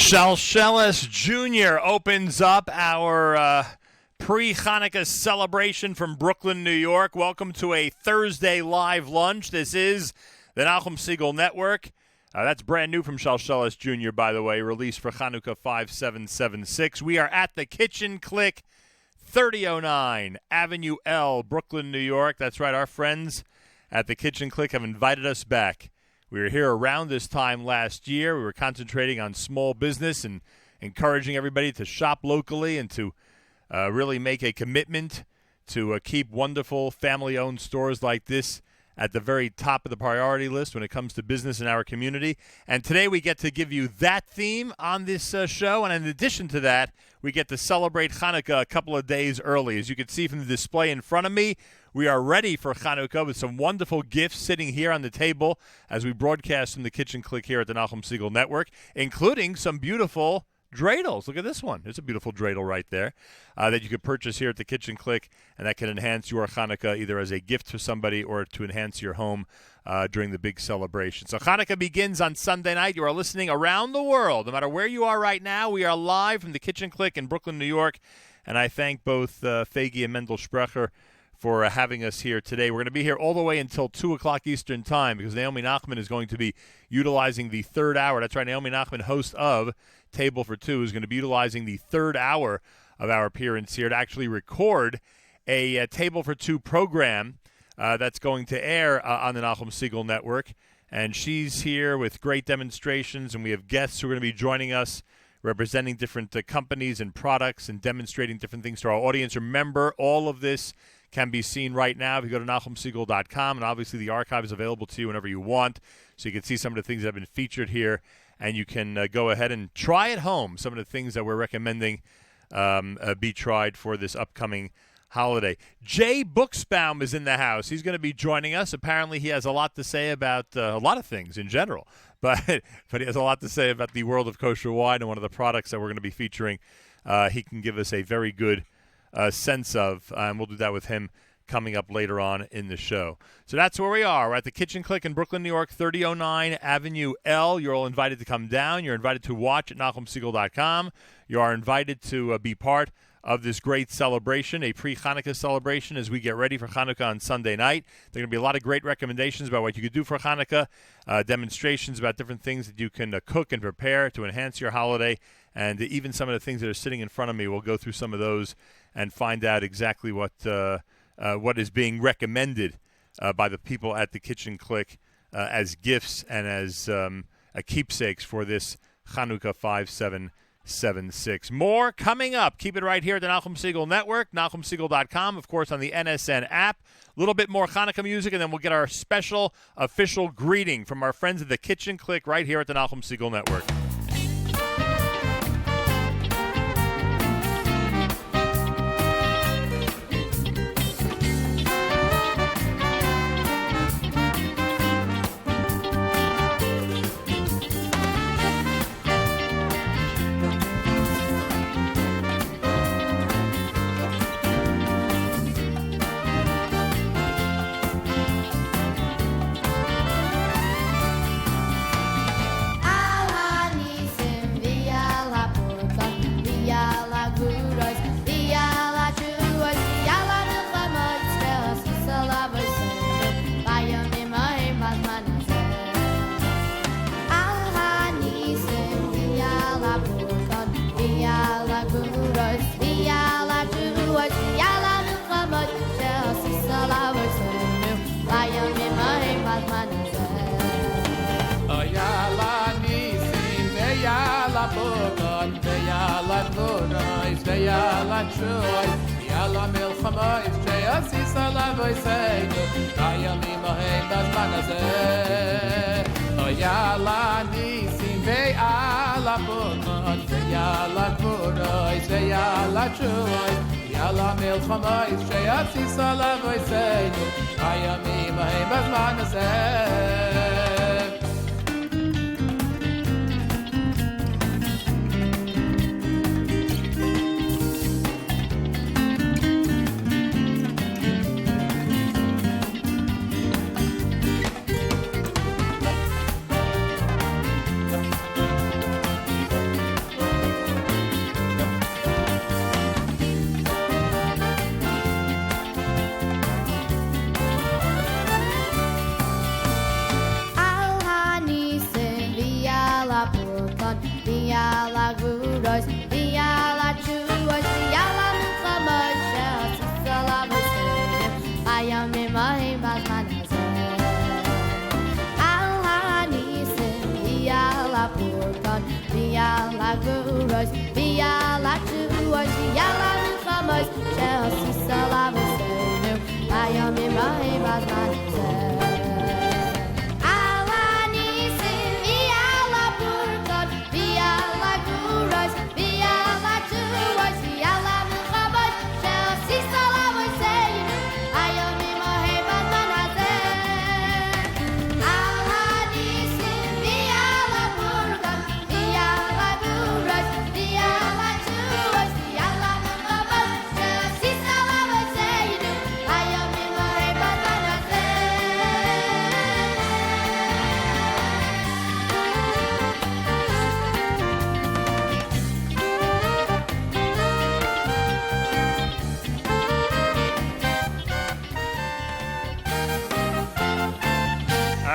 Shalshelis Jr. opens up our pre-Chanukah celebration from Brooklyn, New York. Welcome to a Thursday live lunch. This is the Nachum Segal Network. That's brand new from Shalshelis Jr., by the way, released for Chanukah 5776. We are at the Kitchen Clique, 3009 Avenue L, Brooklyn, New York. That's right, our friends at the Kitchen Clique have invited us back. We were here around this time last year. We were concentrating on small business and encouraging everybody to shop locally and to really make a commitment to keep wonderful family-owned stores like this at the very top of the priority list when it comes to business in our community. And today we get to give you that theme on this show. And in addition to that, we get to celebrate Hanukkah a couple of days early. As you can see from the display in front of me, we are ready for Hanukkah with some wonderful gifts sitting here on the table as we broadcast from the Kitchen Clique here at the Nachum Segal Network, including some beautiful dreidels. Look at this one. There's a beautiful dreidel right there that you could purchase here at the Kitchen Clique, and that can enhance your Hanukkah either as a gift to somebody or to enhance your home during the big celebration. So Hanukkah begins on Sunday night. You are listening around the world. No matter where you are right now, we are live from the Kitchen Clique in Brooklyn, New York, and I thank both Fegi and Mendel Sprecher for having us here today. We're going to be here all the way until 2 o'clock Eastern Time because Naomi Nachman is going to be utilizing the third hour. That's right, Naomi Nachman, host of Table for Two, is going to be utilizing the third hour of our appearance here to actually record a Table for Two program that's going to air on the Nachum Segal Network. And she's here with great demonstrations, and we have guests who are going to be joining us representing different companies and products and demonstrating different things to our audience. Remember, all of this can be seen right now if you go to NachumSegal.com, and obviously the archive is available to you whenever you want, so you can see some of the things that have been featured here, and you can go ahead and try at home some of the things that we're recommending be tried for this upcoming holiday. Jay Buchsbaum is in the house. He's going to be joining us. Apparently he has a lot to say about a lot of things in general, but he has a lot to say about the world of kosher wine and one of the products that we're going to be featuring. He can give us a very good sense of, and we'll do that with him coming up later on in the show. So that's where we are. We're at the Kitchen Clique in Brooklyn, New York, 3009 Avenue L. You're all invited to come down. You're invited to watch at NachumSegal.com. You are invited to be part of this great celebration, a pre-Chanukah celebration as we get ready for Chanukah on Sunday night. There are going to be a lot of great recommendations about what you could do for Chanukah, demonstrations about different things that you can cook and prepare to enhance your holiday, and even some of the things that are sitting in front of me. We'll go through some of those and find out exactly what is being recommended by the people at the Kitchen Clique as gifts and as keepsakes for this Chanukah 5776. More coming up. Keep it right here at the Nachum Segal Network, NachumSegal.com, of course, on the NSN app. A little bit more Chanukah music, and then we'll get our special official greeting from our friends at the Kitchen Clique right here at the Nachum Segal Network.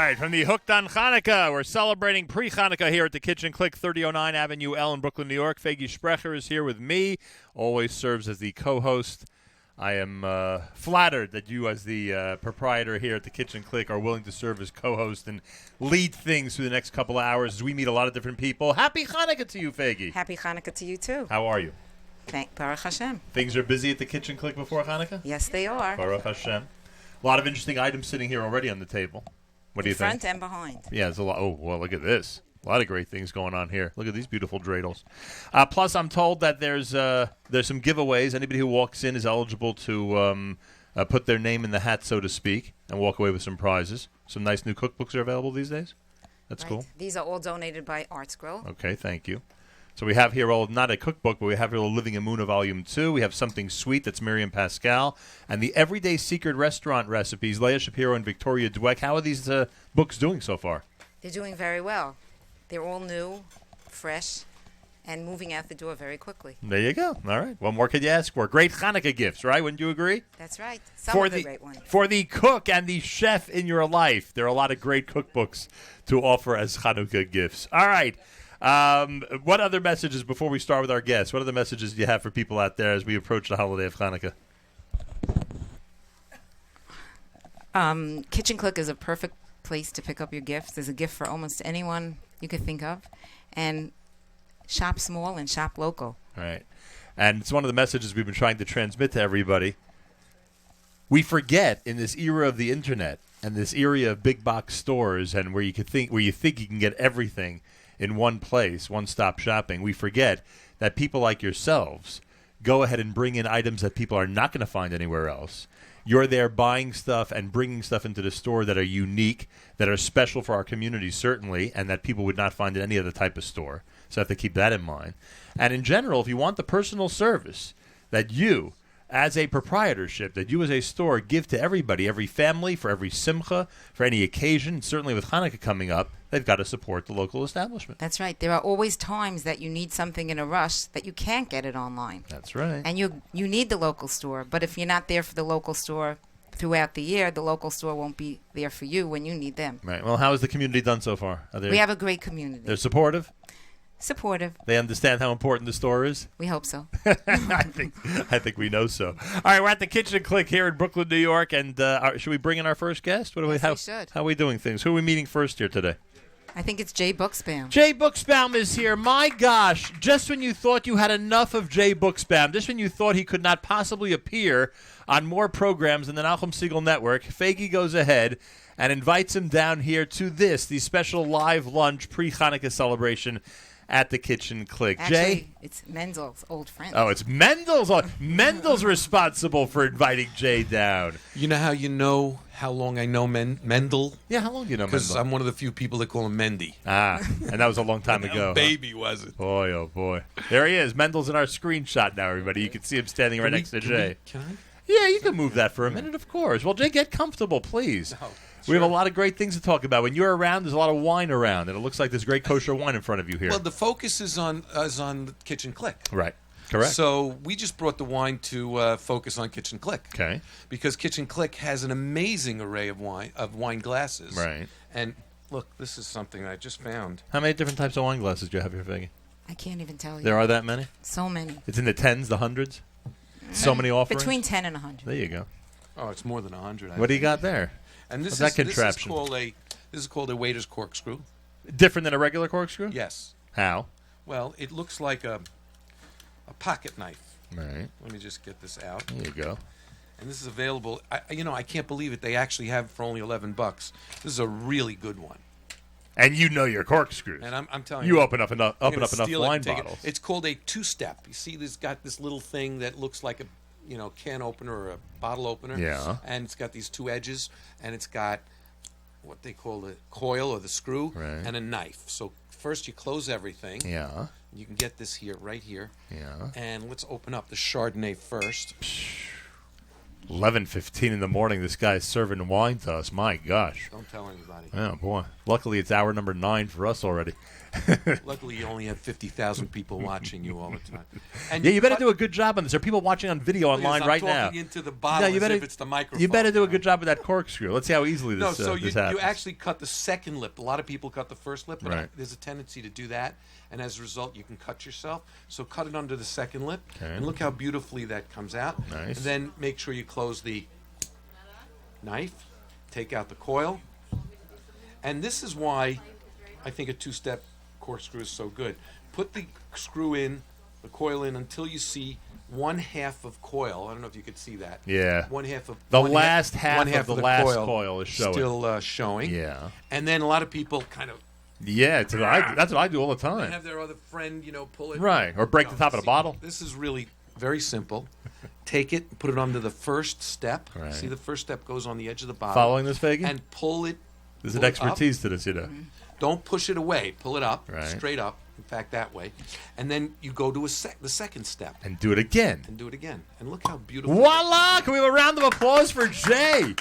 right, from the Hooked on Hanukkah, we're celebrating pre-Hanukkah here at the Kitchen Clique, 3009 Avenue L in Brooklyn, New York. Fegi Sprecher is here with me, always serves as the co-host. I am flattered that you, as the proprietor here at the Kitchen Clique, are willing to serve as co-host and lead things through the next couple of hours as we meet a lot of different people. Happy Hanukkah to you, Fegi. Happy Hanukkah to you, too. How are you? Thank Baruch Hashem. Things are busy at the Kitchen Clique before Hanukkah? Yes, they are. Baruch Hashem. A lot of interesting items sitting here already on the table. What do you think? Front and behind. Yeah, there's a lot. Oh, well, look at this. A lot of great things going on here. Look at these beautiful dreidels. Plus, I'm told that there's some giveaways. Anybody who walks in is eligible to put their name in the hat, so to speak, and walk away with some prizes. Some nice new cookbooks are available these days. That's right. cool. These are all donated by Arts Grill. Okay, thank you. So we have here, not a cookbook, but we have here Living Emunah Volume 2. We have Something Sweet, that's Miriam Pascal. And the Everyday Secret Restaurant Recipes, Leah Shapiro and Victoria Dweck. How are these books doing so far? They're doing very well. They're all new, fresh, and moving out the door very quickly. There you go. All right. What more could you ask for? Great Hanukkah gifts, right? Wouldn't you agree? That's right. Some of the great ones. For the cook and the chef in your life, there are a lot of great cookbooks to offer as Hanukkah gifts. All right. What other messages, before we start with our guests, what other messages do you have for people out there as we approach the holiday of Hanukkah? Kitchen Clique is a perfect place to pick up your gifts. There's a gift for almost anyone you could think of. And shop small and shop local. Right. And it's one of the messages we've been trying to transmit to everybody. We forget in this era of the internet and this era of big box stores and where you think you can get everything in one place, one-stop shopping, we forget that people like yourselves go ahead and bring in items that people are not going to find anywhere else. You're there buying stuff and bringing stuff into the store that are unique, that are special for our community, certainly, and that people would not find in any other type of store. So I have to keep that in mind. And in general, if you want the personal service that you, as a proprietorship, that you as a store give to everybody, every family, for every simcha, for any occasion, certainly with Hanukkah coming up, they've got to support the local establishment. That's right. There are always times that you need something in a rush that you can't get it online. That's right. And you need the local store. But if you're not there for the local store throughout the year, the local store won't be there for you when you need them. Right. Well, how has the community done so far? We have a great community. They're supportive? Supportive. They understand how important the store is? We hope so. I think we know so. All right, we're at the Kitchen Clique here in Brooklyn, New York, and should we bring in our first guest? We should. How are we doing things? Who are we meeting first here today? I think it's Jay Buchsbaum. Jay Buchsbaum is here. My gosh, just when you thought you had enough of Jay Buchsbaum, just when you thought he could not possibly appear on more programs than the Nachum Segal Network, Fegi goes ahead and invites him down here to the special live lunch pre-Hanukkah celebration at the Kitchen Clique. Actually, Jay? It's Mendel's old friend. Oh, it's Mendel's. Mendel's responsible for inviting Jay down. You know how long I know Mendel? Yeah, how long do you know Mendel? Because I'm one of the few people that call him Mendy. Ah, and that was a long time ago. Baby, was it? Boy, oh boy. There he is. Mendel's in our screenshot now, everybody. You can see him standing right next to Jay. Can I? Yeah, you can move that for a minute, of course. Well, Jay, get comfortable, please. No. We have a lot of great things to talk about. When you're around, there's a lot of wine around, and it looks like there's great kosher wine in front of you here. Well, the focus is on the Kitchen Clique. Right. Correct. So we just brought the wine to focus on Kitchen Clique. Okay. Because Kitchen Clique has an amazing array of wine glasses. Right. And look, this is something I just found. How many different types of wine glasses do you have here, Fegi? I can't even tell you. There are that many? So many. It's in the tens, the hundreds? So many offerings? Between 10 and 100. There you go. Oh, it's more than 100. What do you got there? And this What's that is contraption? This is called a waiter's corkscrew. Different than a regular corkscrew? Yes. How? Well, it looks like a pocket knife. Right. Let me just get this out. There you go. And this is available. I can't believe it. They actually have it for only $11. This is a really good one. And you know your corkscrews. And I'm telling you you. open up enough wine bottles. It's called a two-step. You see, it's got this little thing that looks like a can opener or a bottle opener. Yeah. And it's got these two edges, and it's got what they call the coil or the screw, right, and a knife. So first you close everything. Yeah. You can get this here, right here. Yeah. And let's open up the Chardonnay first. 11:15 in the morning. This guy's serving wine to us. My gosh. Don't tell anybody. Oh boy. Luckily, it's hour number 9 for us already. Luckily, you only have 50,000 people watching you all the time. And Yeah, you better do a good job on this. There are people watching on video online I'm right now. talking into the bottle you as better, if it's the microphone. You better do a good job with that corkscrew. Let's see how easily No, this, so this you happens. actually cut the second lip. A lot of people cut the first lip, but Right. there's a tendency to do that, and as a result, you can cut yourself. So cut it under the second lip, Okay. and look how beautifully that comes out. Nice. And then make sure you close the knife, take out the coil, and this is why I think a two-step corkscrew is so good. Put the screw in, the coil in, until you see one half of coil. I don't know if you could see that. Yeah. One half of The one last half one of the last coil is showing. Still showing. Yeah. And then a lot of people kind of Yeah, that's what I do all the time. have their other friend, pull it. Right, or break the top of the bottle. This is really very simple. Take it, and put it under the first step. Right. See, the first step goes on the edge of the bottle. Following this, Fagin? And pull it. There's an pull it up. expertise to this, you know. Don't push it away. Pull it up, Right. straight up. In fact, that way. And then you go to the second step And do it again. and do it again. And look how beautiful. Voila! Can we have a round of applause for Jay?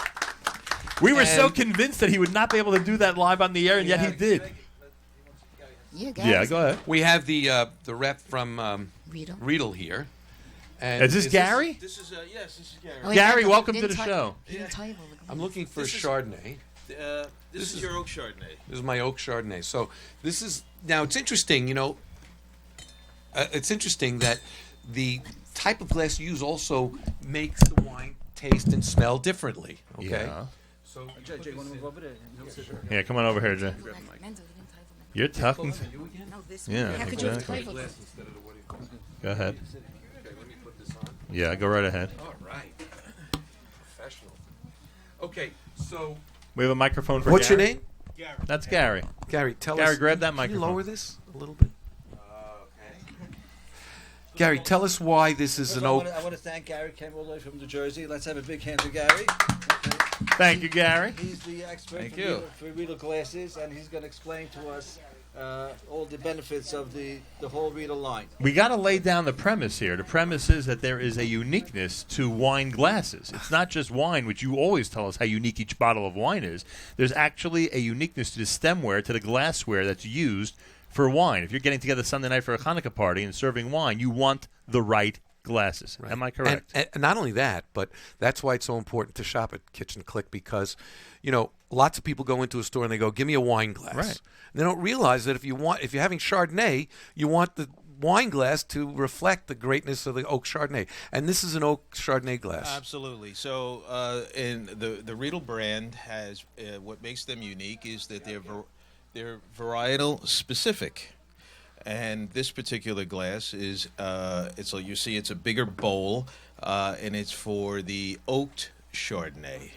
We were so And- convinced that he would not be able to do that live on the air, and yet he did. Yeah, guys. Yeah, go ahead. We have the rep from Riedel. Riedel here. And Is this Gary? This is yes, this is Gary. Oh, he Gary, didn't- welcome he to didn't the tell- show. He didn't tell you what I'm looking for a This is- Chardonnay. This is your oak Chardonnay. This is my oak Chardonnay. So this is now. It's interesting, it's interesting that the type of glass you use also makes the wine taste and smell differently. Okay. Yeah. So Jay, you want to move over there? Yeah, come on over here, Jay. Menzo, he didn't tell you. You're tough. you again? No, this Yeah, one. How could you exactly. tell you? Instead of the what do you call it? Go ahead. Okay, let me put this on. Yeah, go right ahead. All right. Professional. Okay, so We have a microphone for what's Gary. your name? That's Gary. Gary, tell Gary, us. grab that Can you microphone. lower this a little bit? Gary, tell us why this is an oak. I want to thank Gary. Came all the way from New Jersey. Let's have a big hand to Gary. Thank you, Gary. He's the expert Thank for you. Riedel glasses, and he's going to explain to us all the benefits of the whole Riedel line. We got to lay down the premise here. The premise is that there is a uniqueness to wine glasses. It's not just wine, which you always tell us how unique each bottle of wine is. There's actually a uniqueness to the stemware, to the glassware that's used for wine. If you're getting together Sunday night for a Hanukkah party and serving wine, you want the right glasses. Am I correct? And not only that, but that's why it's so important to shop at Kitchen Clique because, lots of people go into a store and they go, "Give me a wine glass." Right. And they don't realize that if you're having Chardonnay, you want the wine glass to reflect the greatness of the oak Chardonnay. And this is an oak Chardonnay glass. Absolutely. So, in the Riedel brand has what makes them unique is that they're varietal specific, and this particular glass is you see it's a bigger bowl, and it's for the oaked Chardonnay.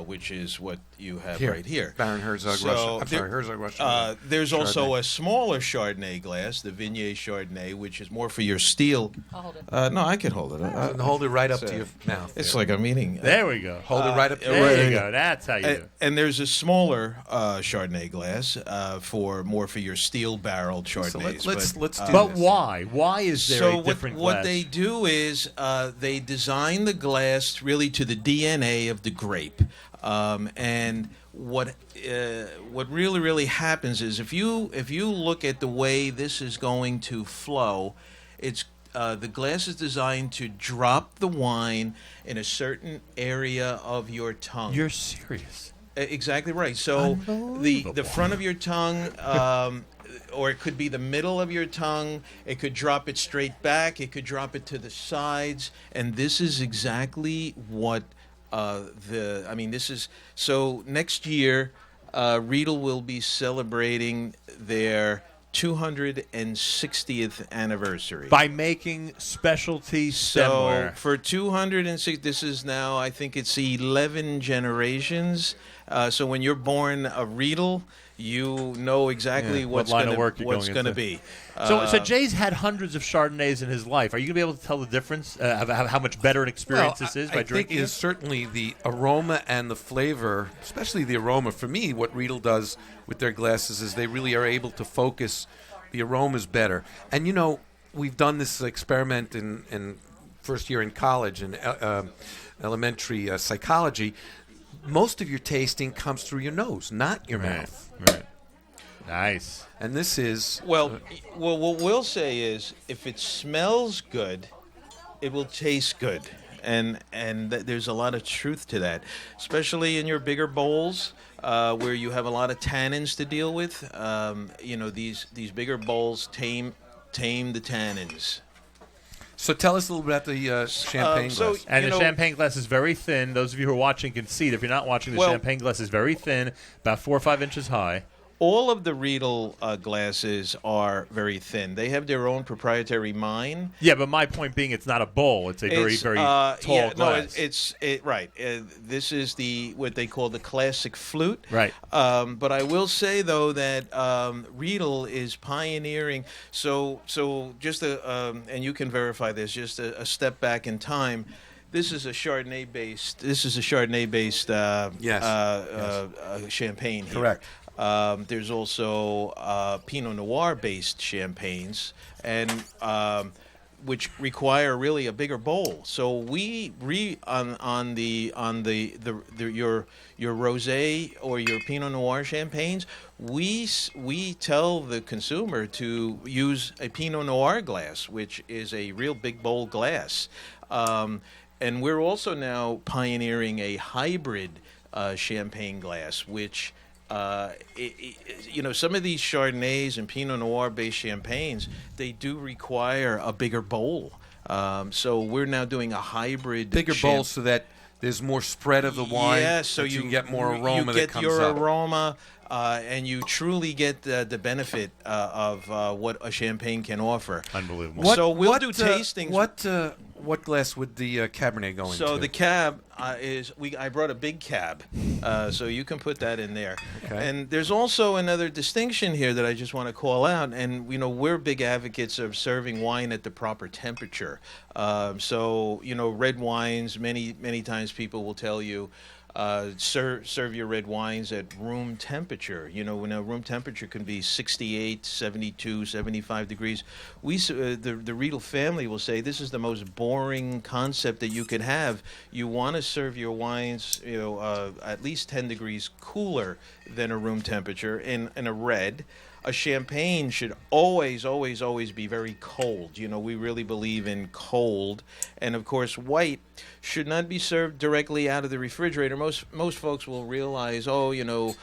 Which is what you have right here. Baron Herzog, So Russia. I'm there- sorry, Herzog, Russia. There's also Chardonnay. a smaller Chardonnay glass, the Viognier Chardonnay, which is more for your steel. I'll hold it. No, I can hold it. And hold it right up to your mouth. It's like I'm eating. There we go. Hold it right up to your There mouth. you go. That's how you do it. And there's a smaller Chardonnay glass for your steel barreled So Chardonnays. let's do But this. why? Why is there So a different what glass? they do is they design the glass really to the DNA of the grape, and what really happens is if you look at the way this is going to flow, it's the glass is designed to drop the wine in a certain area of your tongue. You're serious. Exactly right. So the front of your tongue, or it could be the middle of your tongue. It could drop it straight back. It could drop it to the sides. And this is exactly what this is. So next year, Riedel will be celebrating their 260th anniversary. By making specialty So stemware. for 206, this is now, I think it's 11 generations. So when you're born a Riedel, you know exactly Yeah, what what's line of gonna, work you're what's going going to into. be. So Jay's had hundreds of Chardonnays in his life. Are you going to be able to tell the difference, of how much better an experience this is by I think drinking is it? certainly the aroma and the flavor, especially the aroma. For me, what Riedel does with their glasses is they really are able to focus the aromas better. And we've done this experiment in first year in college in elementary psychology. Most of your tasting comes through your nose, not your mouth. Right. Nice. And this is Well, what we'll say is, if it smells good, it will taste good, and there's a lot of truth to that, especially in your bigger bowls where you have a lot of tannins to deal with. These bigger bowls tame the tannins. So tell us a little bit about the champagne so- glass. And You the know- champagne glass is very thin. Those of you who are watching can see it. If you're not watching, the Well- champagne glass is very thin, about 4 or 5 inches high. All of the Riedel glasses are very thin. They have their own proprietary mine. Yeah, but my point being, it's not a bowl. It's a very, very tall yeah, glass. No, right. This is what they call the classic flute. Right. But I will say though that Riedel is pioneering. So just and you can verify this. Just a step back in time. This is a Chardonnay based. Champagne. Here. Correct. There's also Pinot Noir based champagnes, and which require really a bigger bowl. So we on your rosé or your Pinot Noir champagnes, we tell the consumer to use a Pinot Noir glass, which is a real big bowl glass. And we're also now pioneering a hybrid champagne glass, which some of these Chardonnays and Pinot Noir based champagnes, they do require a bigger bowl. So we're now doing a hybrid Bigger bowls so that there's more spread of the wine. Yeah, so that you can get more aroma you get that comes your up. aroma, and you truly get the benefit of what a champagne can offer. Unbelievable. So we'll do tastings. What glass would the Cabernet go into? So the cab I brought a big cab, so you can put that in there. Okay. And there's also another distinction here that I just want to call out. And we're big advocates of serving wine at the proper temperature. So red wines. Many times people will tell you. Serve your red wines at room temperature. When room temperature can be 68, 72, 75 degrees. The Riedel family will say this is the most boring concept that you could have. You want to serve your wines, at least 10 degrees cooler than a room temperature in a red. A champagne should always be very cold. We really believe in cold. And of course, white should not be served directly out of the refrigerator. Most folks will realize, my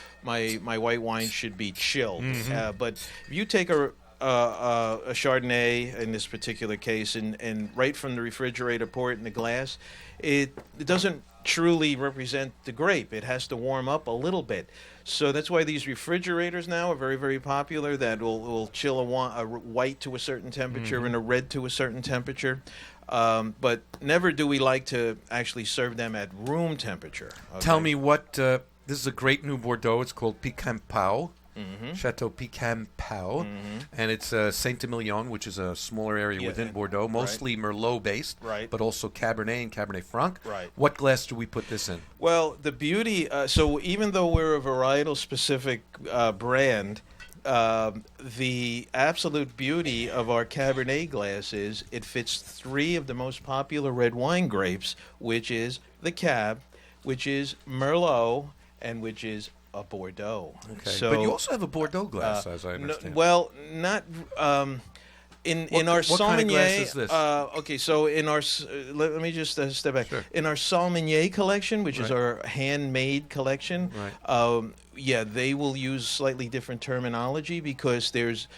white wine should be chilled. Mm-hmm. But if you take a Chardonnay in this particular case and right from the refrigerator pour it in the glass, it doesn't truly represent the grape. It has to warm up a little bit. So that's why these refrigerators now are very, very popular that will chill a white to a certain temperature and a red to a certain temperature. But never do we like to actually serve them at room temperature. Okay? Tell me what, this is a great new Bordeaux. It's called Picampau. Chateau Picampau, and it's Saint-Emilion, which is a smaller area within Bordeaux, mostly Merlot-based, but also Cabernet and Cabernet Franc. Right. What glass do we put this in? Well, the beauty, so even though we're a varietal-specific brand, the absolute beauty of our Cabernet glass is it fits 3 of the most popular red wine grapes, which is the Cab, which is Merlot, and which is a Bordeaux. Okay. So, but you also have a Bordeaux glass, as I understand. Not in our what kind of glass Saulnier. is this? Okay, so in our let me just step back. Sure. In our Saulnier collection, which is Right. our handmade collection, they will use slightly different terminology because there's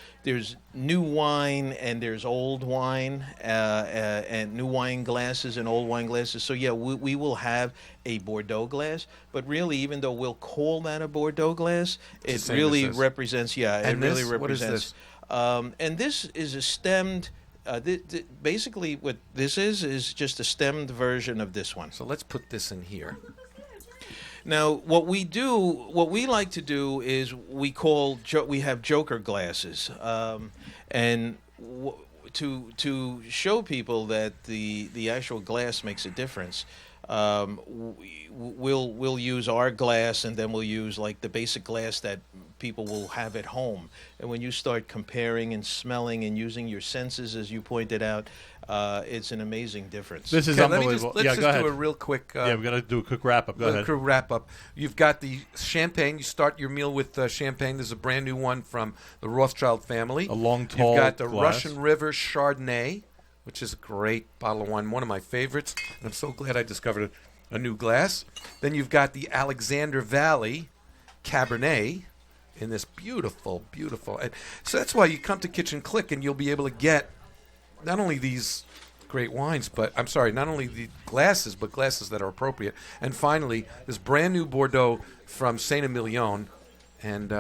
new wine and there's old wine, and new wine glasses and old wine glasses. So we will have a Bordeaux glass, but really, even though we'll call that a Bordeaux glass, it same really as this. represents. Yeah, And it really this? What is represents. this? And this is a stemmed. Basically, what this is just a stemmed version of this one. So let's put this in here. Now, what we like to do is we have joker glasses, and to show people that the actual glass makes a difference. we'll use our glass, and then we'll use like the basic glass that people will have at home. And when you start comparing and smelling and using your senses, as you pointed out, it's an amazing difference. This is Okay, unbelievable. let's yeah, just go ahead. do a real quick. Yeah, we're gonna do a quick wrap up. Go ahead. Quick wrap up. You've got the champagne. You start your meal with champagne. There's a brand new one from the Rothschild family. A long, tall You've got the glass. Russian River Chardonnay, which is a great bottle of wine, one of my favorites. And I'm so glad I discovered a new glass. Then you've got the Alexander Valley Cabernet in this beautiful, beautiful. And so that's why you come to Kitchen Clique and you'll be able to get not only these great wines, but I'm sorry, not only the glasses, but glasses that are appropriate. And finally, this brand new Bordeaux from Saint Emilion. And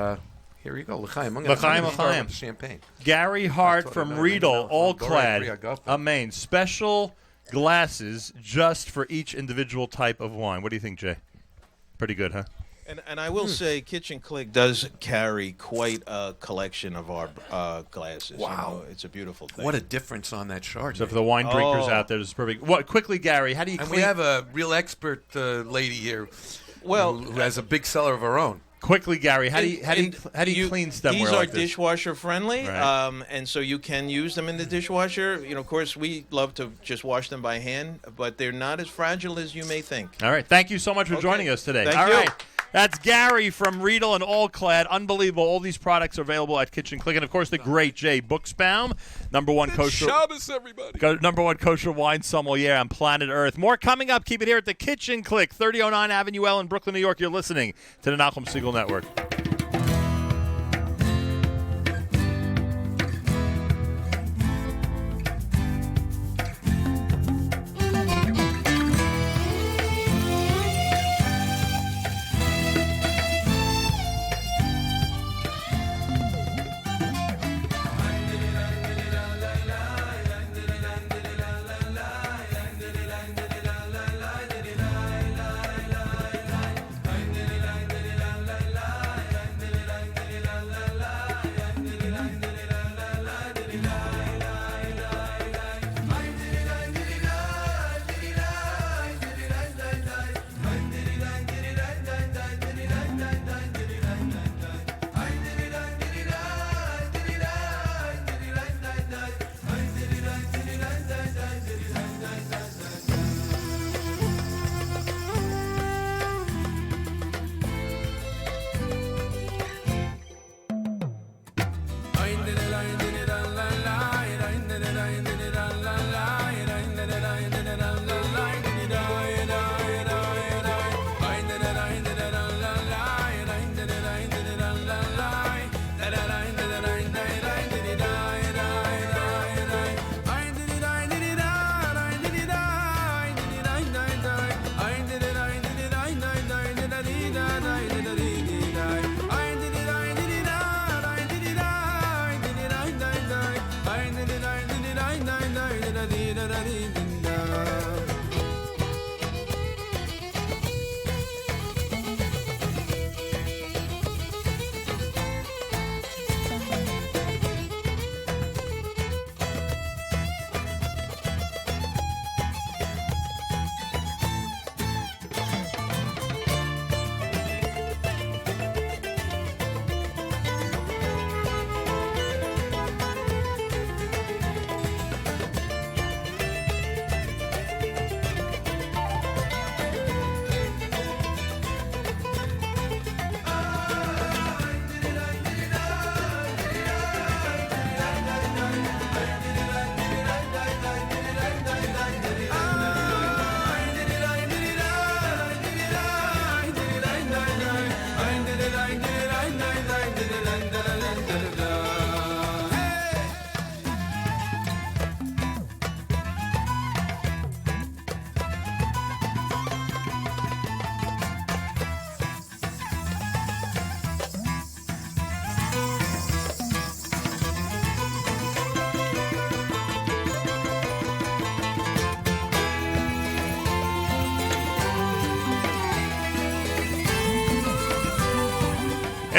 here you go, L'chaim. I'm going L'chaim, to start L'chaim. with the champagne. Gary Hart from Riedel, all clad, a Maine. Special glasses just for each individual type of wine. What do you think, Jay? Pretty good, huh? And I will say, Kitchen Clique does carry quite a collection of our glasses. Wow. You know, it's a beautiful thing. What a difference on that Chardonnay. So for the wine drinkers Oh. out there, this is perfect. What quickly, Gary? How do you And clean? we have a real expert lady here Well, who has a big cellar of her own. Quickly, Gary. How do you And clean stemware These are like this? dishwasher friendly, Right. and so you can use them in the dishwasher. You know, of course, we love to just wash them by hand, but they're not as fragile as you may think. All right. Thank you so much for Okay. joining us today. Thank All you. right. That's Gary from Riedel and All Clad. Unbelievable. All these products are available at Kitchen Clique. And, of course, the great Jay Buchsbaum, number one kosher wine sommelier on planet Earth. More coming up. Keep it here at the Kitchen Clique, 3009 Avenue L in Brooklyn, New York. You're listening to the Nachum Segal Network.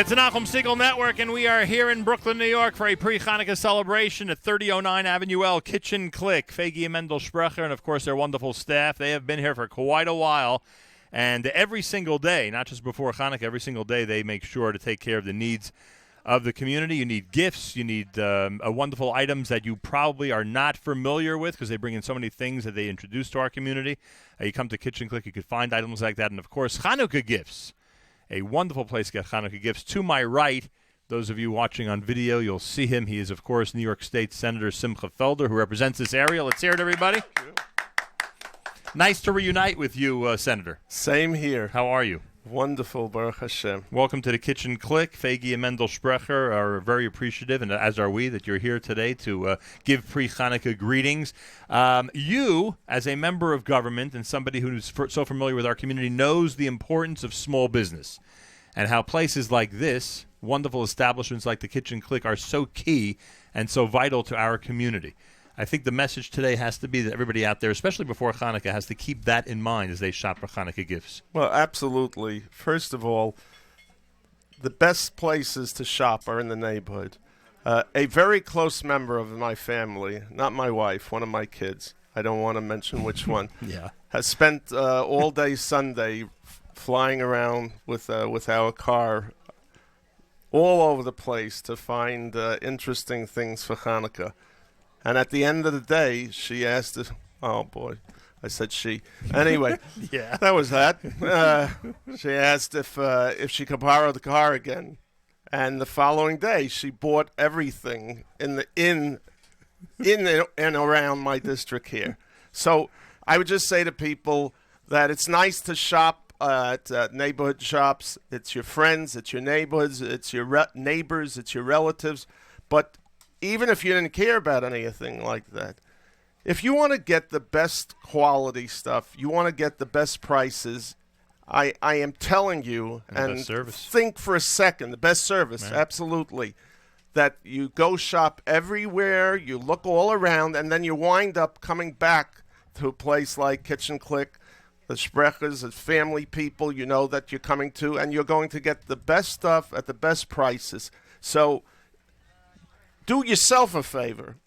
It's the Nachum Segal Network, and we are here in Brooklyn, New York for a pre-Chanukah celebration at 3009 Avenue L, Kitchen Clique, Fegi and Mendel Sprecher, and, of course, their wonderful staff. They have been here for quite a while, and every single day, not just before Chanukah, every single day they make sure to take care of the needs of the community. You need gifts. You need wonderful items that you probably are not familiar with because they bring in so many things that they introduce to our community. You come to Kitchen Clique, you could find items like that, and, of course, Chanukah gifts. A wonderful place to get Chanukah gifts. To my right, those of you watching on video, you'll see him. He is, of course, New York State Senator Simcha Felder, who represents this area. Let's hear it, everybody. Nice to reunite with you, Senator. Same here. How are you? Wonderful, Baruch Hashem. Welcome to the Kitchen Clique. Fegi and Mendel Sprecher are very appreciative, and as are we, that you're here today to give pre-Chanukah greetings. You, as a member of government and somebody who's so familiar with our community, knows the importance of small business and how places like this, wonderful establishments like the Kitchen Clique, are so key and so vital to our community. I think the message today has to be that everybody out there, especially before Hanukkah, has to keep that in mind as they shop for Hanukkah gifts. Well, absolutely. First of all, the best places to shop are in the neighborhood. A very close member of my family, not my wife, one of my kids, I don't want to mention which one, has spent all day Sunday flying around with our car all over the place to find interesting things for Hanukkah. And at the end of the day, she asked if, oh boy, I said she. Anyway, Yeah. that was that. She asked if she could borrow the car again. And the following day, she bought everything in and around my district here. So I would just say to people that it's nice to shop at neighborhood shops. It's your friends, it's your neighborhoods, it's your neighbors, it's your relatives. But even if you didn't care about anything like that, if you want to get the best quality stuff, you want to get the best prices, I am telling you, and best service. Think for a second, the best service, Right. Absolutely, that you go shop everywhere, you look all around, and then you wind up coming back to a place like Kitchen Clique, the Sprechers, the family people you know that you're coming to, and you're going to get the best stuff at the best prices. So do yourself a favor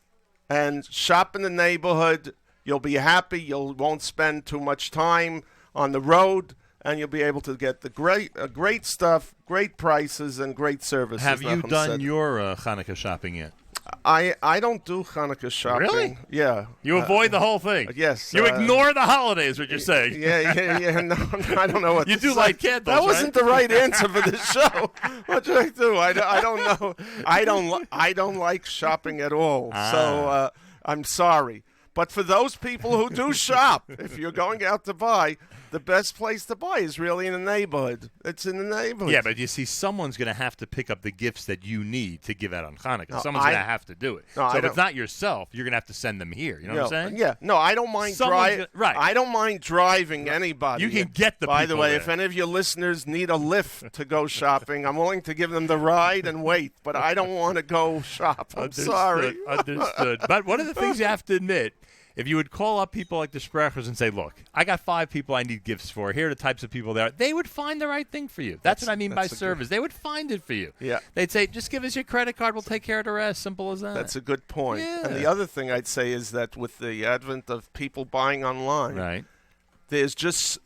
and shop in the neighborhood. You'll be happy. You won't spend too much time on the road, and you'll be able to get the great stuff, great prices, and great service. Have as you Nachum done said. your Hanukkah shopping yet? I don't do Hanukkah shopping. Really? Yeah. You avoid the whole thing. Yes. You ignore the holidays, what you're saying. Yeah. No, I don't know what You to do say. light candles, That wasn't right? the right answer for this show. What should I do? I don't know. I don't like shopping at all. So I'm sorry. But for those people who do shop, if you're going out to buy, the best place to buy is really in the neighborhood. It's in the neighborhood. Yeah, but you see, someone's going to have to pick up the gifts that you need to give out on Hanukkah. No, Someone's going to have to do it. No, so I if it's don't- not yourself, you're going to have to send them here. You know what I'm saying? Yeah. No, I don't mind driving. Right. I don't mind driving anybody. You can get the By the people way, there. if any of your listeners need a lift to go shopping, I'm willing to give them the ride and wait. But I don't want to go shop. I'm sorry. Understood. But one of the things you have to admit, if you would call up people like the Sprechers and say, look, I got 5 people I need gifts for. Here are the types of people there. They would find the right thing for you. That's what I mean by that's a service. They would find it for you. Yeah. They'd say, just give us your credit card. We'll take care of the rest. Simple as that. That's a good point. Yeah. And the other thing I'd say is that with the advent of people buying online, right. there's just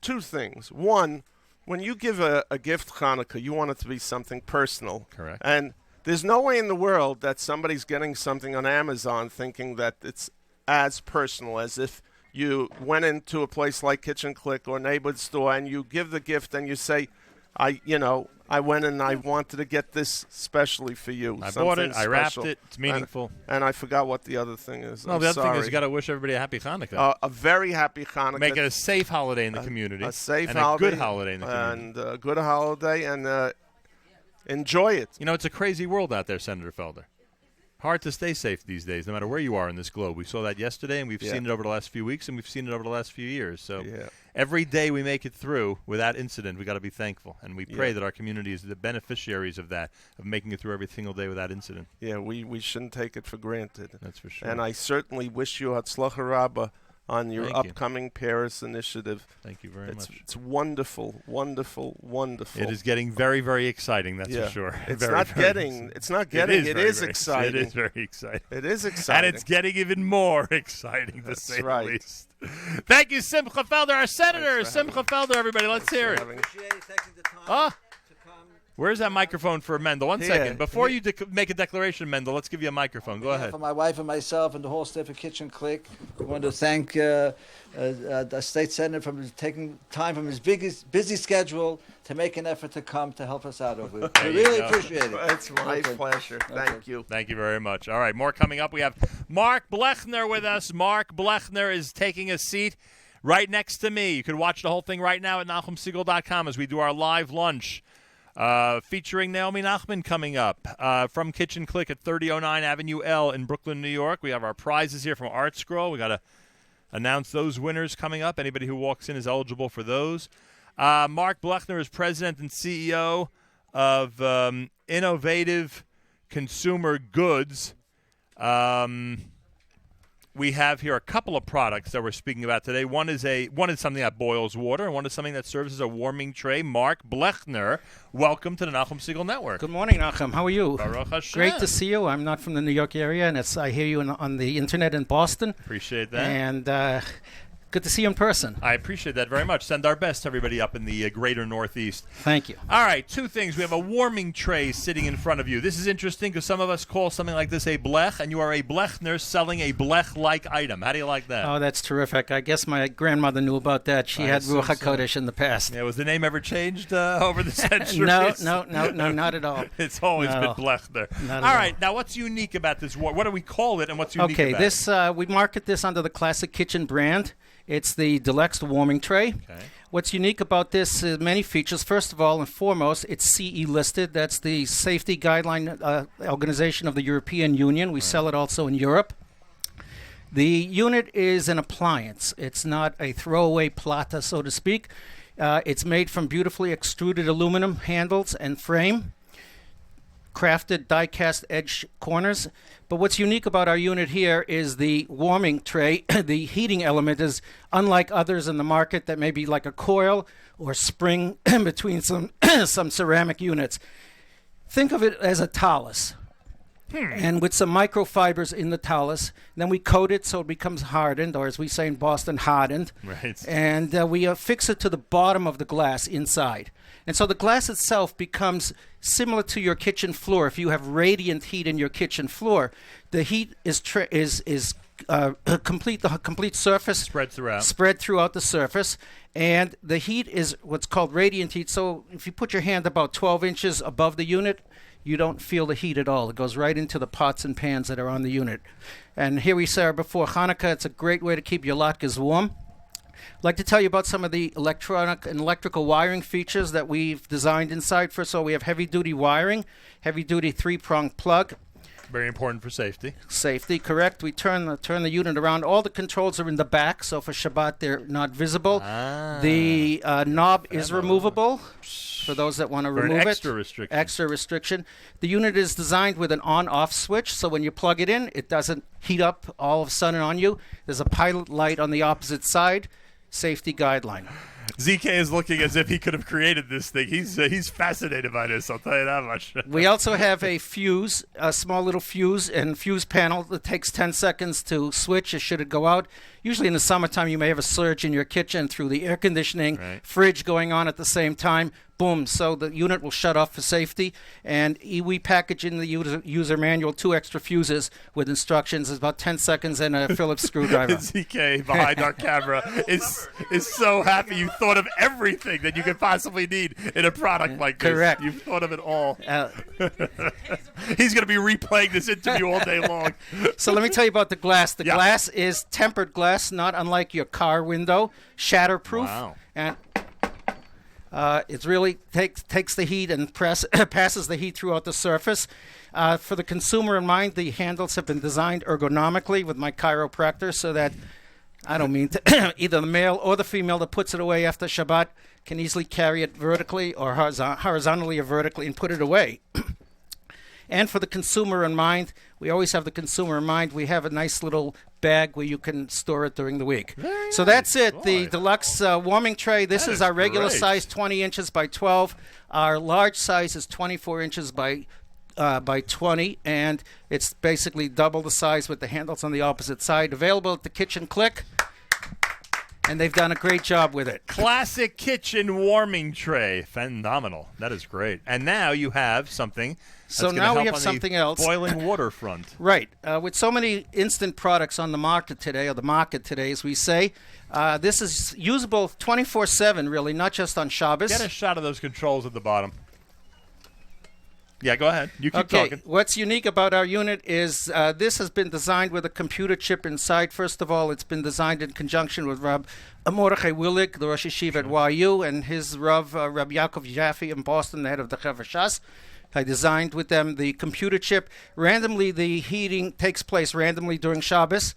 two things. One, when you give a gift Hanukkah, you want it to be something personal. Correct. And there's no way in the world that somebody's getting something on Amazon thinking that it's as personal as if you went into a place like Kitchen Clique or neighborhood store and you give the gift and you say, I went and I wanted to get this specially for you. I bought it. something I wrapped special." it. It's meaningful. And I forgot what the other thing is. No, I'm the other sorry. thing is you got to wish everybody a happy Hanukkah. A very happy Hanukkah. Make it a safe holiday in the community. A safe and holiday. a good holiday in the community. And a good holiday, and enjoy it. You know, it's a crazy world out there, Senator Felder. Hard to stay safe these days, no matter where you are in this globe. We saw that yesterday, and we've Yeah. seen it over the last few weeks, and we've seen it over the last few years. So Yeah. every day we make it through without incident, we got to be thankful. And we pray Yeah. that our community is the beneficiaries of that, of making it through every single day without incident. Yeah, we shouldn't take it for granted. That's for sure. And I certainly wish you Hatzlacha Rabbah on your Thank you. upcoming Paris initiative. Thank you very much. It's wonderful, wonderful, wonderful. It is getting very, very exciting. That's for sure. It's Very, not very getting. It's not getting. It is exciting. It is very exciting. It is exciting. And it's getting even more exciting, to say right. the least. Thank you, Simcha Felder, our senator. Thanks for Simcha Felder, everybody. Let's hear it. Appreciate taking the time Ah. to come. Where's that microphone for Mendel? One Here. second. Before you make a declaration, Mendel, let's give you a microphone. Go ahead. For my wife and myself and the whole staff of Kitchen Clique, I want to thank the state senator for taking time from his busy schedule to make an effort to come to help us out over. We you really go. appreciate it. It's my Okay. pleasure. Thank you. Thank you very much. All right, more coming up. We have Mark Blechner with us. Mark Blechner is taking a seat right next to me. You can watch the whole thing right now at NachumSegal.com as we do our live lunch. Featuring Naomi Nachman coming up from Kitchen Clique at 3009 Avenue L in Brooklyn, New York. We have our prizes here from Art Scroll. We got to announce those winners coming up. Anybody who walks in is eligible for those. Mark Blechner is president and CEO of Innovative Consumer Goods. We have here a couple of products that we're speaking about today. One is something that boils water, and one is something that serves as a warming tray. Mark Blechner, welcome to the Nachum Segal Network. Good morning, Nachum. How are you? Baruch Hashem. Great to see you. I'm not from the New York area, and I hear you on the internet in Boston. Appreciate that. And good to see you in person. I appreciate that very much. Send our best to everybody up in the greater Northeast. Thank you. All right, two things. We have a warming tray sitting in front of you. This is interesting because some of us call something like this a blech, and you are a blechner selling a blech-like item. How do you like that? Oh, that's terrific. I guess my grandmother knew about that. She had assume Ruach so. HaKodesh in the past. Yeah, was the name ever changed over the centuries? No, not at all. It's always No. been blechner. Not at All all. right, now what's unique about this? What do we call it, and what's unique Okay, about this we market this under the Classic Kitchen brand. It's the Deluxe warming tray. Okay. What's unique about this is many features. First of all and foremost, it's CE listed. That's the safety guideline organization of the European Union. We sell it also in Europe. The unit is an appliance. It's not a throwaway plata, so to speak. It's made from beautifully extruded aluminum handles and frame, crafted die-cast edge corners. But what's unique about our unit here is the warming tray. The heating element is unlike others in the market that may be like a coil or spring between some ceramic units. Think of it as a talus. And with some microfibers in the talus, then we coat it so it becomes hardened, or as we say in Boston, hardened. Right. And we affix it to the bottom of the glass inside. And so the glass itself becomes similar to your kitchen floor. If you have radiant heat in your kitchen floor, the heat is complete the complete surface Spread throughout. spread throughout the surface, and the heat is what's called radiant heat. So if you put your hand about 12 inches above the unit, you don't feel the heat at all. It goes right into the pots and pans that are on the unit. And here we say before Hanukkah, it's a great way to keep your latkes warm. I'd like to tell you about some of the electronic and electrical wiring features that we've designed inside. First of all, we have heavy-duty wiring, heavy-duty three-prong plug. Very important for safety. Safety, correct. We turn the unit around. All the controls are in the back, so for Shabbat they're not visible. The knob is removable for those that want to For an remove extra it. restriction. Extra restriction. The unit is designed with an on-off switch, so when you plug it in, it doesn't heat up all of a sudden on you. There's a pilot light on the opposite side. Safety guideline. ZK is looking as if he could have created this thing. He's fascinated by this, I'll tell you that much. We also have a fuse, a small little fuse and fuse panel that takes 10 seconds to switch should it go out. Usually in the summertime you may have a surge in your kitchen through the air conditioning, fridge going on at the same time. Boom, so the unit will shut off for safety. And we package in the user manual 2 extra fuses with instructions. It's about 10 seconds and a Phillips screwdriver. ZK behind our camera is so happy you thought of everything that you could possibly need in a product like this. Correct. You've thought of it all. He's going to be replaying this interview all day long. So let me tell you about the glass. The Yeah. glass is tempered glass, not unlike your car window, shatterproof. Wow. And it really takes the heat and passes the heat throughout the surface. For the consumer in mind, the handles have been designed ergonomically with my chiropractor so that, I don't mean to, either the male or the female that puts it away after Shabbat can easily carry it vertically or horizontally or vertically and put it away. And for the consumer in mind, we always have the consumer in mind. We have a nice little bag where you can store it during the week. So that's it. The deluxe warming tray. This is our regular great. size, 20 inches by 12. Our large size is 24 inches by 20, and it's basically double the size with the handles on the opposite side. Available at the Kitchen Clique, and they've done a great job with it. Classic kitchen warming tray. Phenomenal. That is great. And now you have something. So that's now gonna we help have on the something else. Boiling water front. Right. With so many instant products on the market today, or the market today, as we say, this is usable 24/7, really, not just on Shabbos. Get a shot of those controls at the bottom. Yeah, go ahead. You keep Okay, talking. what's unique about our unit is this has been designed with a computer chip inside. First of all, it's been designed in conjunction with Rab Mordechai Willig, the Rosh Yeshiva at YU, and his Rav Rab Yaakov Jaffe in Boston, the head of the Chevra Shas. I designed with them the computer chip. Randomly, the heating takes place randomly during Shabbos,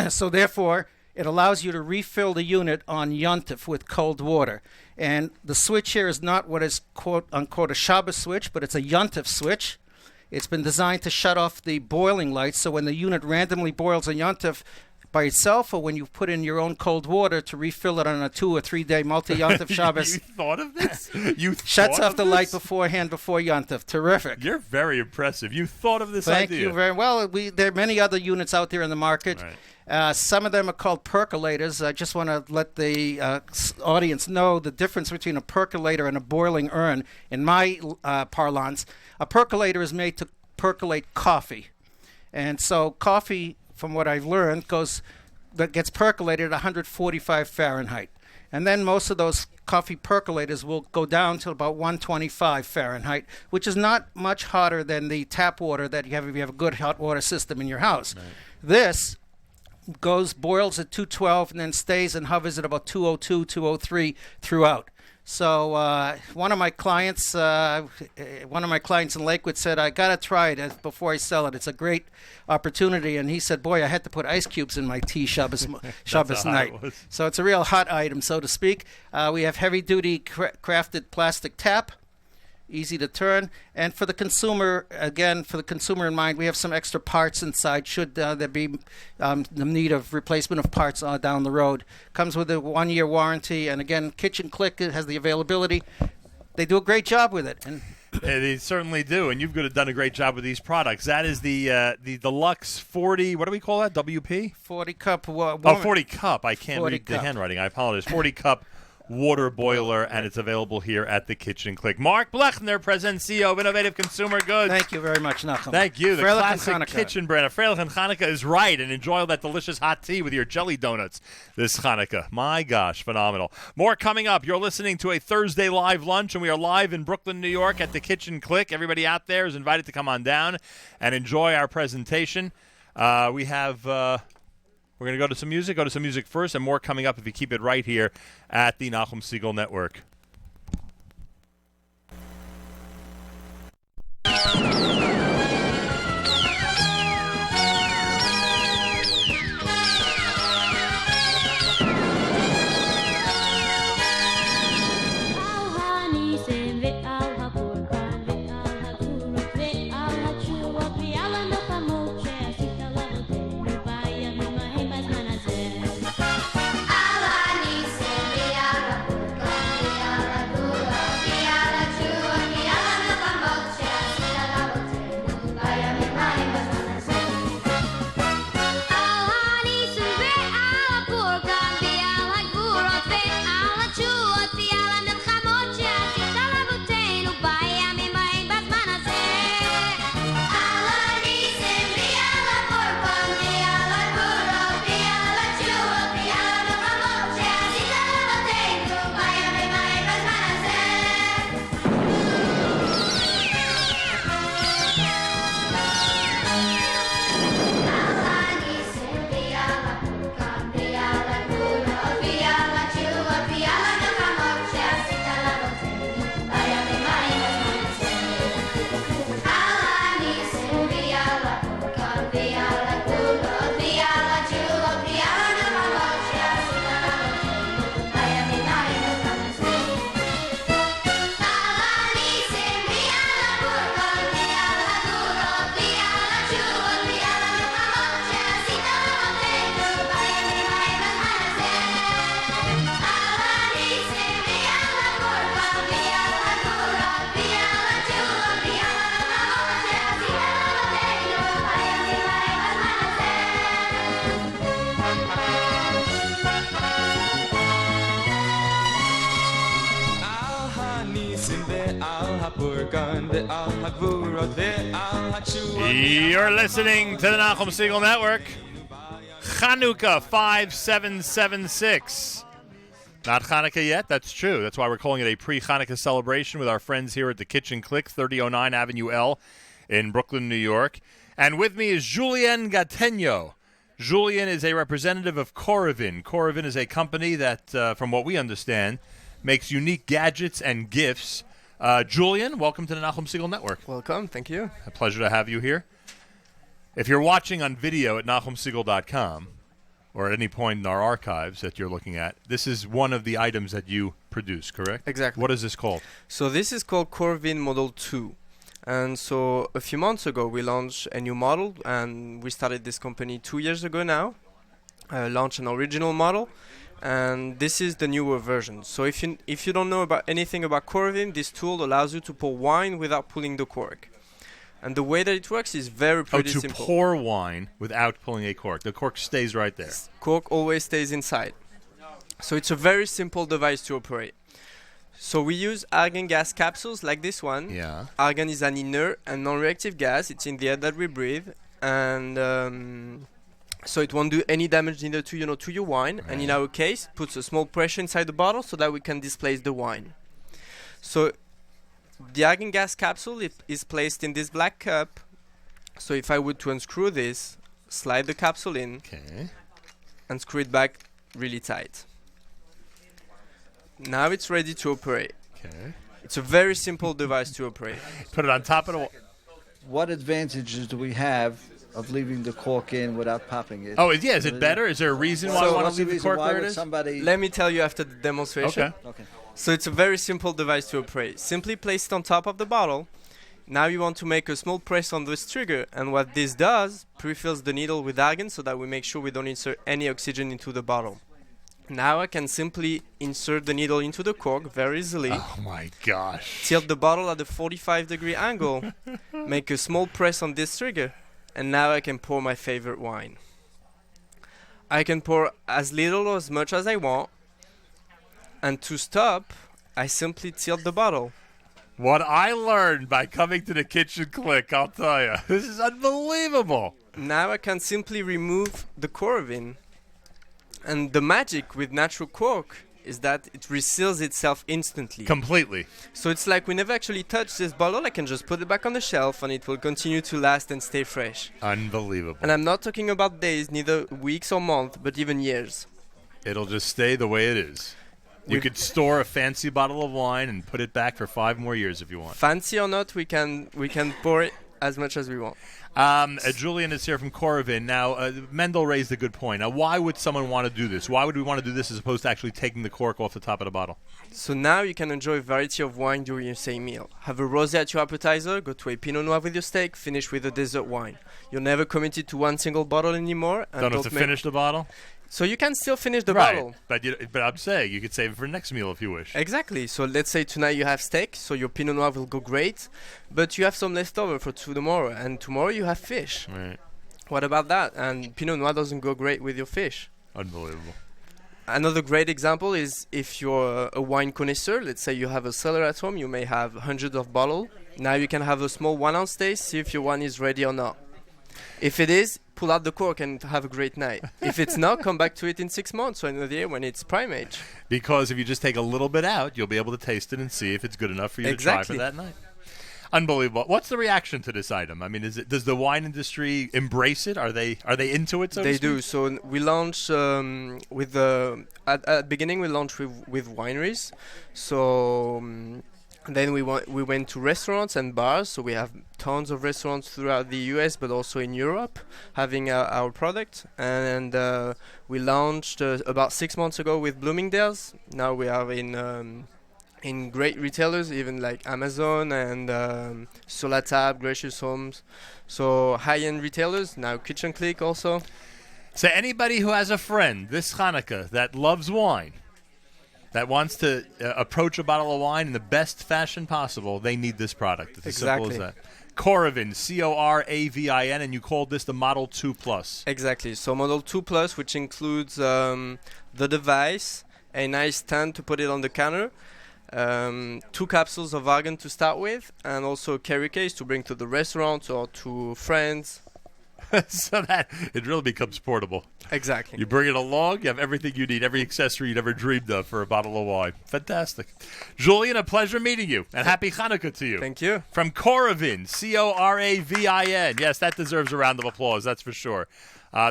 so therefore it allows you to refill the unit on Yontif with cold water. And the switch here is not what is quote-unquote a Shabbos switch, but it's a Yontif switch. It's been designed to shut off the boiling lights, so when the unit randomly boils a Yontif by itself, or when you put in your own cold water to refill it on a 2 or 3 day multi-Yontif Shabbos, You thought of this? You shuts thought off of the this? light beforehand before Yontif. Terrific. You're very impressive. You thought of this Thank idea. you very well. There are many other units out there in the market. Right. Some of them are called percolators. I just want to let the audience know the difference between a percolator and a boiling urn. In my parlance, a percolator is made to percolate coffee. And so coffee, from what I've learned, gets percolated at 145 Fahrenheit. And then most of those coffee percolators will go down to about 125 Fahrenheit, which is not much hotter than the tap water that you have if you have a good hot water system in your house. Right. This boils at 212 and then stays and hovers at about 202, 203 throughout. So one of my clients in Lakewood said, I got to try it before I sell it. It's a great opportunity. And he said, boy, I had to put ice cubes in my tea Shabbos night. So it's a real hot item, so to speak. We have heavy-duty crafted plastic tap, easy to turn. And for the consumer, again, for the consumer in mind, we have some extra parts inside should there be the need of replacement of parts down the road. Comes with a 1-year warranty. And again, Kitchen Clique has the availability. They do a great job with it. And they certainly do, and you've done a great job with these products. That is the Deluxe 40, what do we call that, WP? 40 cup. 40 cup. I can't 40 read the cup. handwriting. I apologize. 40 cup water boiler, and it's available here at the Kitchen Clique. Mark Blechner, President and CEO of Innovative Consumer Goods. Thank you very much, Nachum. Thank you. The Freilich and classic Hanukkah. kitchen brand. Freilich and Hanukkah is right, and enjoy that delicious hot tea with your jelly donuts this Hanukkah. My gosh, phenomenal. More coming up. You're listening to a Thursday live lunch, and we are live in Brooklyn, New York at the Kitchen Clique. Everybody out there is invited to come on down and enjoy our presentation. We have... We're going to go to some music first, and more coming up if you keep it right here at the Nachum Segal Network. You're listening to the Nachum Segal Network. Chanukah 5776. Not Hanukkah yet, that's true. That's why we're calling it a pre-Hanukkah celebration with our friends here at the Kitchen Clique, 3009 Avenue L in Brooklyn, New York. And with me is Julien Gattegno. Julien is a representative of Coravin. Coravin is a company that, from what we understand, makes unique gadgets and gifts. Julien, welcome to the Nachum Segal Network. Welcome, thank you. A pleasure to have you here. If you're watching on video at NachumSegal.com or at any point in our archives that you're looking at, this is one of the items that you produce, correct? Exactly. What is this called? So this is called Coravin Model 2. And so a few months ago we launched a new model, and we started this company 2 years ago now. Launched an original model, and this is the newer version. So if you don't know about anything about Coravin, this tool allows you to pour wine without pulling the cork. And the way that it works is pretty to simple. pour wine without pulling a cork. The cork stays right there. Cork always stays inside. So it's a very simple device to operate. So we use argon gas capsules like this one. Yeah. Argon is an inert and non-reactive gas. It's in the air that we breathe, and so it won't do any damage neither to your wine. Right. And in our case, it puts a small pressure inside the bottle so that we can displace the wine. So the argon gas capsule is placed in this black cup. So if I were to unscrew this, slide the capsule in, Okay. and screw it back really tight. Now it's ready to operate. Okay. It's a very simple device to operate. Put it on top of the wall. What advantages do we have of leaving the cork in without popping it? Oh, is it better? Is there a reason why we want what's to the leave the reason cork why where it would is? somebody... Let me tell you after the demonstration. Okay. Okay. So it's a very simple device to operate. Simply place it on top of the bottle. Now you want to make a small press on this trigger, and what this does, pre-fills the needle with argon so that we make sure we don't insert any oxygen into the bottle. Now I can simply insert the needle into the cork very easily, Oh, my gosh. tilt the bottle at a 45-degree angle, make a small press on this trigger, and now I can pour my favorite wine. I can pour as little or as much as I want, and to stop, I simply tilt the bottle. What I learned by coming to the Kitchen Clique, I'll tell you. This is unbelievable. Now I can simply remove the Coravin. And the magic with natural cork is that it reseals itself instantly. Completely. So it's like we never actually touched this bottle. I can just put it back on the shelf and it will continue to last and stay fresh. Unbelievable. And I'm not talking about days, neither weeks or months, but even years. It'll just stay the way it is. You could store a fancy bottle of wine and put it back for 5 more years if you want. Fancy or not, we can pour it as much as we want. Julien is here from Coravin. Now, Mendel raised a good point. Now, why would someone want to do this? Why would we want to do this as opposed to actually taking the cork off the top of the bottle? So now you can enjoy a variety of wine during your same meal. Have a rosé at your appetizer, go to a Pinot Noir with your steak, finish with a dessert wine. You're never committed to one single bottle anymore. And Don't have to finish the bottle? So you can still finish the Right. bottle. But I'm saying you could save it for next meal if you wish. Exactly. So let's say tonight you have steak, so your Pinot Noir will go great, but you have some leftover for tomorrow, and tomorrow you have fish. Right. What about that? And Pinot Noir doesn't go great with your fish. Unbelievable. Another great example is if you're a wine connoisseur, let's say you have a cellar at home, you may have hundreds of bottles. Now you can have a small 1 ounce taste, see if your wine is ready or not. If it is, pull out the cork and have a great night. If it's not, come back to it in 6 months or another year when it's prime age. Because if you just take a little bit out, you'll be able to taste it and see if it's good enough for you Exactly. to try for that night. Unbelievable. What's the reaction to this item? I mean, does the wine industry embrace it? Are they into it? So They to speak? do. So we launched with the at the beginning we launched with wineries. So then we went to restaurants and bars. So we have tons of restaurants throughout the US, but also in Europe, having our product. And we launched about 6 months ago with Bloomingdale's. Now we are in great retailers, even like Amazon and Solatab, Gracious Homes. So high-end retailers, now Kitchen Clique also. So anybody who has a friend this Hanukkah that loves wine, that wants to approach a bottle of wine in the best fashion possible, they need this product. It's as simple as that. Coravin, Coravin, and you called this the Model 2 Plus. Exactly. So Model 2 Plus, which includes the device, a nice stand to put it on the counter, 2 capsules of argan to start with, and also a carry case to bring to the restaurant or to friends. So that it really becomes portable. Exactly. You bring it along, you have everything you need, every accessory you ever dreamed of for a bottle of wine. Fantastic. Julian, a pleasure meeting you, and happy Hanukkah to you. Thank you. From Coravin, Coravin. Yes, that deserves a round of applause, that's for sure.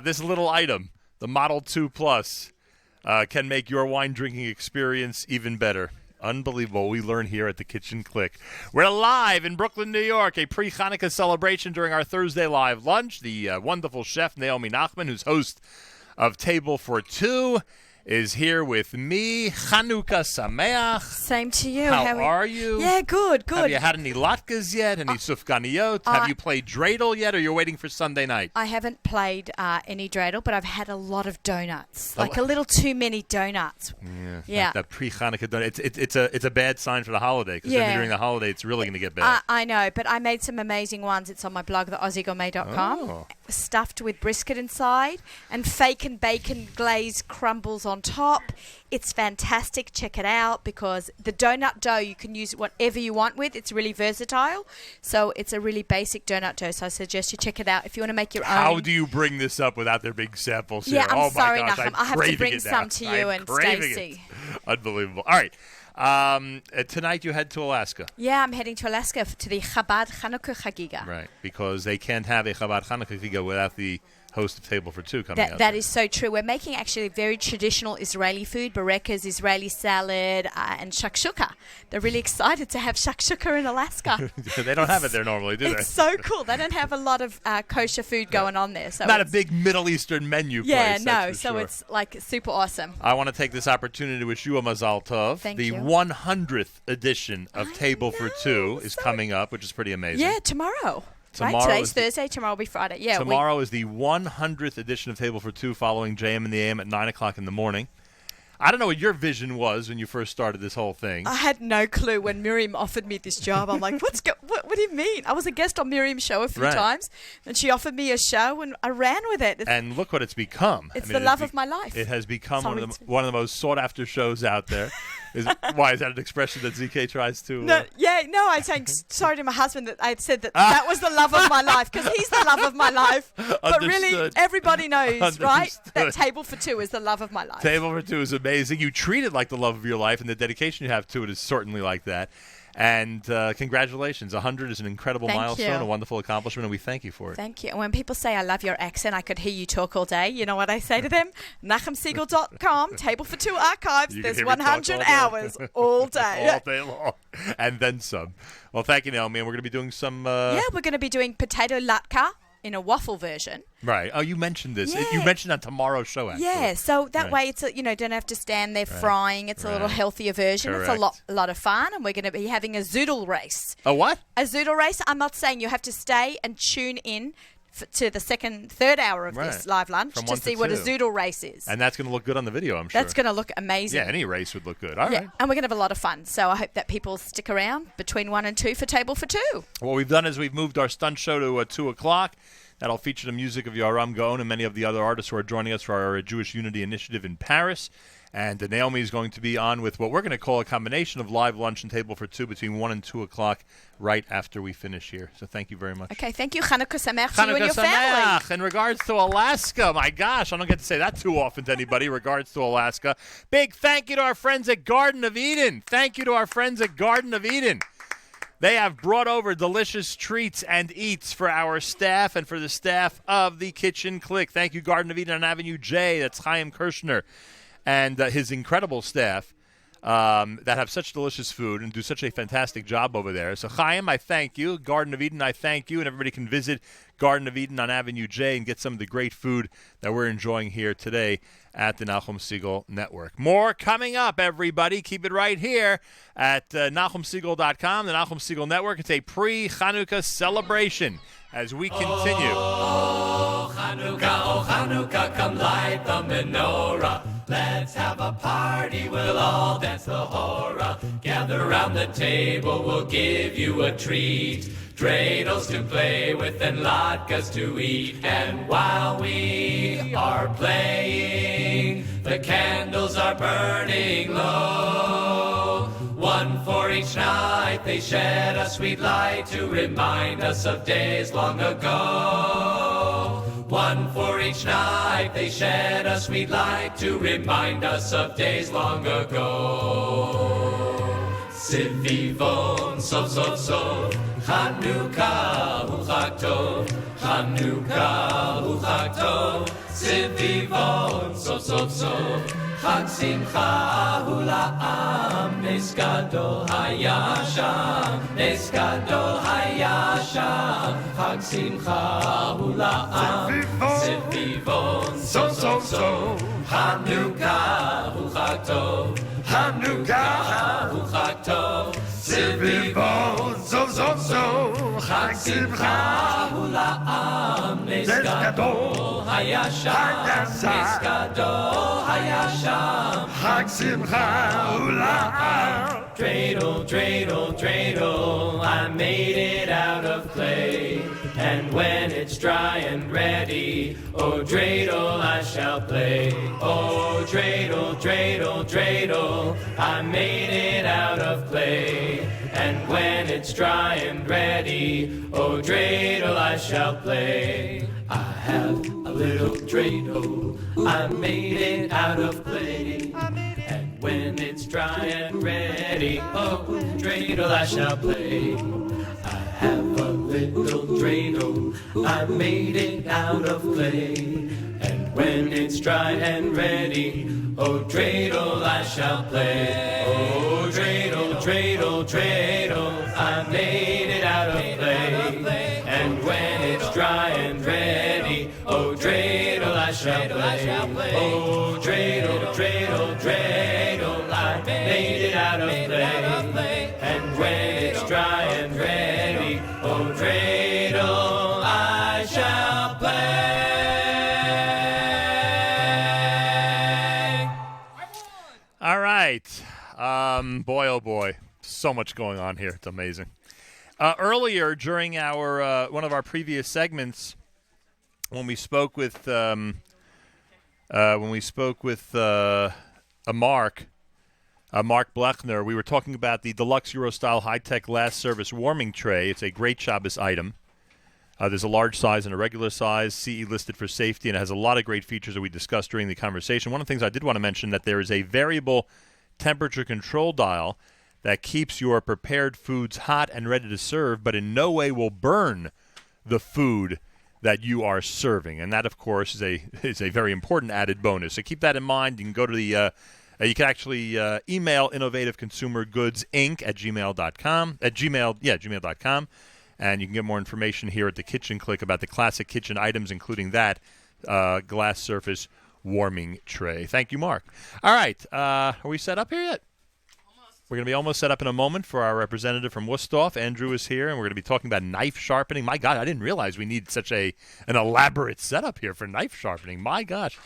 This little item, the Model 2 Plus, can make your wine drinking experience even better. Unbelievable. We learn here at the Kitchen Clique. We're live in Brooklyn, New York, a pre-Chanukah celebration during our Thursday live lunch. The wonderful chef, Naomi Nachman, who's host of Table for Two, is here with me. Chanukah Sameach. Same to you. How are you? Yeah, good. Have you had any latkes yet? Any sufganiyot? Have you played dreidel yet, or you're waiting for Sunday night? I haven't played any dreidel, but I've had a lot of donuts. Like a little too many donuts. Yeah. That pre-Chanukah donut. It's a bad sign for the holiday, because then during the holiday, it's really going to get bad. I know, but I made some amazing ones. It's on my blog, theaussiegourmet.com. Stuffed with brisket inside and fake and bacon glazed crumbles on top. It's fantastic. Check it out, because the donut dough, you can use whatever you want with. It's really versatile. So it's a really basic donut dough. So I suggest you check it out if you want to make your own. How do you bring this up without there being samples here? Yeah, I'm sorry, my gosh, Nachum. I have to bring some to you and Stacy. Unbelievable. All right. Tonight you head to Alaska. Yeah, I'm heading to Alaska to the Chabad Chanukah Chagiga. Right, because they can't have a Chabad Chanukah Chagiga without the host of Table for Two coming out. That is so true. We're making actually very traditional Israeli food, barekas, Israeli salad, and shakshuka. They're really excited to have shakshuka in Alaska. They don't have it there normally, do they? It's so cool. They don't have a lot of kosher food going on there. So not a big Middle Eastern menu place. Yeah, no. So it's like super awesome. I want to take this opportunity to wish you a Mazal Tov. Thank you. you. 100th edition of Table for Two is coming up, which is pretty amazing. Yeah, tomorrow. Right? Today's Thursday, tomorrow will be Friday. Yeah. Tomorrow is the 100th edition of Table for Two, following JM and the AM at 9 o'clock in the morning. I don't know what your vision was when you first started this whole thing. I had no clue when Miriam offered me this job. I'm like, what do you mean? I was a guest on Miriam's show a few times, and she offered me a show, and I ran with it. And look what it's become. It's the love of my life. It has become one of the most sought-after shows out there. Why, is that an expression that ZK tries to... No, I'm saying sorry to my husband that I had said that was the love of my life, because he's the love of my life. But really, everybody knows, right? That Table for Two is the love of my life. Table for Two is amazing. You treat it like the love of your life, and the dedication you have to it is certainly like that. And congratulations. 100 is an incredible milestone, a wonderful accomplishment, and we thank you for it. Thank you. And when people say, I love your accent, I could hear you talk all day. You know what I say to them? NachumSiegel.com, Table for Two archives. There's 100 hours all day. All day long. And then some. Well, thank you, Naomi. And we're going to be doing some... we're going to be doing potato latke in a waffle version. Right. Oh, you mentioned this. Yeah. You mentioned on tomorrow's show, actually. Yeah, so that way it's don't have to stand there frying. It's a little healthier version. Correct. It's a lot of fun, and we're going to be having a zoodle race. A what? A zoodle race. I'm not saying you have to stay and tune in to the third hour of this live lunch to see what a zoodle race is. And that's going to look good on the video, I'm sure. That's going to look amazing. Yeah, any race would look good. All right. And we're going to have a lot of fun. So I hope that people stick around between 1 and 2 for Table for Two. What we've done is we've moved our stunt show to 2 o'clock. That'll feature the music of Yoram Gaon and many of the other artists who are joining us for our Jewish Unity Initiative in Paris. And Naomi is going to be on with what we're going to call a combination of live lunch and Table for Two between 1 and 2 o'clock right after we finish here. So thank you very much. Okay, thank you. Chanukah Sameach to you and your family. In regards to Alaska, my gosh, I don't get to say that too often to anybody. Regards to Alaska. Big thank you to our friends at Garden of Eden. Thank you to our friends at Garden of Eden. They have brought over delicious treats and eats for our staff and for the staff of the Kitchen Clique. Thank you, Garden of Eden on Avenue J. That's Chaim Kirshner and his incredible staff that have such delicious food and do such a fantastic job over there. So, Chaim, I thank you. Garden of Eden, I thank you. And everybody can visit Garden of Eden on Avenue J and get some of the great food that we're enjoying here today at the Nachum Segal Network. More coming up, everybody. Keep it right here at NachumSegal.com, the Nachum Segal Network. It's a pre-Chanukah celebration as we continue. Oh, Chanukah, come light the menorah. Let's have a party, we'll all dance the hora. Gather round the table, we'll give you a treat. Dreidels to play with and latkes to eat. And while we are playing, the candles are burning low. One One for each night they shed a sweet light to remind us of days long ago. One for each night they shed a sweet light to remind us of days long ago. Sivivon sov sov sov, Chanukah hu chag tov, Chanukah hu chag tov. Sivivon sov sov sov, Chag simcha hu la'am, Nes gadol haya sham, Nes gadol haya sham, Chag simcha hu la'am. Sivivon sov sov sov, Chanukah hu chag tov, Chanukah hu chag tov. Sivivon sov sov sov, Chag simcha hu la'am, Nes gadol haya sham, Nes gadol haya sham, Chag simcha hu la'am. Dreidel, dreidel, dreidel, I made it out of clay. And when it's dry and ready, oh dreidel, I shall play. Oh dreidel, dreidel, dreidel, I made it out of clay. And when it's dry and ready, oh dreidel, I shall play. I have a little dreidel, I made it out of clay. And when it's dry and ready, oh dreidel, I shall play. I have a little dreidel, I made it out of clay. And when it's dry and ready, oh dreidel, I shall play. Oh dreidel, dreidel, dreidel, I made it out of clay. And when it's dry and ready, oh dreidel, I shall play. Oh dreidel, dreidel, dreidel, I made it out of clay. And when it's dry and ready, oh dreidel, I shall play. All right. Boy, oh boy. So much going on here. It's amazing. Earlier, during our one of our previous segments, when we spoke with Mark Blechner, we were talking about the deluxe Euro-style high-tech glass service warming tray. It's a great Shabbos item. There's a large size and a regular size, CE listed for safety, and it has a lot of great features that we discussed during the conversation. One of the things I did want to mention that there is a variable temperature control dial that keeps your prepared foods hot and ready to serve, but in no way will burn the food that you are serving. And that, of course, is a very important added bonus. So keep that in mind. You can go to the you can actually email innovativeconsumergoodsinc at gmail.com, gmail.com, and you can get more information here at the Kitchen Clique about the classic kitchen items, including that glass surface warming tray. Thank you, Mark. All right. Are we set up here yet? We're going to be almost set up in a moment for our representative from Worcester. Andrew is here, and we're going to be talking about knife sharpening. My God, I didn't realize we need such an elaborate setup here for knife sharpening. My gosh.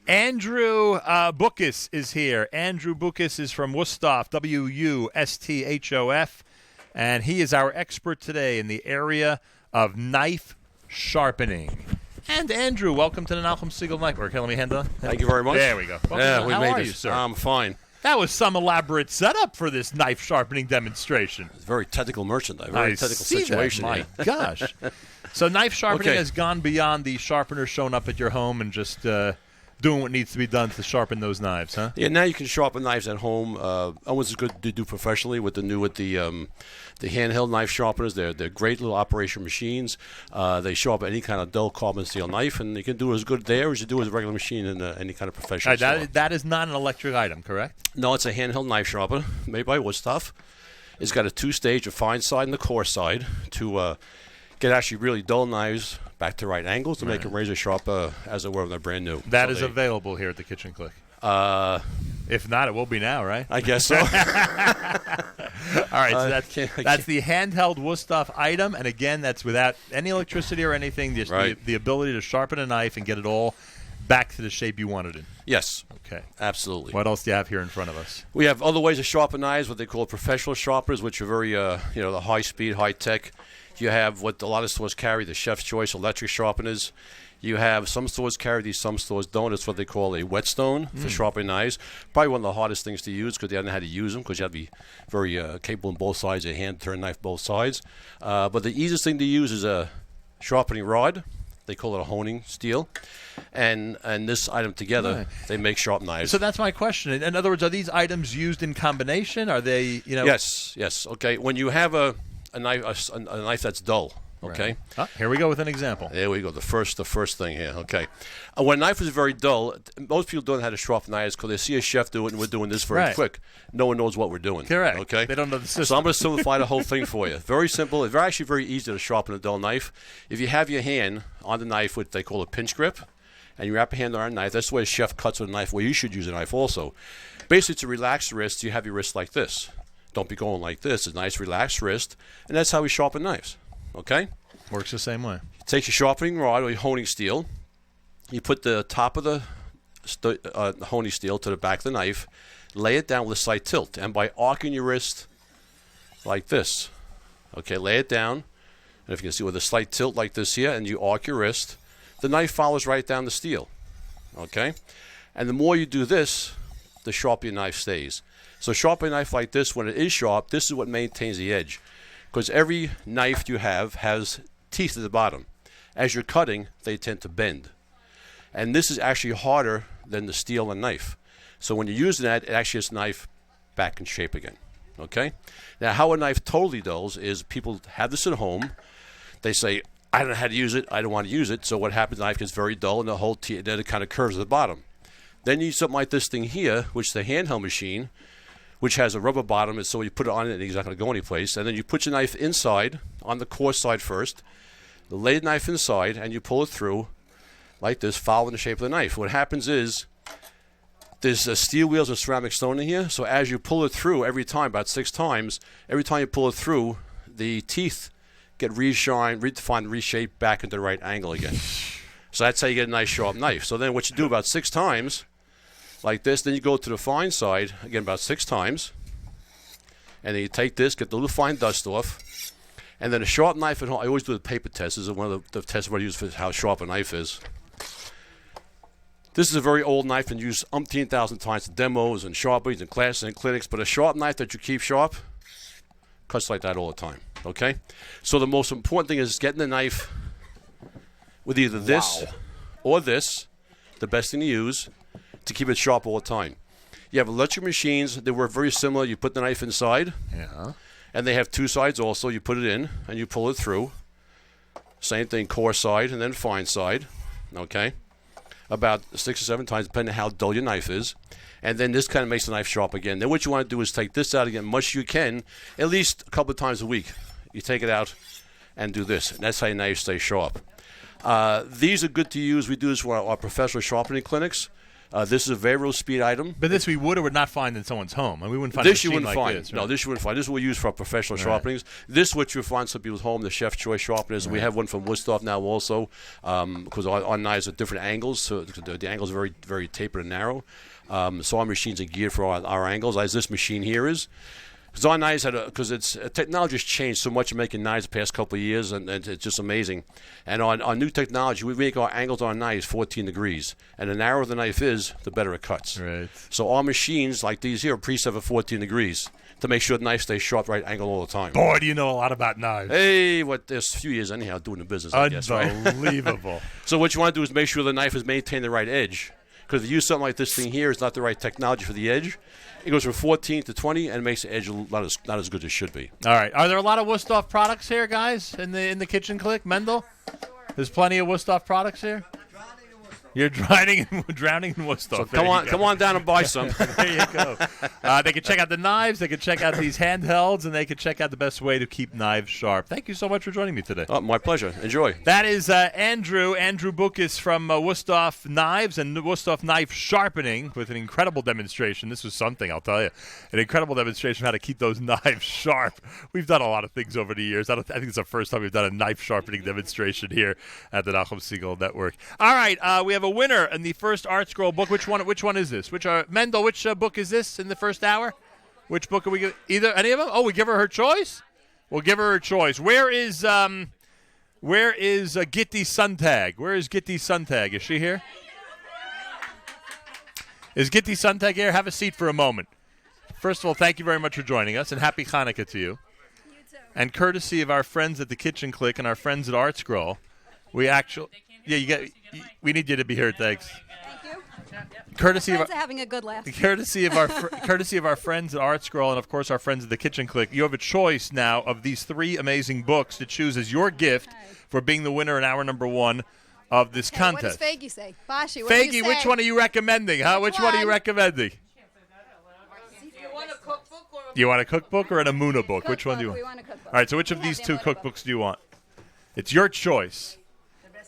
Andrew Bukis is here. Andrew Bukis is from Wusthof, Wusthof, and he is our expert today in the area of knife sharpening. And Andrew, welcome to the Nachum Segal Knife Work. Okay, let me hand on. Thank you very much. There we go. We How made are this. you, sir? I'm fine. That was some elaborate setup for this knife sharpening demonstration. It's very technical merchandise, very technical situation. My gosh. So knife sharpening has gone beyond the sharpener showing up at your home and just doing what needs to be done to sharpen those knives, huh? Yeah, now you can sharpen knives at home. Always good to do professionally with the handheld knife sharpeners. They're great little operation machines. They sharpen any kind of dull carbon steel knife, and you can do as good there as you do with a regular machine in any kind of professional store. That is not an electric item, correct? No, it's a handheld knife sharpener made by Wusthof. It's got a two-stage, a fine side and the coarse side, to get actually really dull knives back to right angles to make them razor sharp as it were when they're brand new. That is available here at the Kitchen Clique. If not, it will be now, right? I guess so. All right, so that's the handheld Wusthof item, and again, that's without any electricity or anything, just the ability to sharpen a knife and get it all back to the shape you wanted it in. Yes. Okay. Absolutely. What else do you have here in front of us? We have other ways to sharpen knives, what they call professional sharpeners, which are very, the high speed, high tech. You have what a lot of stores carry, the Chef's Choice electric sharpeners. You have some stores carry these, some stores don't. It's what they call a whetstone for sharpening knives. Probably one of the hardest things to use because they don't know how to use them because you have to be very capable on both sides of your hand, turn knife both sides. But the easiest thing to use is a sharpening rod. They call it a honing steel. And this item together, they make sharp knives. So that's my question. In other words, are these items used in combination? Are they, Yes. Okay. When you have a knife that's dull, okay? Right. Here we go with an example. There we go. The first thing here, okay? When a knife is very dull, most people don't know how to sharpen knives because they see a chef do it and we're doing this very quick. No one knows what we're doing. Correct. Okay? They don't know the system. So I'm going to simplify the whole thing for you. Very simple. It's actually very easy to sharpen a dull knife. If you have your hand on the knife, what they call a pinch grip, and you wrap your hand on a knife, that's the way a chef cuts with a knife, where you should use a knife also. Basically, to relax the wrist, you have your wrist like this. Don't be going like this. It's a nice, relaxed wrist, and that's how we sharpen knives. Okay? Works the same way. Take your sharpening rod or your honing steel. You put the top of the honing steel to the back of the knife. Lay it down with a slight tilt. And by arcing your wrist like this, okay, lay it down. And if you can see with a slight tilt like this here, and you arc your wrist, the knife follows right down the steel. Okay? And the more you do this, the sharper your knife stays. So sharpen a knife like this, when it is sharp, this is what maintains the edge. Because every knife you have has teeth at the bottom. As you're cutting, they tend to bend. And this is actually harder than the steel and knife. So when you're using that, it actually gets the knife back in shape again. Okay? Now, how a knife totally dulls is people have this at home. They say, I don't know how to use it. I don't want to use it. So what happens, the knife gets very dull, and the whole then it kind of curves at the bottom. Then you use something like this thing here, which is the handheld machine, which has a rubber bottom, and so you put it on it, and it's not going to go anyplace. And then you put your knife inside, on the coarse side first, lay the knife inside, and you pull it through like this, following the shape of the knife. What happens is there's steel wheels and ceramic stone in here, so as you pull it through every time, about 6 times, every time you pull it through, the teeth get redefined, reshaped back into the right angle again. So that's how you get a nice sharp knife. So then what you do about 6 times, like this, then you go to the fine side, again about 6 times, and then you take this, get the little fine dust off, and then a sharp knife at home. I always do the paper test. This is one of the tests I use for how sharp a knife is. This is a very old knife and used umpteen thousand times in demos and sharpenings and classes and clinics, but a sharp knife that you keep sharp cuts like that all the time, okay? So the most important thing is getting the knife with either this or this, the best thing to use, to keep it sharp all the time. You have electric machines. They work very similar. You put the knife inside, and they have 2 sides also. You put it in, and you pull it through. Same thing, coarse side and then fine side, okay? About 6 or 7 times, depending on how dull your knife is. And then this kind of makes the knife sharp again. Then what you want to do is take this out again, much as you can, at least a couple of times a week. You take it out and do this, and that's how your knife stays sharp. These are good to use. We do this for our professional sharpening clinics. This is a very low speed item. But this we would or would not find in someone's home. And we wouldn't find this a machine you wouldn't like find. this. Right? No, this you wouldn't find. This is what we use for our professional sharpenings. This is what you'll find some people's home, the Chef's Choice sharpeners. We have one from Woodstock now also, because our knives are different angles, so the angles are very, very tapered and narrow. So our machines are geared for our angles, as this machine here is. Because our knives because technology has changed so much in making knives the past couple of years, and it's just amazing. And on new technology, we make our angles on knives 14 degrees, and the narrower the knife is, the better it cuts. Right. So our machines like these here are preset for 14 degrees to make sure the knife stays sharp, right angle all the time. Boy, do you know a lot about knives. Hey, there's a few years anyhow doing the business, I guess, right? Unbelievable. So what you want to do is make sure the knife is maintaining the right edge. Because if you use something like this thing here, it's not the right technology for the edge. It goes from 14 to 20 and makes the edge not as good as it should be. All right. Are there a lot of Wusthof products here, guys, in the kitchen clique? Mendel? There's plenty of Wusthof products here? You're drowning in Wusthof. So come on down and buy some. There you go. They can check out the knives. They can check out these handhelds, and they can check out the best way to keep knives sharp. Thank you so much for joining me today. Oh, my pleasure. Enjoy. That is Andrew Bukas from Wusthof Knives and Wusthof Knife Sharpening with an incredible demonstration. This was something, I'll tell you. An incredible demonstration of how to keep those knives sharp. We've done a lot of things over the years. I think it's the first time we've done a knife sharpening demonstration here at the Nachum Segal Network. All right, we have a winner in the first Art Scroll book. Which one is this? Mendel, which book is this in the first hour? Which book are we giving? Any of them? Oh, we give her choice? We'll give her choice. Where is Gitti Suntag? Where is Gitti Suntag? Is she here? Is Gitti Suntag here? Have a seat for a moment. First of all, thank you very much for joining us, and happy Hanukkah to you. You too. And courtesy of our friends at the Kitchen Clique and our friends at Art Scroll, we need you to be here. Thanks. Thank you. Courtesy of having a good laugh. Courtesy of our friends at Art Scroll, and of course our friends at the Kitchen Clique. You have a choice now of these 3 amazing books to choose as your gift for being the winner in hour number 1 of this contest. What does Faggy say? Bashi, what Faggy, do you say? which one are you recommending? Which one are you recommending? You want a cookbook or an Amuna book? Which one do you want? We want a cookbook. All right, so which of these 2 cookbooks do you want? It's your choice.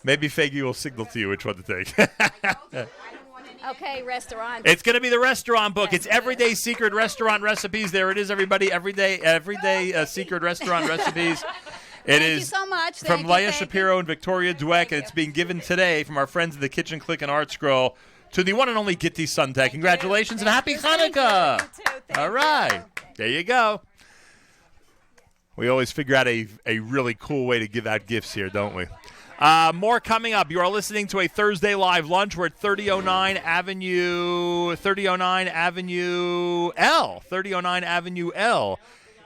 Maybe Faggy will signal to you which one to take. Okay, restaurant. It's going to be the restaurant book. It's Everyday Secret Restaurant Recipes. There it is, everybody. Everyday Secret Restaurant Recipes. It Thank is you so much. from Leah Shapiro and Victoria Dweck, and it's being given today from our friends at the Kitchen Clique and Art Scroll to the one and only Gitti Suntag. Congratulations and happy Hanukkah. All right. There you go. We always figure out a really cool way to give out gifts here, don't we? More coming up. You are listening to a Thursday Live Lunch. We're at 3009 Avenue L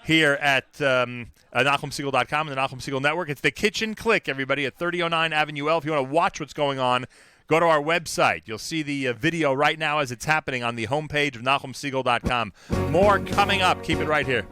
here at NachumSegal.com and the Nachum Segal Network. It's the Kitchen Clique, everybody, at 3009 Avenue L. If you want to watch what's going on, go to our website. You'll see the video right now as it's happening on the homepage of NachumSegal.com. More coming up. Keep it right here.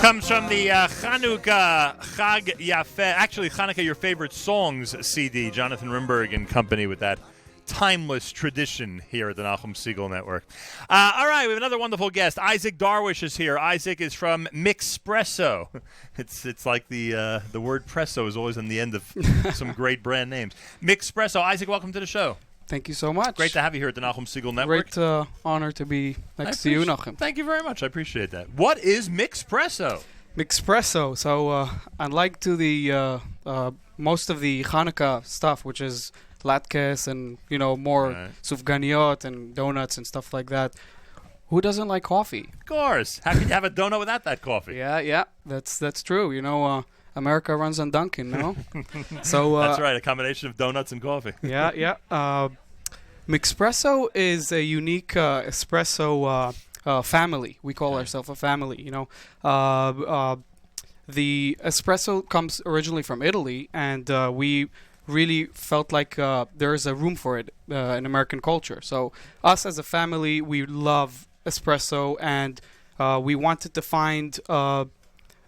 Comes from the Chanukah Chag Yafeh. Actually, Chanukah, Your Favorite Songs CD. Jonathan Rimberg and company with that timeless tradition here at the Nachum Segal Network. All right, we have another wonderful guest. Isaac Darwish is here. Isaac is from Mixpresso. It's like the word presso is always on the end of some great brand names. Mixpresso. Isaac, welcome to the show. Thank you so much. Great to have you here at the Nachum Siegel Network. Great honor to be next to you, Nachum. Thank you very much. I appreciate that. What is Mixpresso? Mixpresso. So unlike to the most of the Hanukkah stuff, which is latkes and more sufganiyot and donuts and stuff like that, who doesn't like coffee? Of course. How can you have a donut without that coffee? Yeah, that's true. America runs on Dunkin', no? So that's right, a combination of donuts and coffee. Yeah. Mixpresso is a unique espresso family. We call ourselves a family. The espresso comes originally from Italy, and we really felt like there is a room for it in American culture. So us as a family, we love espresso, and we wanted to find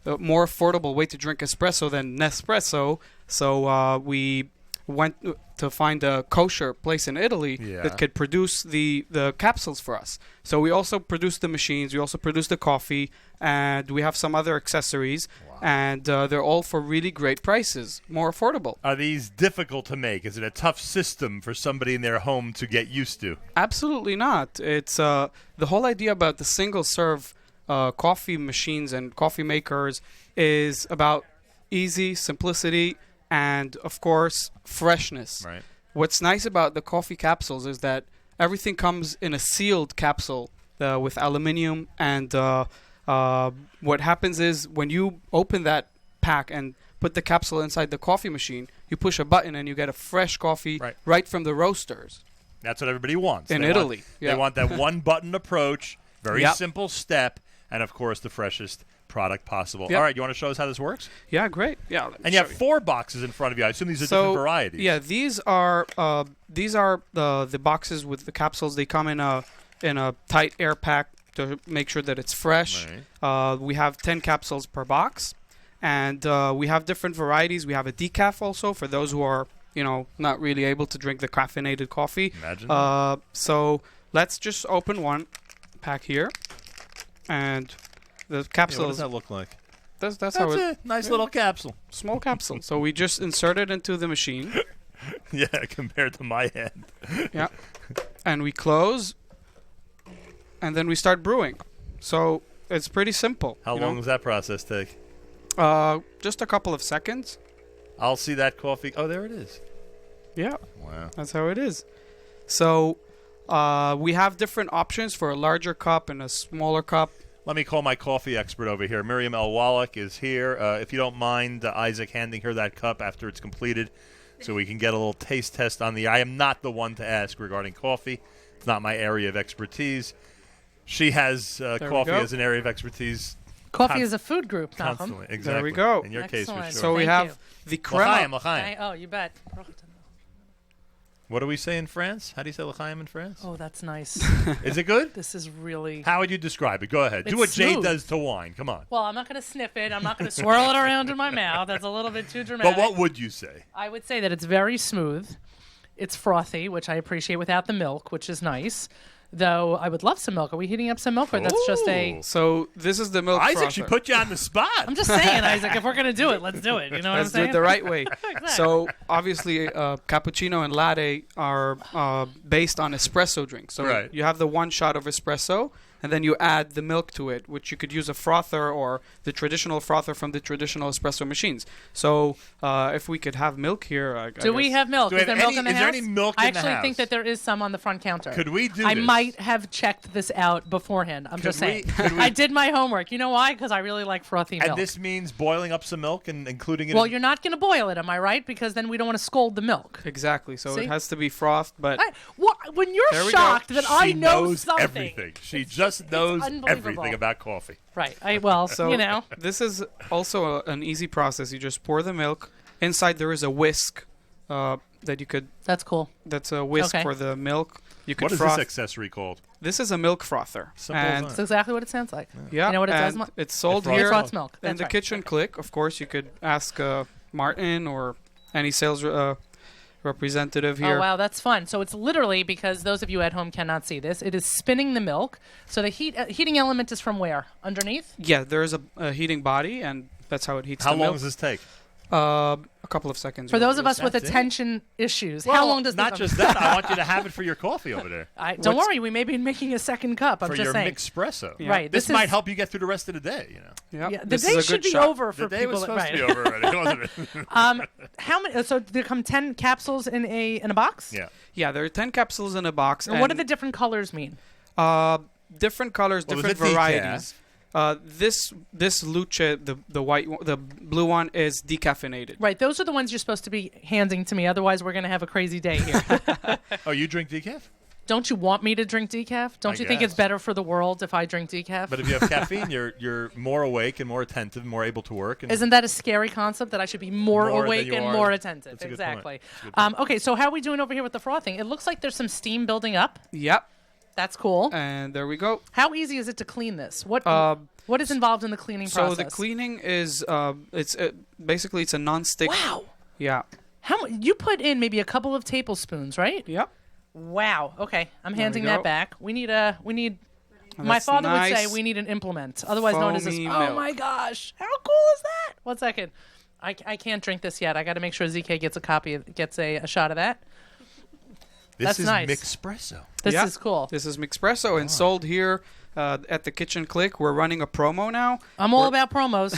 a more affordable way to drink espresso than Nespresso. So we went to find a kosher place in Italy that could produce the capsules for us. So we also produce the machines, we also produce the coffee, and we have some other accessories. And they're all for really great prices, more affordable. Are these difficult to make? Is it a tough system for somebody in their home to get used to? Absolutely not. It's the whole idea about the single-serve coffee machines and coffee makers is about easy, simplicity, and, of course, freshness. Right. What's nice about the coffee capsules is that everything comes in a sealed capsule with aluminum, and what happens is when you open that pack and put the capsule inside the coffee machine, you push a button and you get a fresh coffee right from the roasters. That's what everybody wants. In Italy. They want that one-button approach, very simple step, and, of course, the freshest product possible. Yep. All right, you want to show us how this works? Yeah, great. Yeah, and you have 4 boxes in front of you. I assume these are different varieties. Yeah, these are the boxes with the capsules. They come in a tight air pack to make sure that it's fresh. Right. We have 10 capsules per box, and we have different varieties. We have a decaf also for those who are not really able to drink the caffeinated coffee. Imagine that. So let's just open one pack here, and the capsule. What does that look like? That's how it. Nice little capsule. Small capsule. So we just insert it into the machine. Yeah, compared to my hand. Yeah, and we close. And then we start brewing. So it's pretty simple. How long does that process take? Just a couple of seconds. I'll see that coffee. Oh, there it is. Yeah. Wow. That's how it is. So we have different options for a larger cup and a smaller cup. Let me call my coffee expert over here. Miriam El Wallach is here. If you don't mind, Isaac handing her that cup after it's completed so we can get a little taste test on the... I am not the one to ask regarding coffee. It's not my area of expertise. She has coffee as an area of expertise. Coffee is a food group, Nachum. Constantly, exactly. There we go. In your case, for sure. So we have the crema. L'chaim. Oh, you bet. What do we say in France? How do you say l'chaim in France? Oh, that's nice. Is it good? This is really... How would you describe it? Go ahead. It's Do what Jade smooth. does to wine. Come on. Well, I'm not going to sniff it. I'm not going to swirl it around in my mouth. That's a little bit too dramatic. But what would you say? I would say that it's very smooth. It's frothy, which I appreciate without the milk, which is nice. Though I would love some milk. Are we heating up some milk, or that's just a... So this is the milk Isaac, frother. she put you on the spot. I'm just saying, Isaac, if we're going to do it, let's do it. You know what I'm Let's do saying? it the right way. Exactly. So obviously, cappuccino and latte are based on espresso drinks. So you have the one shot of espresso, and then you add the milk to it, which you could use a frother or the traditional frother from the traditional espresso machines. So if we could have milk here, Do we have milk? Is there milk in the house? Is there any milk I in the actually house? think that there is some on the front counter. Could we do I this? might have checked this out beforehand. I'm just saying. I did my homework. You know why? Because I really like frothy milk. And this means boiling up some milk and including it Well, in... you're not going to boil it, am I right? Because then we don't want to scald the milk. Exactly. So See? it has to be frothed, but... When you're There we shocked go. that I She know knows something. everything. She just knows everything about coffee. Right. So this is also an easy process. You just pour the milk. Inside there is a whisk that you could... That's cool. That's a whisk Okay. for the milk. You could What is froth. this accessory called? This is a milk frother. Simple as that. That's exactly what it sounds like. Yeah, You know what it does? and it's sold It here froths milk. in That's the right. kitchen Clique. Of course, you could ask Martin or any sales representative here. Oh, wow, that's fun. So it's literally, because those of you at home cannot see this, it is spinning the milk. So the heating element is from where? Underneath? Yeah, there is a heating body, and that's how it heats How the long milk. does this take? A couple of seconds. For those of us with That's it. attention issues, Well, how long does not this? just that? I want you to have it for your coffee over there. Don't worry, we may be making a second cup. I'm For just your saying. Mixpresso. Yeah. Right. This This might is- help you get through the rest of the day. Yeah, the This day is a should good be shot. over for The day people. was supposed right. to be over already, wasn't it? How many? So there come 10 capsules in a box. Yeah. Yeah, there are 10 capsules in a box. And what do the different colors mean? Different colors, Well, different is it varieties. This luce, the white, the blue one is decaffeinated. Right. Those are the ones you're supposed to be handing to me. Otherwise, we're going to have a crazy day here. Oh, you drink decaf? Don't you want me to drink decaf? Don't you think it's guess. better for the world if I drink decaf? But if you have caffeine, you're more awake and more attentive, more able to work. And Isn't that a scary concept that I should be more More than awake you and are. more attentive? That's a good Exactly. point. That's a good Okay, so how are we doing over here with the frothing? It looks like there's some steam building up. Yep. That's cool. And there we go. How easy is it to clean this? What is involved in the cleaning So process? the cleaning is basically it's a non-stick. Wow. Yeah. You put in maybe a couple of tablespoons, right? Yep. Wow. Okay, I'm There we handing go. that back. We need. And My that's father would nice say we need an implement, otherwise known as this. foamy Oh milk. my gosh, how cool is that? 1 second. I can't drink this yet. I got to make sure ZK gets a shot of that. This That's is nice. Mixpresso. This Yeah. is cool. This is Mixpresso and sold here at the Kitchen Clique. We're running a promo now. I'm all about promos.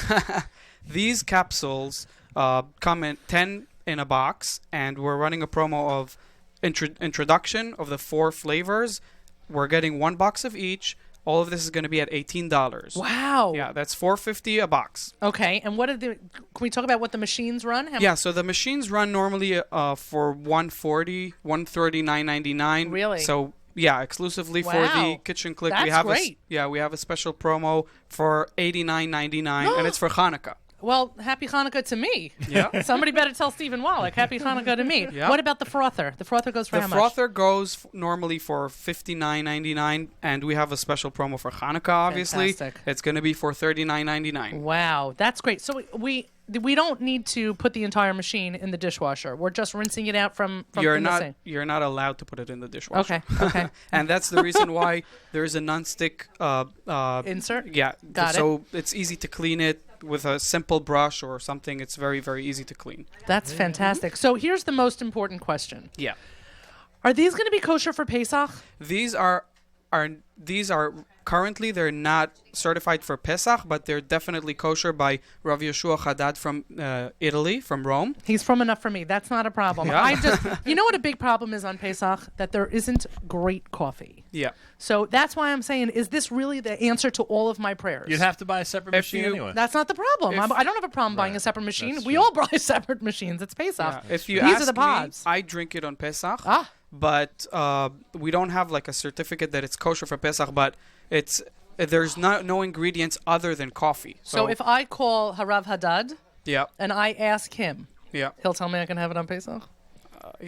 These capsules come in 10 in a box, and we're running a promo of introduction of the 4 flavors. We're getting 1 box of each. All of this is going to be at $18. Wow. Yeah, that's $4.50 a box. Okay, and can we talk about what the machines run? Yeah, so the machines run normally for $140, $139.99. Really? So yeah, exclusively for Wow. the Kitchen Clique. That's we have great. we have a special promo for $89.99, and it's for Hanukkah. Well, happy Hanukkah to me. Yeah. Somebody better tell Stephen Wallach, happy Hanukkah to me. Yeah. What about the frother? The frother goes for The how much? frother goes normally for $59.99, and we have a special promo for Hanukkah. Obviously, Fantastic. it's going to be for $39.99. Wow, that's great. So we don't need to put the entire machine in the dishwasher. We're just rinsing it out from You're in the not sink. you're not allowed to put it in the dishwasher. Okay. And that's the reason why there is a non-stick Insert? Yeah, Got it. so it's easy to clean it with a simple brush or something. It's very, very easy to clean. That's fantastic. So here's the most important question. Yeah. Are these going to be kosher for Pesach? These are currently they're not certified for Pesach, but they're definitely kosher by Rav Yeshua Haddad from Italy, from Rome. He's from enough for me. That's not a problem. Yeah. You know what a big problem is on Pesach? That there isn't great coffee. Yeah. So that's why I'm saying, is this really the answer to all of my prayers? You'd have to buy a separate machine anyway. That's not the problem. If- I don't have a problem buying a separate machine. That's We true. all buy separate machines. It's Pesach. Yeah. If you These ask are the pods. me, I drink it on Pesach. Ah. But we don't have like a certificate that it's kosher for Pesach, but there's no ingredients other than coffee. So if I call Harav Haddad yeah, and I ask him, yeah, he'll tell me I can have it on Pesach?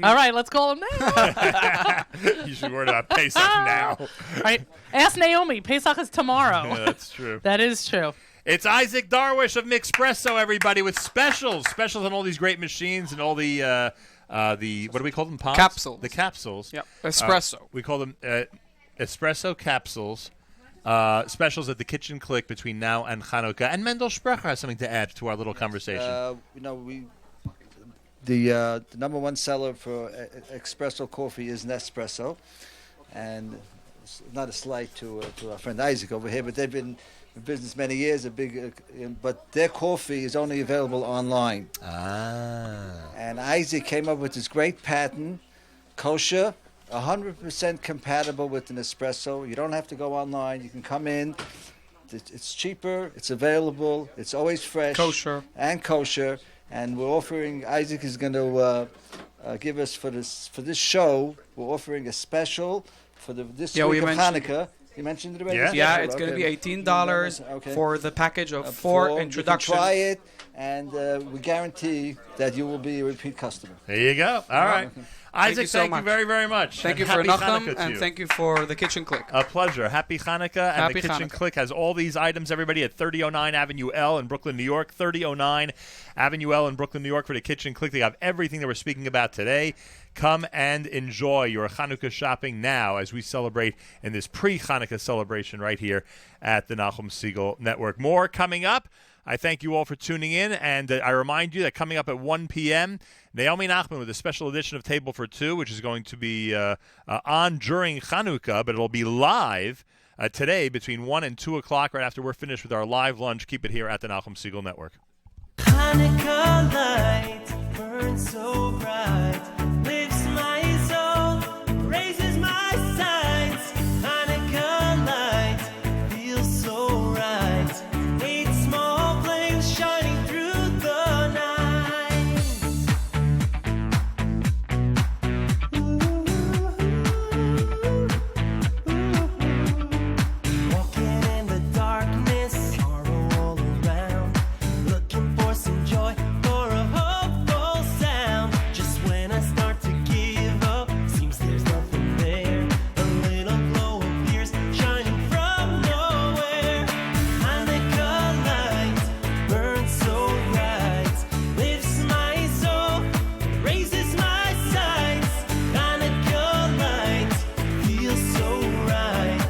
All right, let's call him now. You should worry about Pesach now. All right, ask Naomi. Pesach is tomorrow. Yeah, that's true. That is true. It's Isaac Darwish of Mixpresso, everybody, with specials on all these great machines and all the what do we call them? Pods? Capsules. The capsules. Yep. Espresso. We call them espresso capsules. Specials at the Kitchen Clique between now and Chanukah. And Mendel Sprecher has something to add to our little conversation. The number one seller for espresso coffee is Nespresso, and it's not a slight to our friend Isaac over here, but they've been in business many years. But their coffee is only available online. And Isaac came up with this great patent, kosher, 100% compatible with an espresso. You don't have to go online. You can come in. It's cheaper. It's available. It's always fresh. Kosher. And kosher. And we're offering. Isaac is going to give us for this show. We're offering a special for this week of Hanukkah. You mentioned it already. Yeah, it's going to be $18 for the package of 4 introductions. You can try it, and we guarantee that you will be a repeat customer. There you go. All right. Isaac, thank you you very, very much. Thank And you for happy Nachum, Hanukkah to and you. thank you for the Kitchen Clique. A pleasure. Happy Hanukkah. And Happy the Kitchen Hanukkah. Clique has all these items, everybody, at 3009 Avenue L in Brooklyn, New York. 3009 Avenue L in Brooklyn, New York for the Kitchen Clique. They have everything that we're speaking about today. Come and enjoy your Hanukkah shopping now as we celebrate in this pre-Hanukkah celebration right here at the Nachum Siegel Network. More coming up. I thank you all for tuning in, and I remind you that coming up at 1 p.m., Naomi Nachman with a special edition of Table for Two, which is going to be on during Chanukah, but it'll be live today between 1 and 2 o'clock, right after we're finished with our live lunch. Keep it here at the Nachum Segal Network. Hanukkah light burns so bright, lifts my soul, raises my sights. Hanukkah light feels so right. 8 small flames shining through the night. Walking in the darkness, sorrow all around, looking for some joy, for a hopeful sound. Just when I start to give up, seems there's nothing there. A little glow appears, shining from nowhere. Hanukkah light burns so bright, lifts my soul, raises my sights. Hanukkah light feels so right.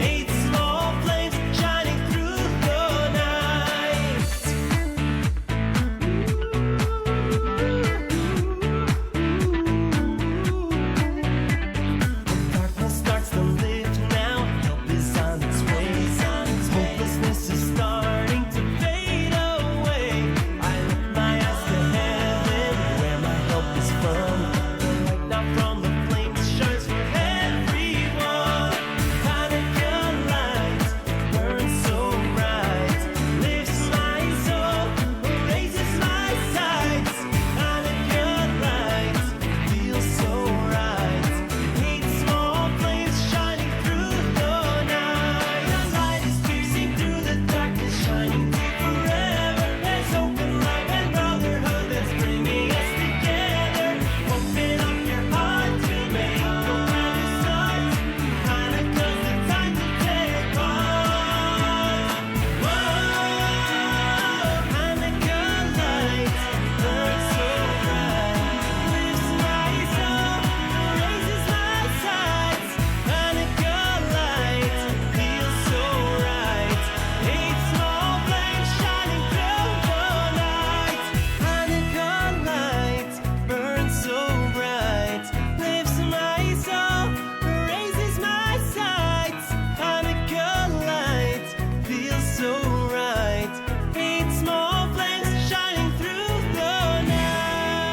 8 small flames shining through the night. Darkness starts to lift now, help is on its way. Hopelessness is starting to fade away. I lift my eyes to heaven, where my help is from. The light now from the flames shines for everyone. Hanukkah light burns so bright, lifts my soul, raises my sights. Hanukkah light feels so right. 8 small flames shining through the night. The light is piercing through the darkness, shining deep forever. There's hope and love and brotherhood that's bringing us together. Open up your heart to make a brand new start. Hanukkah's the time to take part. Whoa, Hanukkah light burns so bright, lifts my soul, raises my sights. Hanukkah light feels so right. 8 small flames shining through the night. Hanukkah light burns so bright, lifts my soul, raises my sights. Hanukkah light feels so right. 8 small flames shining through the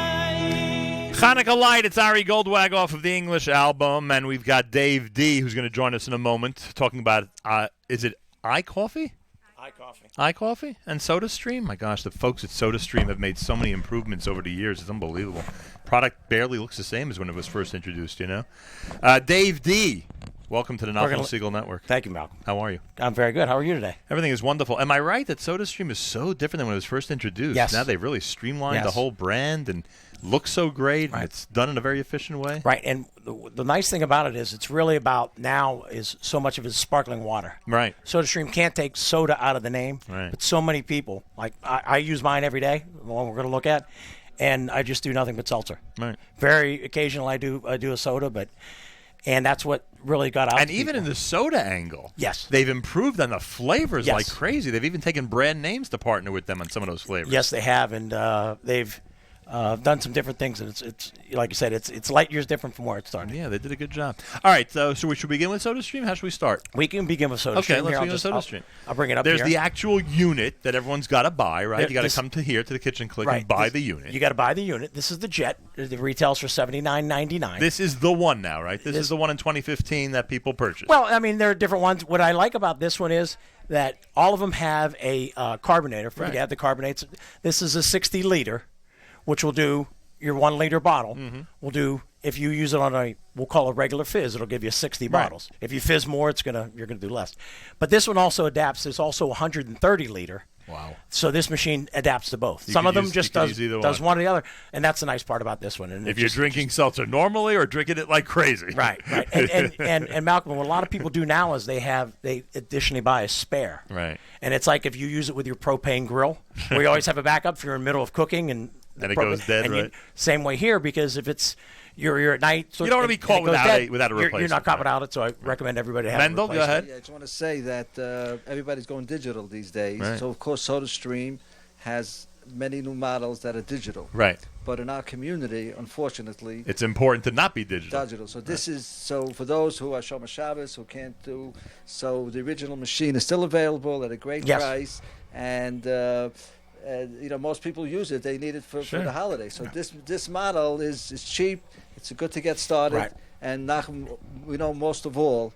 night. Hanukkah Light, it's Ari Goldwag off of the English album, and we've got Dave D, who's going to join us in a moment, talking about, is it iCoffee? iCoffee and SodaStream. My gosh, the folks at SodaStream have made so many improvements over the years. It's unbelievable. Product barely looks the same as when it was first introduced, you know? Dave D, welcome to the Nachum Segal Network. Thank you, Malcolm. How are you? I'm very good. How are you today? Everything is wonderful. Am I right that SodaStream is so different than when it was first introduced? Yes. Now they've really streamlined the Yes. whole brand and looks so great. Right. And it's done in a very efficient way. Right, and the nice thing about it is it's really about now is so much of it is sparkling water. Right. SodaStream can't take soda out of the name, Right. but so many people, like I use mine every day, the one we're going to look at, and I just do nothing but seltzer. Right. Very occasional I do a soda, and that's what really got out. And to even people. in the soda angle, Yes. they've improved on the flavors Yes. like crazy. They've even taken brand names to partner with them on some of those flavors. Yes, they have, and they've done some different things, and it's like you said, it's light years different from where it started. Yeah, they did a good job. All right, so we should begin with SodaStream? How should we start? We can begin with SodaStream. Okay, let's Here, begin with SodaStream. I'll bring it up There's here. the actual unit that everyone's got to buy, right? There- You got to this- come to here to the Kitchen Click Right, and buy this- the unit. You got to buy the unit. This is the Jet. It retails for $79.99. This is the one now, right? This is the one in 2015 that people purchased. Well, I mean, there are different ones. What I like about this one is that all of them have a carbonator. Forget the carbonates. This is a 60 liter, which will do your 1 liter bottle. Will do if you use it on we'll call a regular fizz. It'll give you 60 bottles. If you fizz more, you're gonna do less. But this one also adapts. There's also 130 liter. Wow. So this machine adapts to both. You Some could of them use- just you could does use either one or the other, and that's the nice part about this one. And if you're drinking seltzer normally or drinking it like crazy. Right. And Malcolm, what a lot of people do now is they additionally buy a spare. Right. And it's like if you use it with your propane grill, where you always have a backup if you're in the middle of cooking and And it goes dead, and right? Same way here, because if it's you're at night, so You don't wanna be caught without a replacement, You're not caught right. without it, so I recommend everybody have Mendel, a go replacement. ahead. Yeah, I just want to say that everybody's going digital these days. Right. So, of course, SodaStream has many new models that are digital. Right. But in our community, unfortunately, It's important to not be digital. So this is for those who are Shomer Shabbos who can't do. So the original machine is still available at a great Yes. price, and most people use it. They need it for the holiday. So this model is cheap. It's good to get started. Right. And Nachum, we know most of all,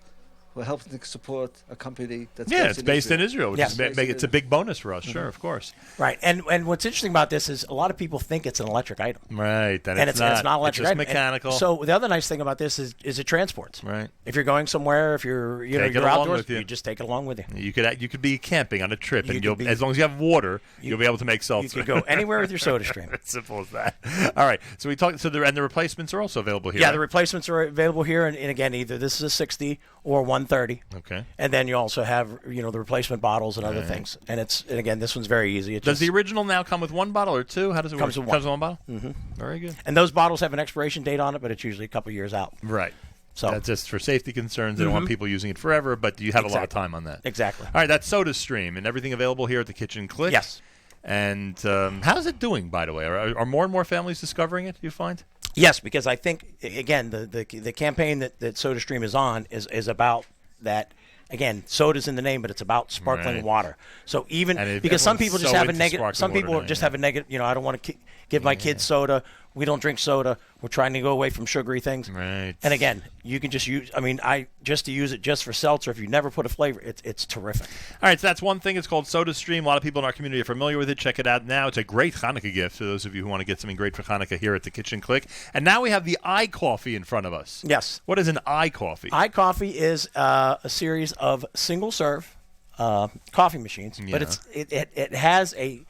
we're helping to support a company that's It's based in Israel, which Yes. is it's a big bonus for us. Sure, of course. Right, and what's interesting about this is a lot of people think it's an electric item. Right, And it's not electric. It's just item. And mechanical. so the other nice thing about this is it transports. Right. If you're going somewhere, if you're Take it you're along outdoors, with you. you just take it along with you. You could be camping on a trip, You and could be- as long as you have water, you'll be able to make seltzer. You could go anywhere with your SodaStream. It's simple as that. All right. So we talked. So the replacements are also available here. Yeah, right? the replacements are available here, and again, either this is a 60 or 130. Okay. And then you also have the replacement bottles and other Right. things. And again, this one's very easy. It Does just the original now come with one bottle or two? How does it comes work? with one. Comes with one bottle. Mhm. Very good. And those bottles have an expiration date on it, but it's usually a couple years out. Right. So That's just for safety concerns. They don't want Mhm. people using it forever, but you have a lot of Exactly. time on that. Exactly. All right. That's SodaStream and everything available here at the Kitchen Clique. Yes. And how's it doing, by the way? Are more and more families discovering it, you find? Yes, because I think again the campaign that SodaStream is on is about that. Again, soda's in the name, but it's about sparkling Right. water. So even And because some everyone's people just so have a into negative, sparkling some people water now, just yeah. have a negative. I don't want to give my kids soda. We don't drink soda. We're trying to go away from sugary things. Right. And again, you can just use. Just to use it just for seltzer. If you never put a flavor, it's terrific. All right, so that's one thing. It's called SodaStream. A lot of people in our community are familiar with it. Check it out now. It's a great Hanukkah gift for those of you who want to get something great for Hanukkah here at the Kitchen Clique. And now we have the iCoffee in front of us. Yes. What is an iCoffee? iCoffee is a series of single serve coffee machines, but Yeah. it has a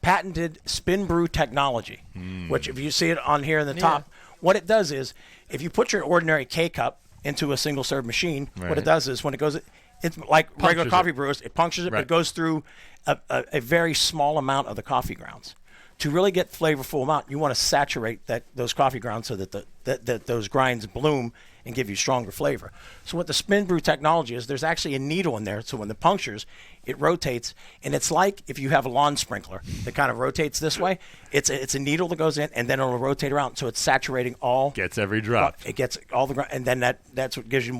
patented spin brew technology, which if you see it on here in the top, what it does is if you put your ordinary K cup into a single serve machine, what Right. it does is when it goes, it's like regular Punctures coffee it. brewers, it punctures it, but Right. it goes through a very small amount of the coffee grounds. To really get flavorful amount, you want to saturate those coffee grounds so that that those grinds bloom and give you stronger flavor. So what the spin brew technology is, there's actually a needle in there. So when the punctures, it rotates, and it's like if you have a lawn sprinkler that kind of rotates this way. It's a needle that goes in, and then it'll rotate around. So it's saturating all. Gets every drop. It gets all the and then that's what gives you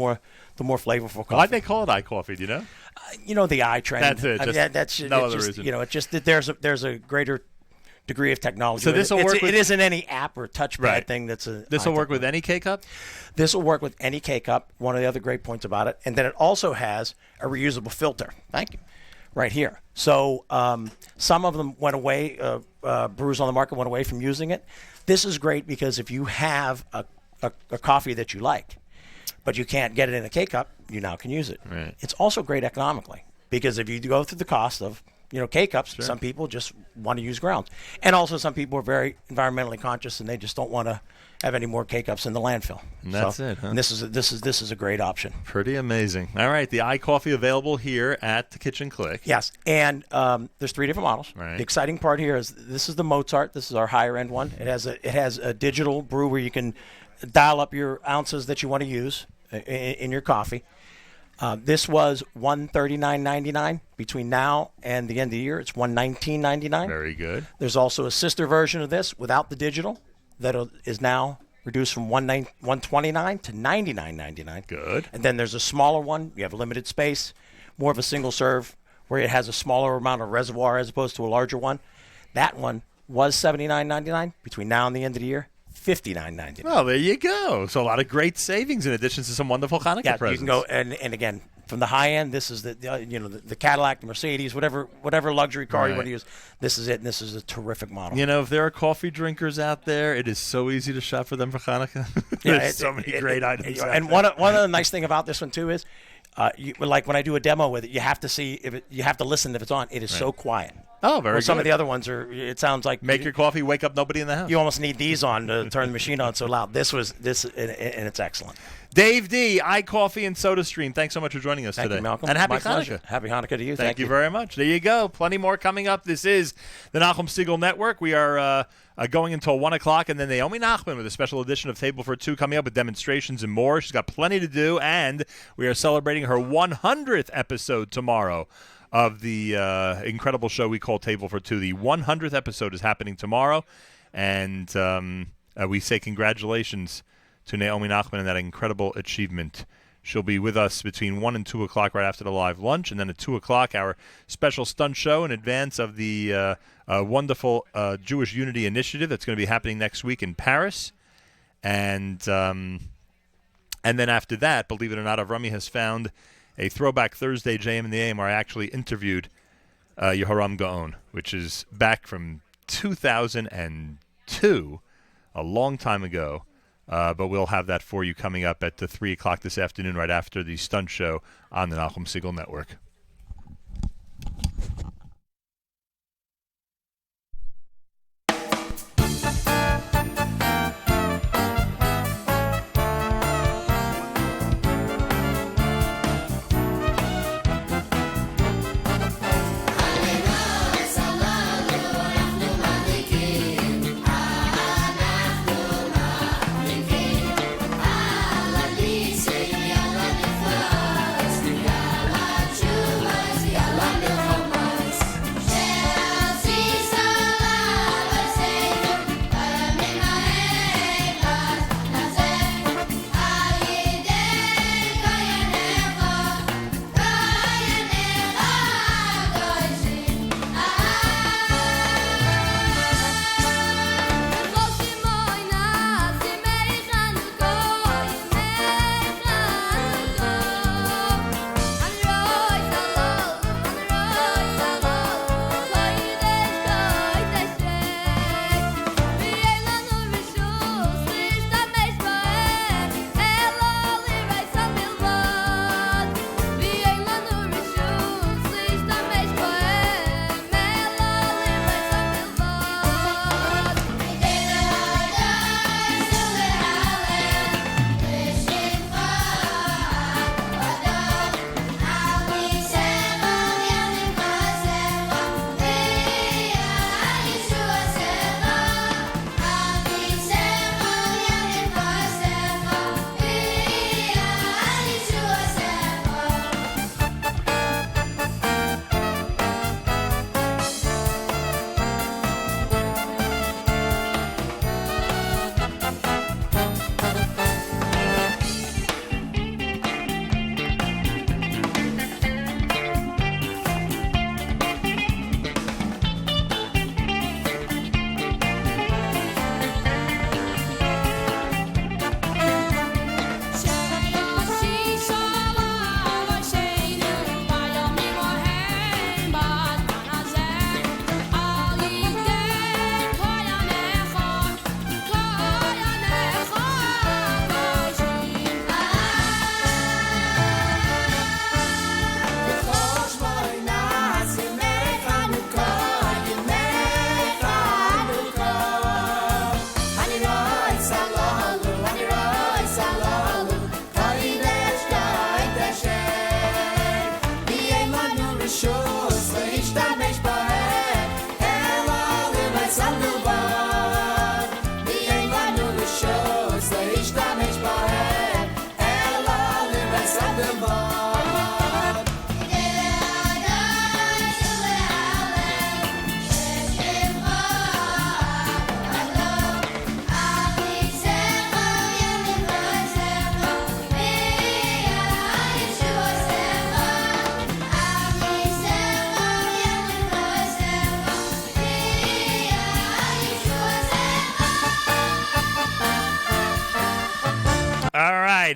the more flavorful coffee. Why'd they call it iCoffee? Do you know? The eye trend. That's it. I mean, Just that's no it's other just, reason. It's just that there's a greater degree of technology. So this'll work with- It isn't any app or touchpad Right. thing. This will work with any K cup. This will work with any K cup. One of the other great points about it, and then it also has a reusable filter. Thank you. Right here. So some of them went away. Brewers on the market went away from using it. This is great because if you have a coffee that you like, but you can't get it in a K cup, you now can use it. Right. It's also great economically because if you go through the cost of K cups, Sure. some people just want to use grounds, and also some people are very environmentally conscious and they just don't want to have any more K cups in the landfill. And that's it, huh? And this is a great option. Pretty amazing. All right, the iCoffee available here at the Kitchen Clique. Yes, and there's 3 different models. Right. The exciting part here is this is the Mozart. This is our higher end one. It has a digital brew where you can dial up your ounces that you want to use in your coffee. This was $139.99. Between now and the end of the year, it's $119.99. Very good. There's also a sister version of this without the digital that is now reduced from $129 to $99.99. Good. And then there's a smaller one. You have limited space, more of a single serve, where it has a smaller amount of reservoir as opposed to a larger one. That one was $79.99. Between now and the end of the year, $59.99. Well, there you go. So a lot of great savings in addition to some wonderful Hanukkah Yeah, presents. you can go and again from the high end. This is the Cadillac, the Mercedes, whatever luxury car you Right. want to use. This is it, and this is a terrific model. If there are coffee drinkers out there, it is so easy to shop for them for Hanukkah. There's so many great items. out And there. one of the nice thing about this one too is, like when I do a demo with it, you have to see you have to listen if it's on. It is so quiet. Oh, very Some of good. the other ones are. It sounds like Make your coffee, wake up nobody in the house. You almost need these on to turn the machine on so loud. And it's excellent. Dave D, iCoffee and SodaStream, thanks so much for joining us Thank today. you, Malcolm. And happy My Hanukkah. pleasure. Happy Hanukkah to you. Thank you very much. There you go. Plenty more coming up. This is the Nachum Segal Network. We are going until 1 o'clock, and then Naomi Nachman with a special edition of Table for Two coming up with demonstrations and more. She's got plenty to do, and we are celebrating her 100th episode tomorrow of the incredible show we call Table for Two. The 100th episode is happening tomorrow, and we say congratulations to Naomi Nachman and that incredible achievement. She'll be with us between 1 and 2 o'clock right after the live lunch, and then at 2 o'clock, our special stunt show in advance of the wonderful Jewish Unity Initiative that's going to be happening next week in Paris. And then after that, believe it or not, Avrami has found a Throwback Thursday JM in the AM where I actually interviewed Yehoram Gaon, which is back from 2002, a long time ago. But we'll have that for you coming up at 3 o'clock this afternoon, right after the stunt show on the Nachum Segal Network.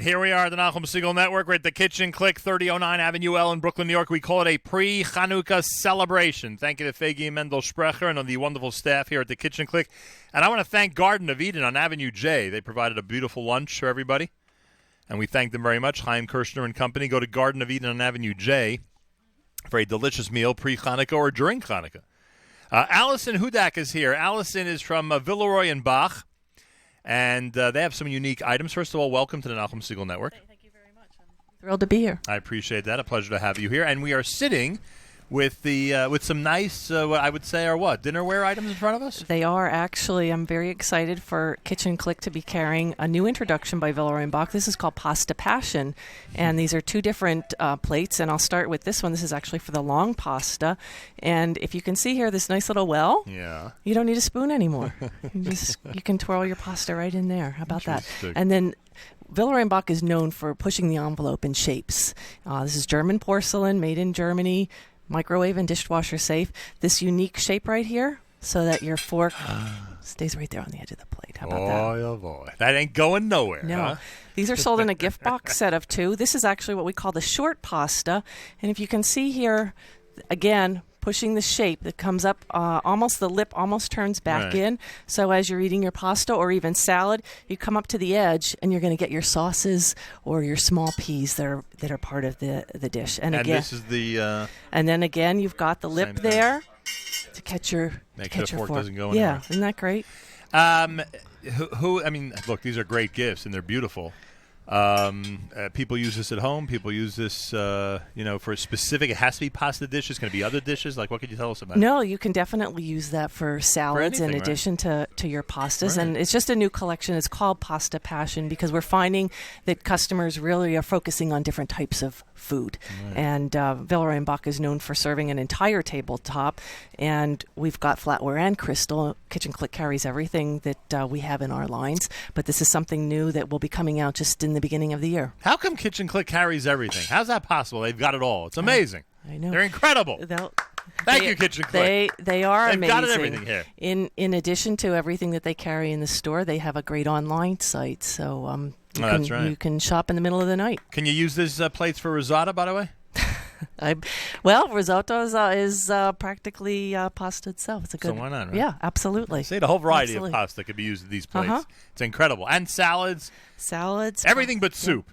Here we are at the Nachum Segal Network. We're at the Kitchen Clique, 3009 Avenue L in Brooklyn, New York. We call it a pre-Chanukah celebration. Thank you to Fegi and Mendel Sprecher and the wonderful staff here at the Kitchen Clique. And I want to thank Garden of Eden on Avenue J. They provided a beautiful lunch for everybody, and we thank them very much. Chaim Kirshner and company. Go to Garden of Eden on Avenue J for a delicious meal pre-Chanukah or during Chanukah. Allison Hudak is here. Allison is from Villeroy and Bach, and they have some unique items. First of all, welcome to the Nachum Segal Network. Thank you very much. I'm thrilled to be here. I appreciate that. A pleasure to have you here. And we are sitting with with some nice, what I would say are what, dinnerware items in front of us? They are actually. I'm very excited for Kitchen Clique to be carrying a new introduction by Villeroy and Bach. This is called Pasta Passion, and these are two different plates. And I'll start with this one. This is actually for the long pasta. And if you can see here, this nice little well. Yeah. You don't need a spoon anymore. You can twirl your pasta right in there. How about that? And then Villeroy and Bach is known for pushing the envelope in shapes. This is German porcelain, made in Germany. Microwave and dishwasher safe. This unique shape right here, so that your fork stays right there on the edge of the plate. How about that? Oh boy, that ain't going nowhere. No, huh? These are sold in a gift box set of 2. This is actually what we call the short pasta, and if you can see here, again, pushing the shape that comes up, almost the lip almost turns back in. So as you're eating your pasta or even salad, you come up to the edge and you're going to get your sauces or your small peas that are part of the dish. And again, this is the. And then again, you've got the lip there to catch your Make catch sure the your fork doesn't go anywhere. Yeah, isn't that great? I mean, look, these are great gifts and they're beautiful. People use this at home. People use this, for a specific. It has to be pasta dishes. Can it be other dishes? Like, what could you tell us about? No, you can definitely use that for salads anything, in addition to your pastas. Right. And it's just a new collection. It's called Pasta Passion because we're finding that customers really are focusing on different types of food. Right. And Villeroy and Bach is known for serving an entire tabletop. And we've got flatware and crystal. Kitchen Clique carries everything that we have in our lines. But this is something new that will be coming out just in the beginning of the year. How come Kitchen Clique carries everything? How's that possible? They've got it all. It's amazing. I know. They're incredible. Thank you, Kitchen Clique. They are They've amazing. got everything here. In addition to everything that they carry in the store, they have a great online site. So that's right. You can shop in the middle of the night. Can you use these plates for risotto, by the way? Risotto is practically pasta itself. It's a good. So why not, right? Yeah, absolutely. See, the whole variety Absolutely. of pasta could be used in these plates. Uh-huh. It's incredible. And salads. Everything but soup.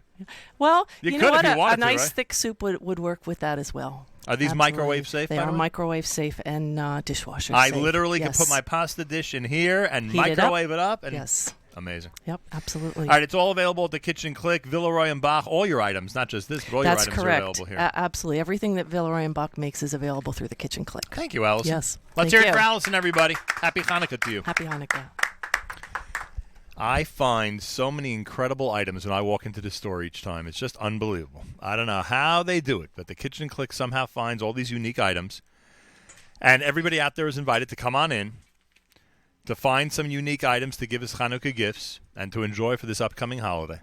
Well, You you could know if what? you wanted A to, nice right? thick soup would work with that as well. Are these Absolutely. microwave safe, They by the are way? microwave safe and dishwasher I safe. literally can Yes. put my pasta dish in here and Heat it up. microwave it up. And Yes. Amazing. Yep, absolutely. All right, it's all available at the Kitchen Clique, Villeroy and Bach. All your items, not just this, but all That's your items correct. are available here. Absolutely. Everything that Villeroy and Bach makes is available through the Kitchen Clique. Thank you, Allison. Yes. Let's Thank hear it you. for Allison, everybody. Happy Hanukkah to you. Happy Hanukkah. I find so many incredible items when I walk into the store each time. It's just unbelievable. I don't know how they do it, but the Kitchen Clique somehow finds all these unique items. And everybody out there is invited to come on in, to find some unique items to give as Hanukkah gifts and to enjoy for this upcoming holiday.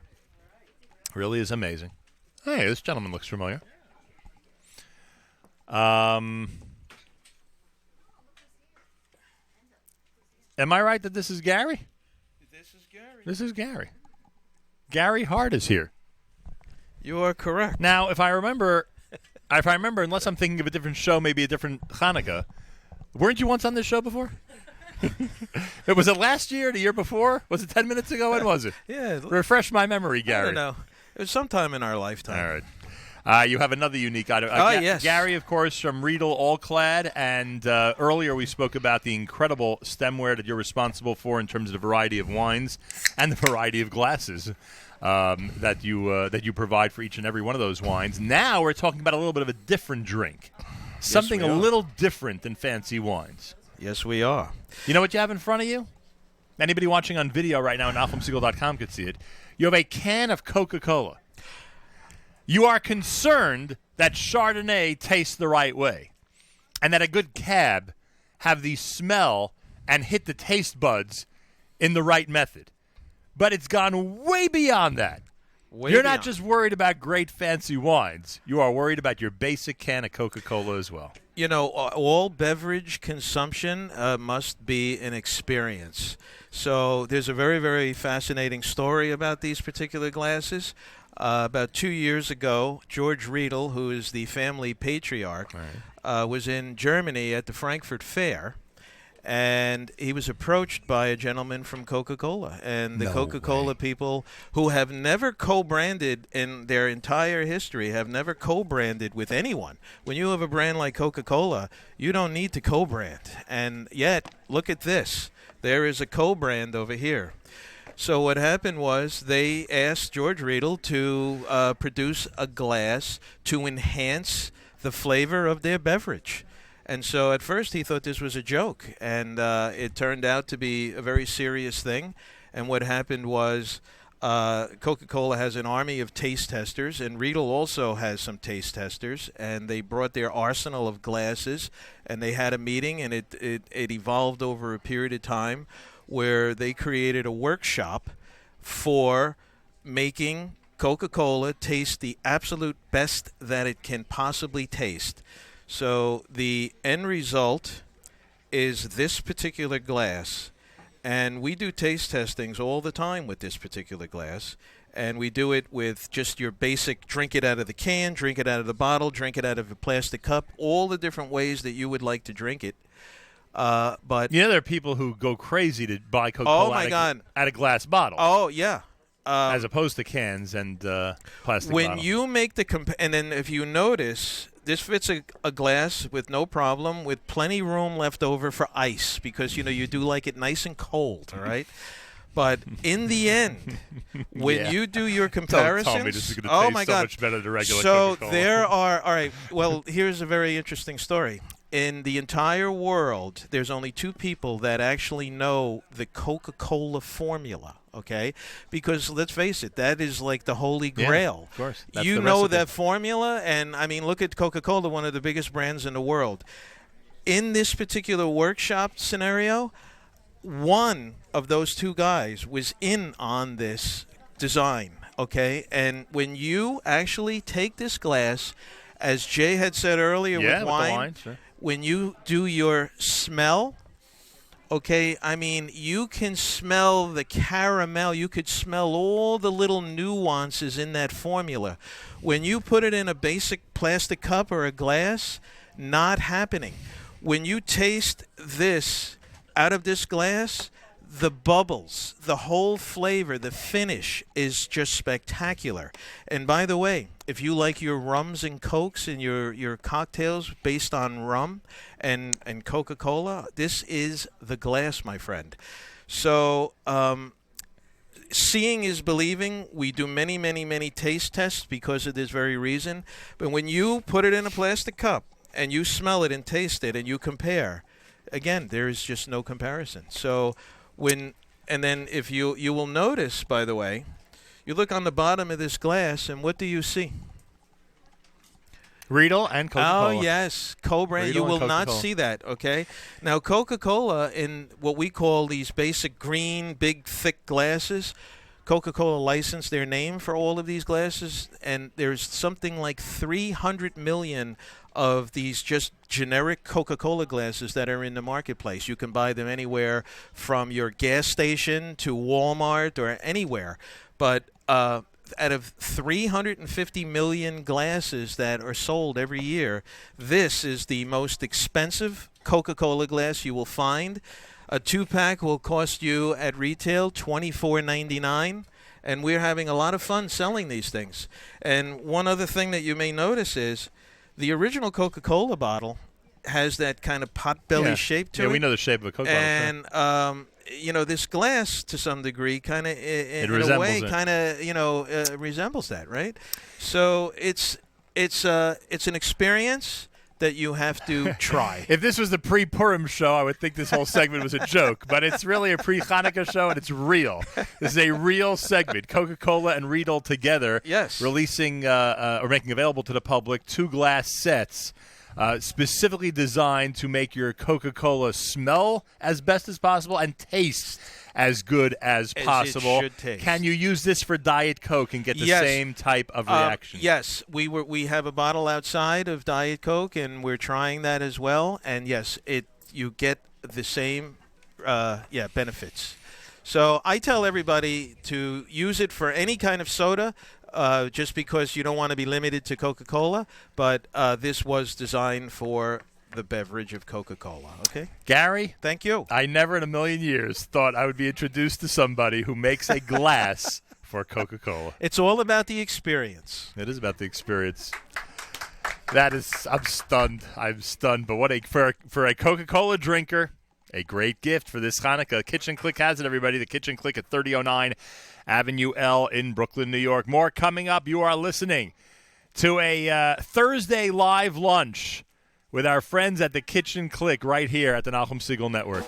Really is amazing. Hey, this gentleman looks familiar. Am I right that this is Gary? This is Gary. Gary Hart is here. You are correct. Now, if I remember, unless I'm thinking of a different show, maybe a different Hanukkah, weren't you once on this show before? Was it last year, the year before? Was it 10 minutes ago? When was it? Yeah. Refresh my memory, Gary. I don't know. It was sometime in our lifetime. All right. You have another unique item. Yes. Gary, of course, from Riedel All Clad. And earlier we spoke about the incredible stemware that you're responsible for in terms of the variety of wines and the variety of glasses that you provide for each and every one of those wines. Now we're talking about a little bit of a different drink. Something we a are. little different than fancy wines. Yes, we are. You know what you have in front of you? Anybody watching on video right now on NachumSegal.com could see it. You have a can of Coca-Cola. You are concerned that Chardonnay tastes the right way and that a good cab have the smell and hit the taste buds in the right method. But it's gone way beyond that. You're not just worried about great fancy wines. You are worried about your basic can of Coca-Cola as well. You know, all beverage consumption must be an experience. So there's a very, very fascinating story about these particular glasses. About 2 years ago, George Riedel, who is the family patriarch, was in Germany at the Frankfurt Fair. And he was approached by a gentleman from Coca-Cola. And the No Coca-Cola people, who have never co-branded in their entire history, have never co-branded with anyone. When you have a brand like Coca-Cola, you don't need to co-brand. And yet, look at this. There is a co-brand over here. So what happened was they asked George Riedel to produce a glass to enhance the flavor of their beverage. And so at first he thought this was a joke, and it turned out to be a very serious thing. And what happened was Coca-Cola has an army of taste testers, and Riedel also has some taste testers, and they brought their arsenal of glasses, and they had a meeting, and it evolved over a period of time where they created a workshop for making Coca-Cola taste the absolute best that it can possibly taste. So the end result is this particular glass, and we do taste testings all the time with this particular glass, and we do it with just your basic drink it out of the can, drink it out of the bottle, drink it out of a plastic cup, all the different ways that you would like to drink it. But there are people who go crazy to buy Coca-Cola out of glass bottles. Oh, yeah. As opposed to cans and plastic when bottles. you make the and then if you notice, this fits a glass with no problem, with plenty room left over for ice, because you do like it nice and cold, all right? But in the end, when you do your comparisons, don't tell me this is going to taste my so God. much better than regular So Coca-Cola. there are, all right, well, here's a very interesting story. In the entire world, there's only two people that actually know the Coca-Cola formula, okay? Because let's face it, that is like the holy grail. Of course. That's You the know recipe. that formula, and I mean, look at Coca-Cola, one of the biggest brands in the world. In this particular workshop scenario, one of those two guys was in on this design, okay? And when you actually take this glass, as Jay had said earlier with the wine, wine, sure. When you do your smell, okay, I mean, you can smell the caramel. You could smell all the little nuances in that formula. When you put it in a basic plastic cup or a glass, not happening. When you taste this out of this glass, the bubbles, the whole flavor, the finish is just spectacular. And by the way, if you like your rums and cokes and your cocktails based on rum and Coca-Cola, this is the glass, my friend. So seeing is believing. We do many, many, many taste tests because of this very reason. But when you put it in a plastic cup and you smell it and taste it and you compare, again, there is just no comparison. So and then if you will notice, by the way, you look on the bottom of this glass, and what do you see? Riedel and Coca-Cola. Oh, yes, co-brand. Riedel You and will not Coca-Cola. see that, okay? Now, Coca-Cola, in what we call these basic green, big, thick glasses, Coca-Cola licensed their name for all of these glasses, and there's something like 300 million of these just generic Coca-Cola glasses that are in the marketplace. You can buy them anywhere from your gas station to Walmart or anywhere. But out of 350 million glasses that are sold every year, this is the most expensive Coca-Cola glass you will find. A 2-pack will cost you at retail $24.99, and we're having a lot of fun selling these things. And one other thing that you may notice is the original Coca-Cola bottle has that kind of pot-belly shape to it. Yeah, we know the shape of a Coke bottle. And, this glass, to some degree, kind of, in a way, kind of, resembles that, right? So it's an experience that you have to try. If this was the pre-Purim show, I would think this whole segment was a joke, but it's really a pre-Hanukkah show, and it's real. This is a real segment. Coca-Cola and Riedel together, releasing or making available to the public 2 glass sets specifically designed to make your Coca-Cola smell as best as possible and taste as good as possible. It should taste. Can you use this for Diet Coke and get the same type of reaction? Yes, we have a bottle outside of Diet Coke, and we're trying that as well. And yes, you get the same benefits. So I tell everybody to use it for any kind of soda, just because you don't want to be limited to Coca-Cola. But this was designed for the beverage of Coca-Cola. Okay, Gary, thank you. I never in a million years thought I would be introduced to somebody who makes a glass for Coca-Cola. It's all about the experience. It is about the experience. That is, I'm stunned. I'm stunned. But what for a Coca-Cola drinker, a great gift for this Hanukkah. Kitchen Clique has it, everybody. The Kitchen Clique at 3009 Avenue L in Brooklyn, New York. More coming up. You are listening to a Thursday live lunch with our friends at the Kitchen Clique right here at the Nachum Segal Network.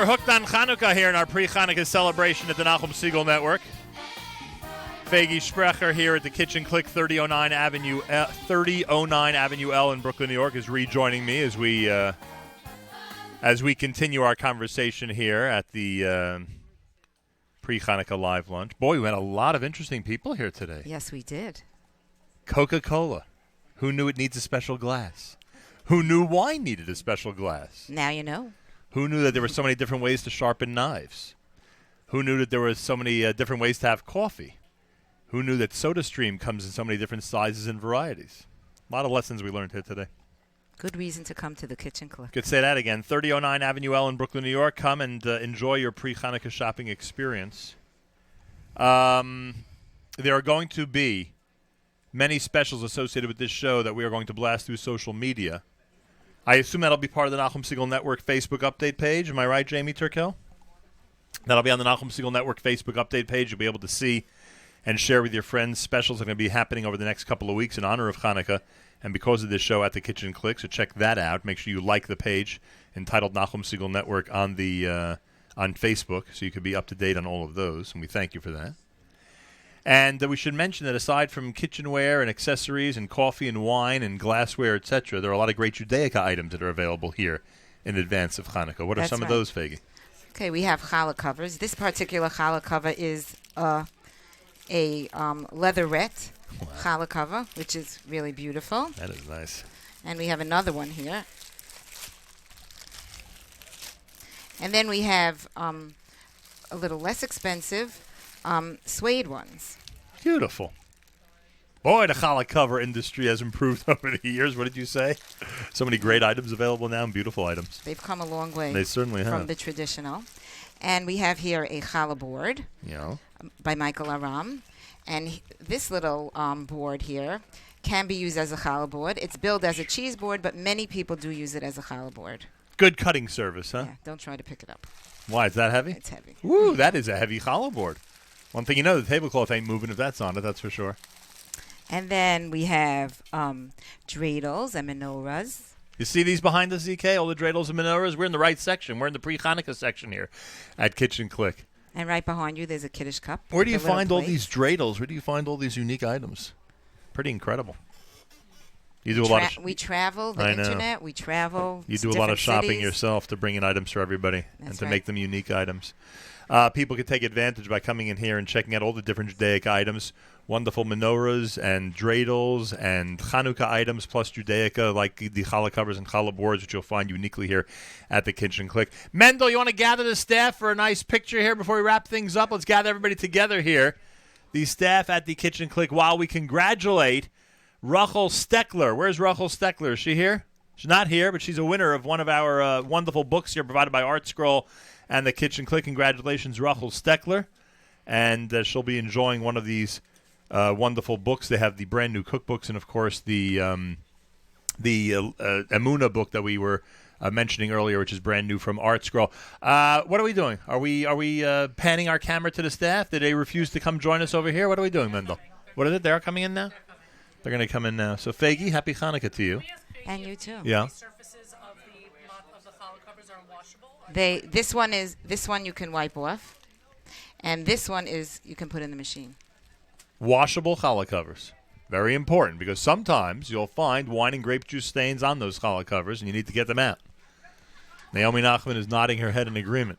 we're hooked on Chanukah here in our pre-Chanukah celebration at the Nachum Segal Network. Faggy Sprecher here at the Kitchen Clique 3009 Avenue L in Brooklyn, New York, is rejoining me as we continue our conversation here at the pre-Chanukah live lunch. Boy, we had a lot of interesting people here today. Yes, we did. Coca-Cola. Who knew it needs a special glass? Who knew wine needed a special glass? Now you know. Who knew that there were so many different ways to sharpen knives? Who knew that there were so many different ways to have coffee? Who knew that SodaStream comes in so many different sizes and varieties? A lot of lessons we learned here today. Good reason to come to the Kitchen Clique. Could say that again. 3009 Avenue L in Brooklyn, New York. Come and enjoy your pre-Chanukah shopping experience. There are going to be many specials associated with this show that we are going to blast through social media. I assume that'll be part of the Nachum Segal Network Facebook update page. Am I right, Jamie Turkel? That'll be on the Nachum Segal Network Facebook update page. You'll be able to see and share with your friends. Specials are going to be happening over the next couple of weeks in honor of Hanukkah and because of this show at the Kitchen Clique. So check that out. Make sure you like the page entitled Nachum Segal Network on Facebook so you can be up to date on all of those, and we thank you for that. And we should mention that aside from kitchenware and accessories and coffee and wine and glassware, etc., there are a lot of great Judaica items that are available here in advance of Hanukkah. What are some of those, Faggy? Okay, we have challah covers. This particular challah cover is a leatherette challah cover, which is really beautiful. That is nice. And we have another one here. And then we have a little less expensive suede ones. Beautiful. Boy, the challah cover industry has improved over the years. What did you say? So many great items available now and beautiful items. They've come a long way. They certainly have. From the traditional. And we have here a challah board by Michael Aram. And this little board here can be used as a challah board. It's billed as a cheese board, but many people do use it as a challah board. Good cutting service, huh? Yeah, don't try to pick it up. Why, is that heavy? It's heavy. Woo, that is a heavy challah board. One thing you know, the tablecloth ain't moving if that's on it, that's for sure. And then we have dreidels and menorahs. You see these behind us, ZK? All the dreidels and menorahs? We're in the right section. We're in the pre-Hanukkah section here at Kitchen Clique. And right behind you, there's a Kiddush cup. Where do you find all these dreidels? Where do you find all these unique items? Pretty incredible. You do a lot of. We travel the internet. We travel. You do a lot of shopping yourself to bring in items for everybody and to make them unique items. People can take advantage by coming in here and checking out all the different Judaic items, wonderful menorahs and dreidels and Chanukah items, plus Judaica like the challah covers and challah boards, which you'll find uniquely here at the Kitchen Clique. Mendel, you want to gather the staff for a nice picture here before we wrap things up? Let's gather everybody together here, the staff at the Kitchen Clique, while we congratulate Rachel Steckler. Where's Rachel Steckler? Is she here? She's not here, but she's a winner of one of our wonderful books here provided by Art Scroll and the Kitchen Clique. Congratulations, Rachel Steckler. And she'll be enjoying one of these wonderful books. They have the brand new cookbooks and, of course, the Emunah book that we were mentioning earlier, which is brand new from Art Scroll. What are we doing? Are we panning our camera to the staff? Did they refuse to come join us over here? What are we doing, Mendel? What is it? They're coming in now? They're going to come in now. So, Faggy, happy Hanukkah to you. And you too. Yeah. The surfaces of the challah covers are washable. This one you can wipe off, and this one is you can put in the machine. Washable challah covers. Very important, because sometimes you'll find wine and grape juice stains on those challah covers, and you need to get them out. Naomi Nachman is nodding her head in agreement.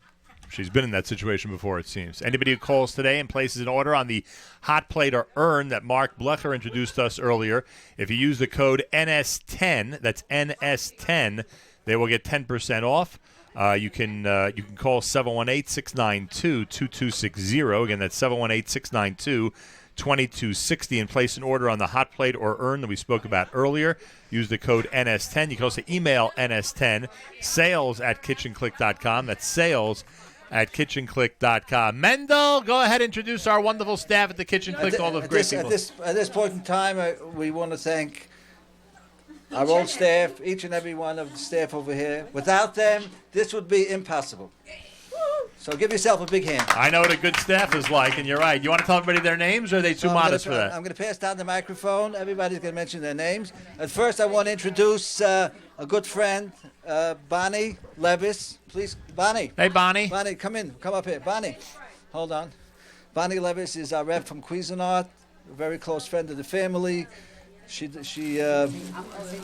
She's been in that situation before, it seems. Anybody who calls today and places an order on the hot plate or urn that Mark Blecher introduced us earlier, if you use the code NS10, that's NS10, they will get 10% off. You can call 718-692-2260. Again, that's 718-692-2260 and place an order on the hot plate or urn that we spoke about earlier. Use the code NS10. You can also email NS10, sales@kitchenclick.com. That's sales@kitchenclick.com. Mendel, go ahead and introduce our wonderful staff at the Kitchen Clique, all the great people. At this point in time, we want to thank our old staff, each and every one of the staff over here. Without them, this would be impossible. So give yourself a big hand. I know what a good staff is like, and you're right. You want to tell everybody their names, or are they too modest for that? I'm going to pass down the microphone. Everybody's going to mention their names. At first, I want to introduce a a good friend, Bonnie Levis. Please, Bonnie. Hey, Bonnie. Bonnie, come in. Come up here. Bonnie, hold on. Bonnie Levis is our rep from Cuisinart, a very close friend of the family.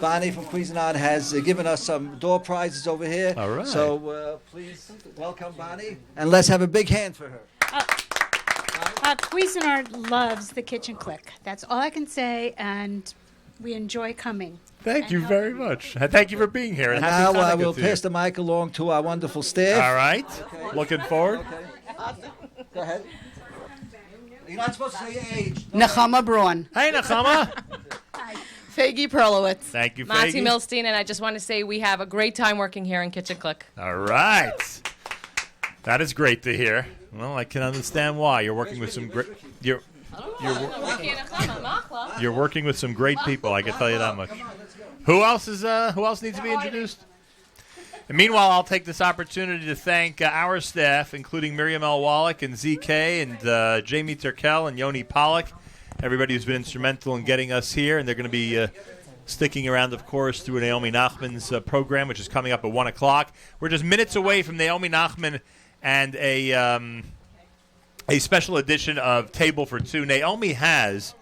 Bonnie from Cuisinart has given us some door prizes over here. All right. So please welcome Bonnie, and let's have a big hand for her. Cuisinart loves the Kitchen Clique. That's all I can say, and we enjoy coming. Thank you very much. Thank you for being here. And happy now Hanukkah we'll to you. pass the mic along to our wonderful staff. All right. Okay. Looking forward. Okay. Go ahead. You're not supposed to say your age. Nechama Braun. Hey, Nechama. Faggy Perlowitz. Thank you, Monty Faggy. Milstein, and I just want to say we have a great time working here in Kitchen Clique. All right. That is great to hear. Well, I can understand why. You're working with some great... You're working with some great people, I can tell you that much. Who else needs to be introduced? And meanwhile, I'll take this opportunity to thank our staff, including Miriam L. Wallach and ZK and Jamie Turkel and Yoni Pollack, everybody who's been instrumental in getting us here. And they're going to be sticking around, of course, through Naomi Nachman's program, which is coming up at 1 o'clock. We're just minutes away from Naomi Nachman and a special edition of Table for Two. Naomi has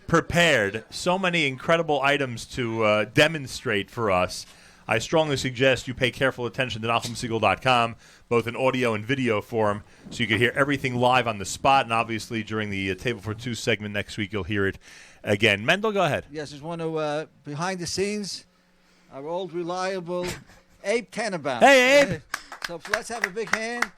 prepared so many incredible items to demonstrate for us. I strongly suggest you pay careful attention to NachumSegal.com, both in audio and video form, so you can hear everything live on the spot. And obviously, during the Table for Two segment next week, you'll hear it again. Mendel, go ahead. Yes, there's one who, behind the scenes, our old reliable Abe Tannenbaum. Hey, Abe. So let's have a big hand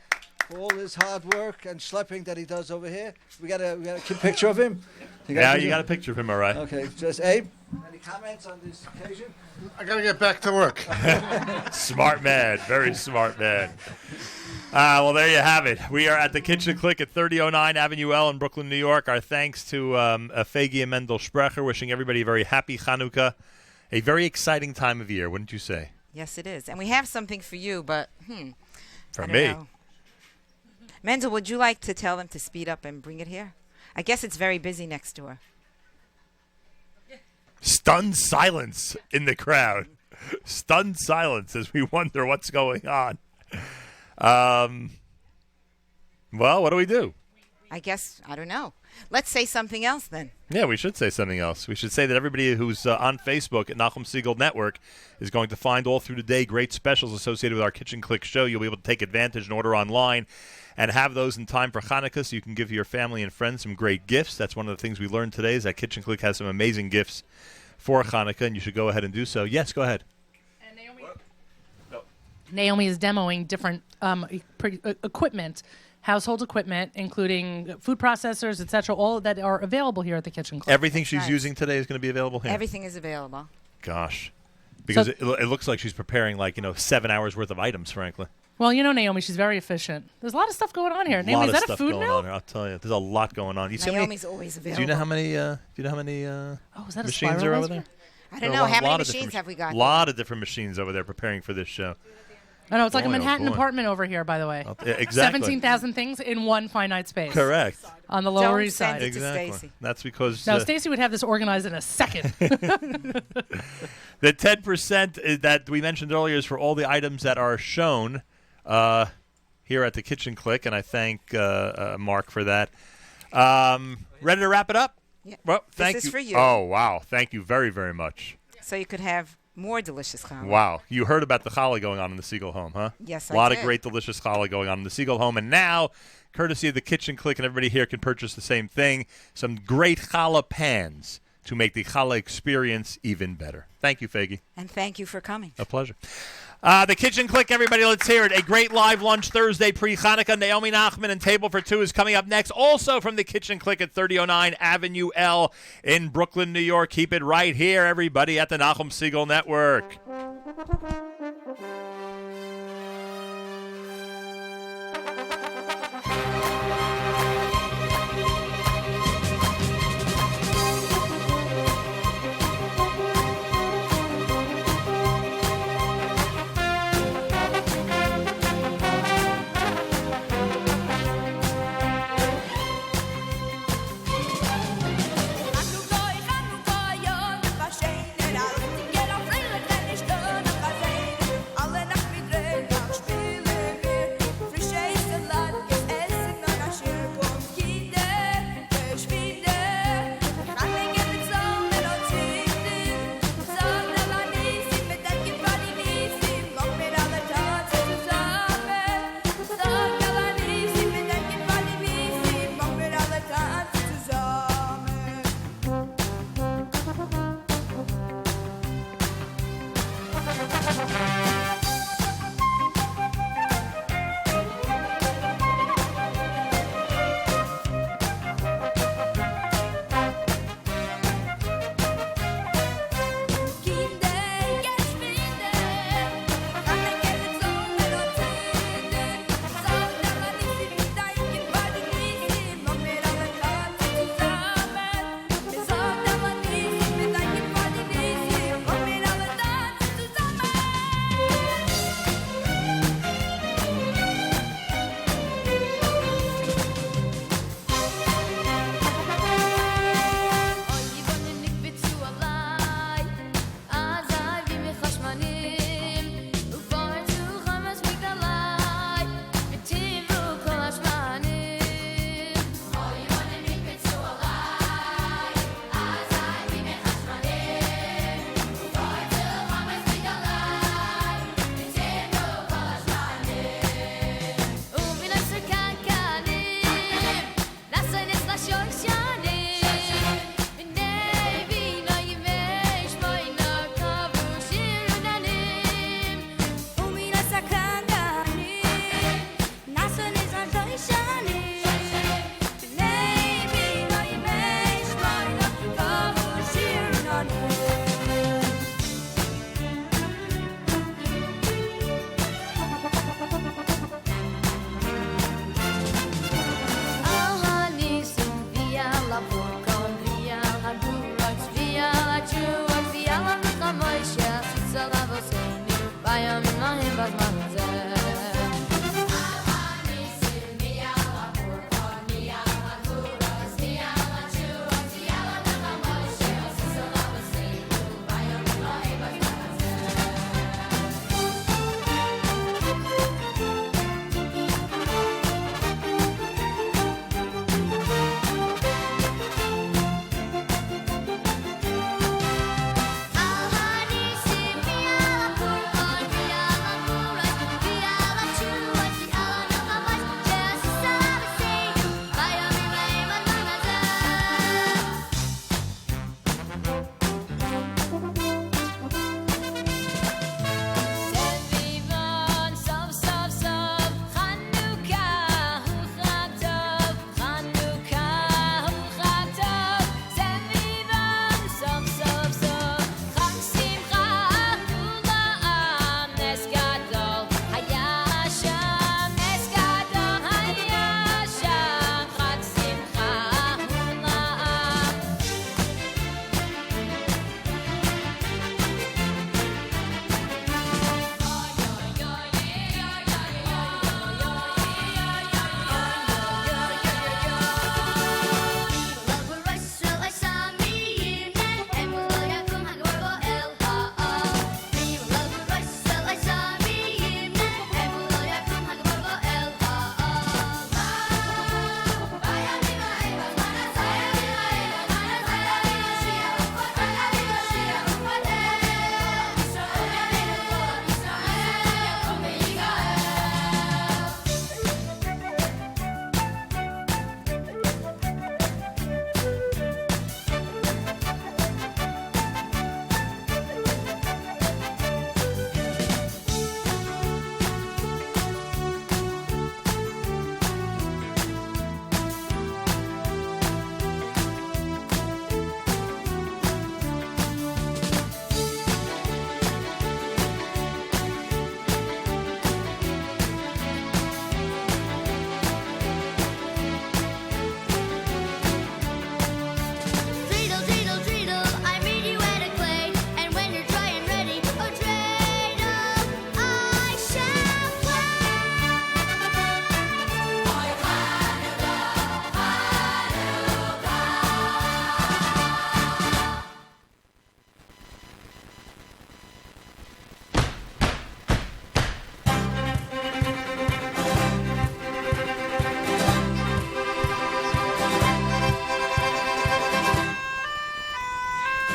for all his hard work and schlepping that he does over here. We got a picture of him. You got a picture of him, all right. Okay, just Abe. Any comments on this occasion? I got to get back to work. Smart man. Very smart man. Well, there you have it. We are at the Kitchen Clique at 3009 Avenue L in Brooklyn, New York. Our thanks to Faggy and Mendel Sprecher, wishing everybody a very happy Chanukah. A very exciting time of year, wouldn't you say? Yes, it is. And we have something for you, but, For I don't me. know. Mendel, would you like to tell them to speed up and bring it here? I guess it's very busy next door. Stunned silence in the crowd. Stunned silence as we wonder what's going on. Well, what do we do? I guess, I don't know. Let's say something else then. Yeah, we should say something else. We should say that everybody who's on Facebook at Nachum Segal Network is going to find all through the day great specials associated with our Kitchen Clique show. You'll be able to take advantage and order online and have those in time for Hanukkah so you can give your family and friends some great gifts. That's one of the things we learned today is that Kitchen Clique has some amazing gifts for Hanukkah, and you should go ahead and do so. Yes, go ahead. Naomi is demoing different equipment, household equipment, including food processors, etc., all that are available here at the Kitchen Clique. Everything she's using today is going to be available here? Everything is available. Gosh. Because it looks like she's preparing 7 hours worth of items, frankly. Well, you know Naomi, she's very efficient. There's a lot of stuff going on here. Naomi, is that a food mill? I'll tell you. There's a lot going on. Naomi's always available. Do you know how many is that a machines are over there? I don't know. How many machines have we got? A lot of different machines over there preparing for this show. I know, it's like a Boy, oh Manhattan boy. apartment over here, by the way. Exactly. 17,000 things in one finite space. Correct. On the Lower East Side. Exactly. That's because... No, Stacy would have this organized in a second. The 10% that we mentioned earlier is for all the items that are shown here at the Kitchen Clique, and I thank Mark for that. Ready to wrap it up? Yeah. Well, thank This is you. for you. Oh, wow. Thank you very, very much. So you could have more delicious challah. Wow. You heard about the challah going on in the Segal home, huh? Yes, A lot I of did. great, delicious challah going on in the Segal home. And now, courtesy of the Kitchen Clique, and everybody here can purchase the same thing, some great challah pans to make the challah experience even better. Thank you, Faggy. And thank you for coming. A pleasure. The Kitchen Clique, everybody, let's hear it. A great live lunch Thursday pre-Hanukkah. Naomi Nachman and Table for Two is coming up next. Also from the Kitchen Clique at 3009 Avenue L in Brooklyn, New York. Keep it right here, everybody, at the Nachum Segal Network. Chanukah,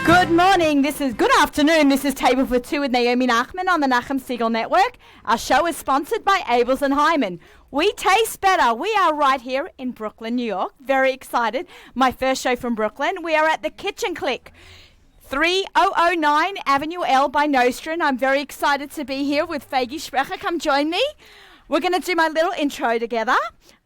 Good morning, good afternoon, this is Table for Two with Naomi Nachman on the Nachum Siegel Network. Our show is sponsored by Abels and Hyman. We taste better. We are right here in Brooklyn, New York. Very excited. My first show from Brooklyn. We are at the Kitchen Clique, 3009 Avenue L by Nostrand. I'm very excited to be here with Fagi Sprecher. Come join me. We're going to do my little intro together.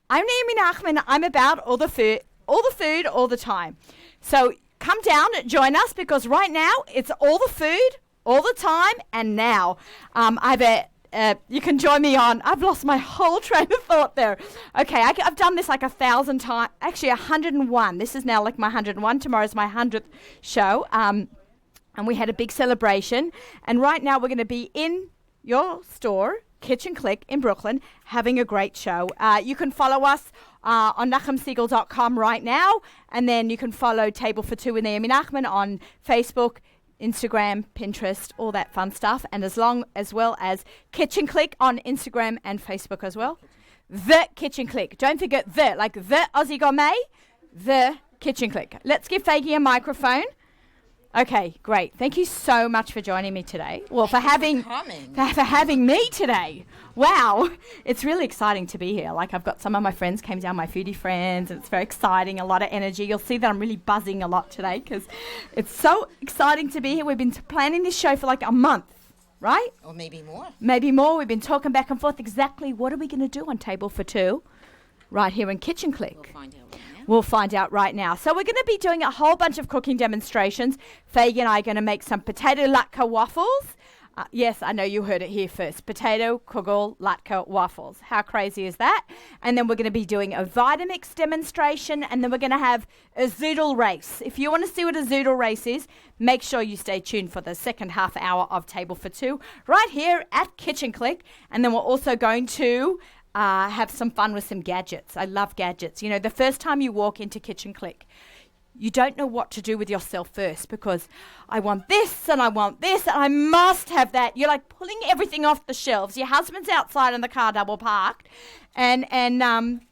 I'm Naomi Nachman. I'm about all the food, all the time. So come down, join us, because right now it's all the food, all the time, and now. You can join me on, I've lost my whole train of thought there. Okay, I've done this like 1,000 times, actually 101. This is now like my 101. Tomorrow's my 100th show. And we had a big celebration. And right now we're going to be in your store, Kitchen Clique in Brooklyn, having a great show. You can follow us on NachumSiegel.com right now, and then you can follow Table for Two with Naomi Nachman on Facebook, Instagram, Pinterest, all that fun stuff, and as well as Kitchen Clique on Instagram and Facebook as well. The Kitchen Clique. Don't forget the Aussie Gourmet, the Kitchen Clique. Let's give Fagi a microphone. Okay, great. Thank you so much for joining me today. Well, for having me today. Wow, it's really exciting to be here. Like, I've got some of my friends came down, my foodie friends, and it's very exciting, a lot of energy. You'll see that I'm really buzzing a lot today because it's so exciting to be here. We've been planning this show for like a month, right? Or maybe more. Maybe more. We've been talking back and forth exactly what are we going to do on Table for Two right here in Kitchen Clique. We'll find out right now. So we're going to be doing a whole bunch of cooking demonstrations. Fagi and I are going to make some potato latke waffles. Yes, I know you heard it here first. Potato kugel latke waffles. How crazy is that? And then we're going to be doing a Vitamix demonstration, and then we're going to have a zoodle race. If you want to see what a zoodle race is, make sure you stay tuned for the second half hour of Table for Two right here at Kitchen Clique. And then we're also going to have some fun with some gadgets. I love gadgets. You know, the first time you walk into Kitchen Clique, you don't know what to do with yourself first, because I want this and I want this and I must have that. You're like pulling everything off the shelves. Your husband's outside in the car double parked, and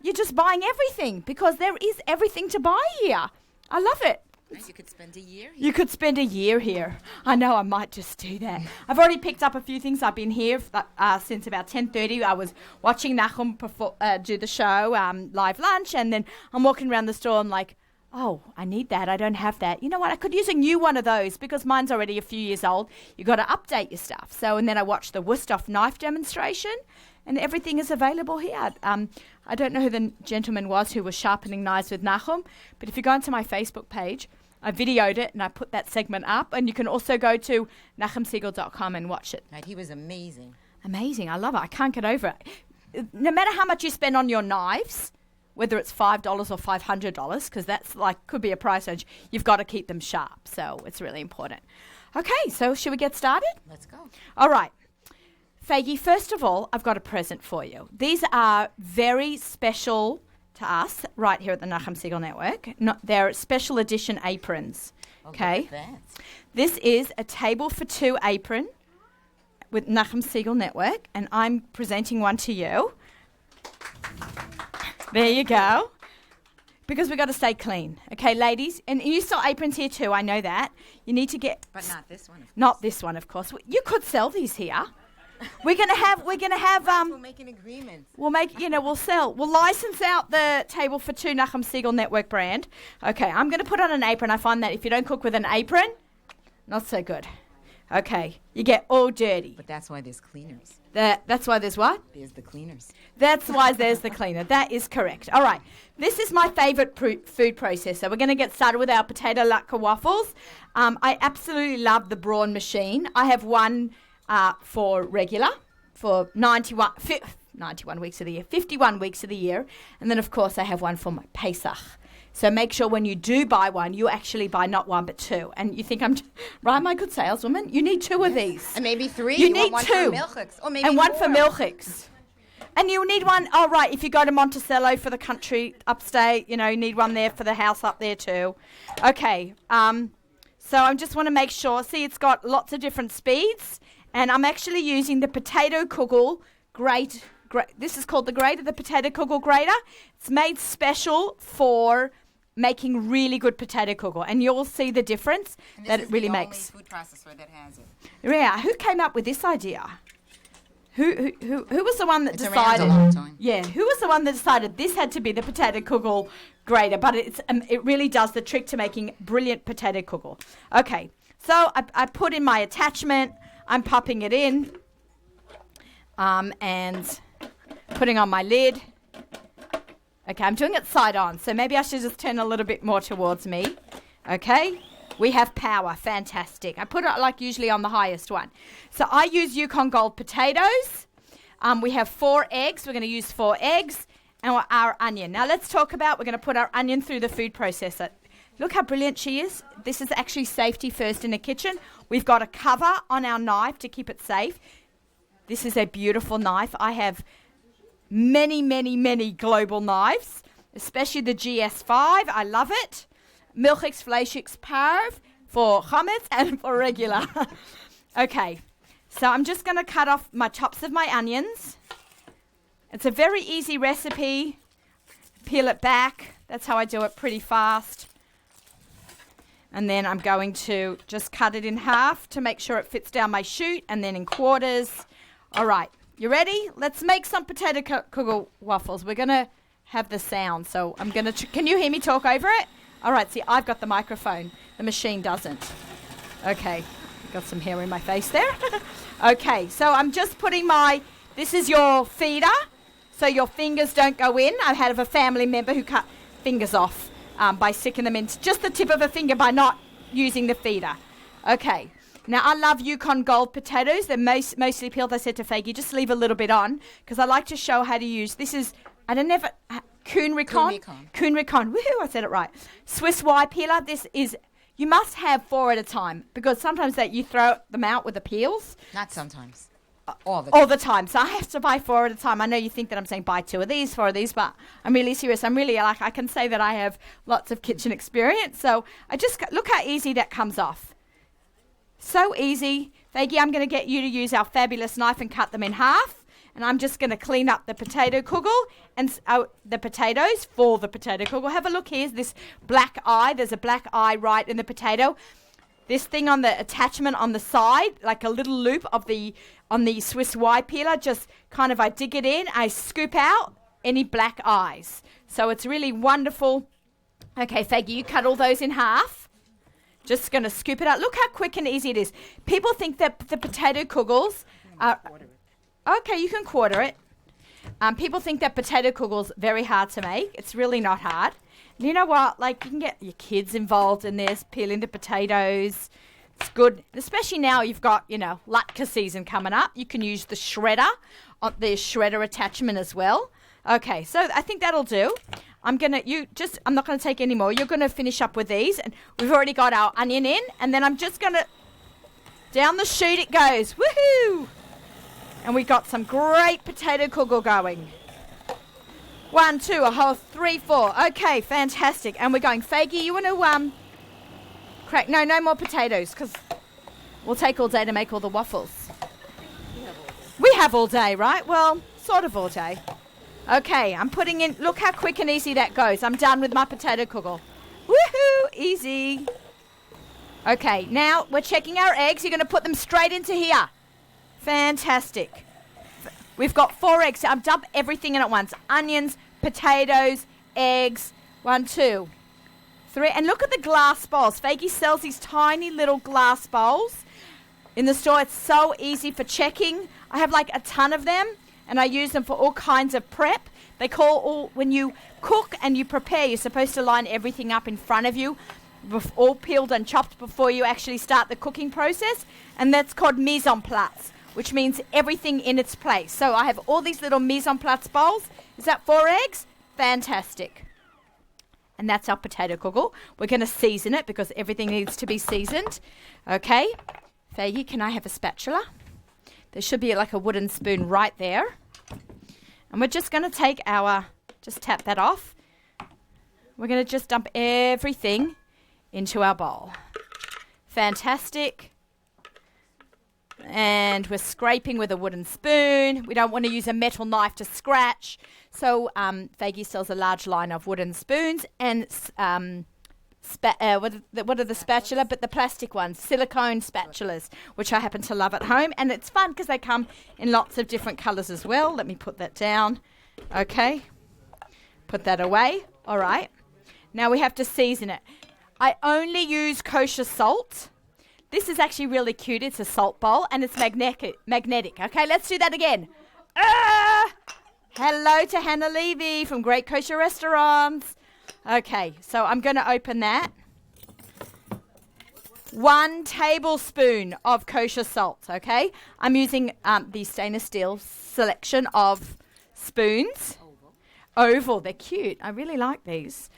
you're just buying everything because there is everything to buy here. I love it. You could spend a year here. You could spend a year here. I know, I might just do that. I've already picked up a few things. I've been here since about 10:30. I was watching Nachum do the show, live lunch, and then I'm walking around the store. I'm like, oh, I need that. I don't have that. You know what? I could use a new one of those because mine's already a few years old. You've got to update your stuff. So, and then I watched the Wusthof knife demonstration, and everything is available here. I don't know who the gentleman was who was sharpening knives with Nachum, but if you go onto my Facebook page, I videoed it and I put that segment up, and you can also go to nachumsiegel.com and watch it. Right, he was amazing. Amazing. I love it. I can't get over it. No matter how much you spend on your knives, whether it's $5 or $500, because that's like could be a price range, you've got to keep them sharp. So it's really important. Okay, so should we get started? Let's go. All right. Faggy, first of all, I've got a present for you. These are very special to us right here at the Nachum Siegel Network. They're special edition aprons. Okay. This is a Table for Two apron with Nachum Siegel Network, and I'm presenting one to you. There you go. Because we've got to stay clean. Okay, ladies? And you saw aprons here too, I know that. You need to get... But not this one, of course. Not this one, of course. You could sell these here. We're gonna have We'll make an agreement. we'll license out the Table for Two Nachum Siegel Network brand. Okay, I'm gonna put on an apron. I find that if you don't cook with an apron, not so good. Okay, you get all dirty. But that's why there's cleaners. That's why there's what? There's the cleaners. That's why there's the cleaner. That is correct. All right. This is my favorite food processor. We're going to get started with our potato latke waffles. I absolutely love the Braun machine. I have one for regular, for 91 weeks of the year, 51 weeks of the year. And then, of course, I have one for my Pesach. So make sure when you do buy one, you actually buy not one but two. And you think right, my good saleswoman? You need two of these. And maybe three. You need want two. One for milchiks. Or maybe and one more. for milchiks. And you need one, right, if you go to Monticello for the country upstate, you need one there for the house up there too. Okay, so I just want to make sure, see, it's got lots of different speeds, and I'm actually using the potato kugel grate. This is called the grater, the potato kugel grater. It's made special for making really good potato kugel, and you'll see the difference that it really makes. This is the only food processor that has it. Yeah, who came up with this idea? Who was the one that decided? Around a long time. Yeah, who was the one that decided this had to be the potato kugel grater? But it really does the trick to making brilliant potato kugel. Okay, so I put in my attachment. I'm popping it in, and putting on my lid. Okay, I'm doing it side on, so maybe I should just turn a little bit more towards me. Okay, we have power, fantastic. I put it like usually on the highest one. So I use Yukon Gold potatoes. We have 4 eggs. We're going to use 4 eggs and our onion. Now let's talk about, we're going to put our onion through the food processor. Look how brilliant she is. This is actually safety first in the kitchen. We've got a cover on our knife to keep it safe. This is a beautiful knife. I have many, many, many global knives, especially the GS5. I love it. Milchiks, Fleischiks, Parv for chametz and for regular. Okay, so I'm just going to cut off my tops of my onions. It's a very easy recipe. Peel it back. That's how I do it, pretty fast. And then I'm going to just cut it in half to make sure it fits down my chute, and then in quarters. All right. You ready? Let's make some potato kugel waffles. We're going to have the sound. So I'm going to... Can you hear me talk over it? All right. See, I've got the microphone. The machine doesn't. Okay. Got some hair in my face there. Okay. So I'm just putting my... This is your feeder. So your fingers don't go in. I had a family member who cut fingers off by sticking them into just the tip of a finger by not using the feeder. Okay. Now, I love Yukon Gold potatoes. They're mostly peeled. I said to Faggy, just leave a little bit on because I like to show how to use. This is, I don't know if Kuhnrikon. Kuhnrikon. Woohoo, I said it right. Swiss Y peeler. This is, you must have 4 at a time because sometimes that you throw them out with the peels. Not sometimes. All the time. So I have to buy 4 at a time. I know you think that I'm saying buy 2 of these, 4 of these, but I'm really serious. I'm really like, I can say that I have lots of kitchen experience. So I just, look how easy that comes off. So easy. Faggy, I'm going to get you to use our fabulous knife and cut them in half. And I'm just going to clean up the potato kugel and the potatoes for the potato kugel. Have a look here. This black eye. There's a black eye right in the potato. This thing on the attachment on the side, like a little loop of on the Swiss Y peeler, just kind of I dig it in, I scoop out any black eyes. So it's really wonderful. Okay, Faggy, you cut all those in half. Just going to scoop it out. Look how quick and easy it is. People think that the potato kugels are... Okay, you can quarter it. People think that potato kugels very hard to make. It's really not hard. And you know what? Like, you can get your kids involved in this, peeling the potatoes. It's good. Especially now you've got, Latka season coming up. You can use the shredder, the shredder attachment as well. Okay, so I think that'll do. I'm not going to take any more. You're going to finish up with these. And we've already got our onion in. And then I'm just going to, down the chute it goes. Woohoo! And we got some great potato kugel going. 1, 2, a whole 3, 4. Okay, fantastic. And we're going, Faggy, you want to crack? No more potatoes because we'll take all day to make all the waffles. We have all day, right? Well, sort of all day. Okay, I'm putting in, look how quick and easy that goes. I'm done with my potato kugel. Woohoo, easy. Okay, now we're checking our eggs. You're going to put them straight into here. Fantastic. We've got 4 eggs. I've dumped everything in at once. Onions, potatoes, eggs. 1, 2, 3. And look at the glass bowls. Faggy sells these tiny little glass bowls in the store. It's so easy for checking. I have like a ton of them. And I use them for all kinds of prep. They call when you cook and you prepare, you're supposed to line everything up in front of you, all peeled and chopped before you actually start the cooking process. And that's called mise en place, which means everything in its place. So I have all these little mise en place bowls. Is that 4 eggs? Fantastic. And that's our potato kugel. We're going to season it because everything needs to be seasoned. Okay. Faggy, can I have a spatula? There should be like a wooden spoon right there. And we're just going to take just tap that off. We're going to just dump everything into our bowl. Fantastic. And we're scraping with a wooden spoon. We don't want to use a metal knife to scratch. So Faggy sells a large line of wooden spoons and what are the spatula? But the plastic ones, silicone spatulas, which I happen to love at home. And it's fun because they come in lots of different colours as well. Let me put that down. Okay. Put that away. All right. Now we have to season it. I only use kosher salt. This is actually really cute. It's a salt bowl and it's magnetic. Okay, let's do that again. Hello to Hannah Levy from Great Kosher Restaurants. Okay, so I'm going to open that. 1 tablespoon of kosher salt, okay? I'm using the stainless steel selection of spoons. Oval, they're cute. I really like these.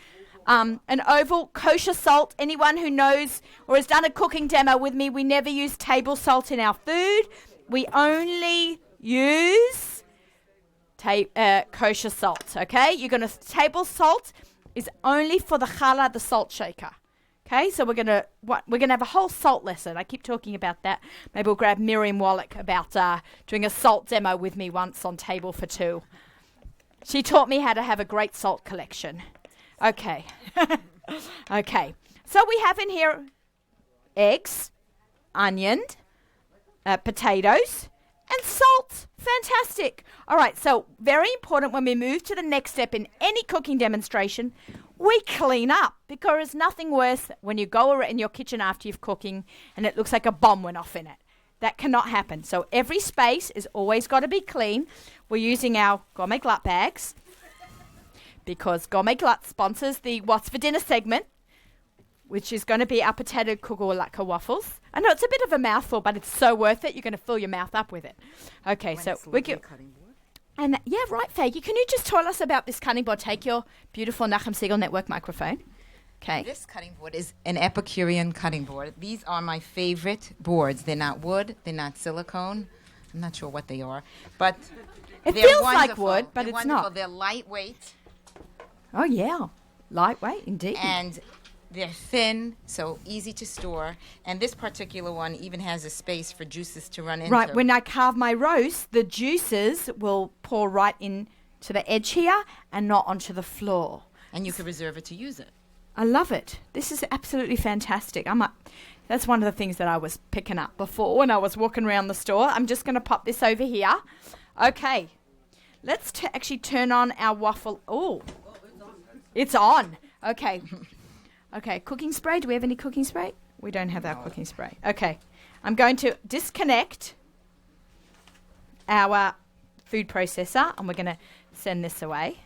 An oval kosher salt. Anyone who knows or has done a cooking demo with me, we never use table salt in our food. We only use kosher salt, okay? You're going to, table salt is only for the challah, the salt shaker. Okay, so we're gonna have a whole salt lesson. I keep talking about that. Maybe we'll grab Miriam Wallach about doing a salt demo with me once on Table for Two. She taught me how to have a great salt collection. Okay, okay. So we have in here eggs, onion, potatoes, and salt. Fantastic. All right, so very important when we move to the next step in any cooking demonstration, we clean up, because there's nothing worse when you go in your kitchen after you've cooking and it looks like a bomb went off in it. That cannot happen. So every space is always got to be clean. We're using our Gourmet Glut bags because Gourmet Glut sponsors the What's for Dinner segment. which is going to be our potato kugel lacquer waffles. I know it's a bit of a mouthful, but it's so worth it. You're going to fill your mouth up with it. Okay, so we get. And yeah, right, Faggy. Can you just tell us about this cutting board? Take your beautiful Nachum Siegel Network microphone. Okay. This cutting board is an Epicurean cutting board. These are my favorite boards. They're not wood. They're not silicone. I'm not sure what they are, but it they're feels like wonderful. wood, but they're it's wonderful. not. They're lightweight. Oh yeah, lightweight indeed. And they're thin, so easy to store. And this particular one even has a space for juices to run into. Right, when I carve my roast, the juices will pour right in to the edge here and not onto the floor. And you can reserve it to use it. I love it. This is absolutely fantastic. That's one of the things that I was picking up before when I was walking around the store. I'm just going to pop this over here. Okay, let's actually turn on our waffle. Oh, it's on. Okay. Okay, cooking spray. Do we have any cooking spray? We don't have our cooking spray. Okay, I'm going to disconnect our food processor and we're going to send this away.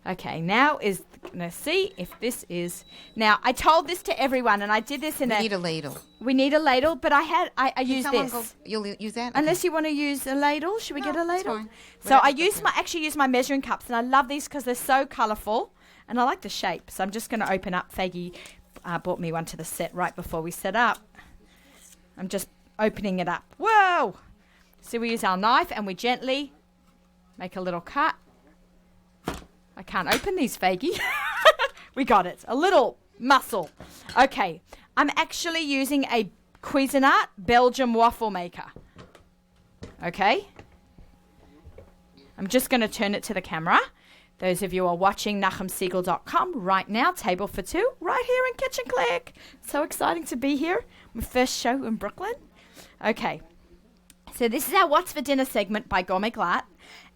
Okay, now is going to see if this is... Now, I told this to everyone and I did this in We need a ladle. We need a ladle, but I use this. You'll use that? Unless Okay. you want to use a ladle. Should we get a ladle? fine. So I Whatever's actually use my measuring cups and I love these because they're so colourful and I like the shape. So I'm just going to open up. Faggy bought me one to the set right before we set up. I'm just opening it up. Whoa! So we use our knife and we gently make a little cut. I can't open these, Faggy. We got it. A little muscle. Okay. I'm actually using a Cuisinart Belgium waffle maker. Okay. I'm just going to turn it to the camera. Those of you who are watching NachumSiegel.com right now, table for two, right here in Kitchen Clique. So exciting to be here. My first show in Brooklyn. Okay. So this is our What's for Dinner segment by Gourmet Glatt.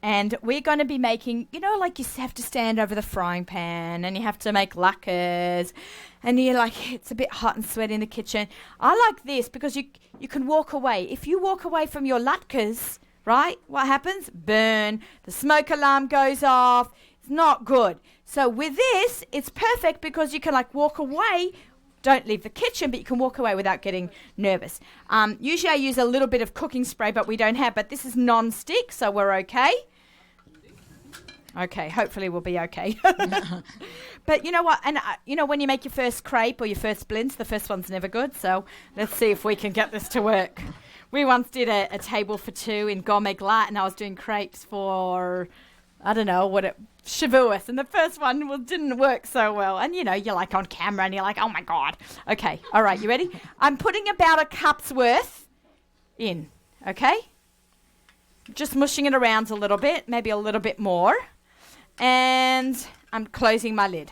And we're going to be making, like you have to stand over the frying pan and you have to make latkes and you're like, it's a bit hot and sweaty in the kitchen. I like this because you can walk away. If you walk away from your latkes, right, what happens? Burn. The smoke alarm goes off. It's not good. So with this, it's perfect because you can walk away. Don't leave the kitchen, but you can walk away without getting nervous. Usually I use a little bit of cooking spray, but we don't have. But this is non-stick, so we're okay. Okay, hopefully we'll be okay. But you know what? And when you make your first crepe or your first splints, the first one's never good. So let's see if we can get this to work. We once did a table for two in Gourmet Glatt, and I was doing crepes for... I don't know Shavuos, and the first one didn't work so well. And you're like on camera and you're like, oh my God. Okay, all right, you ready? I'm putting about a cup's worth in, okay? Just mushing it around a little bit, maybe a little bit more. And I'm closing my lid.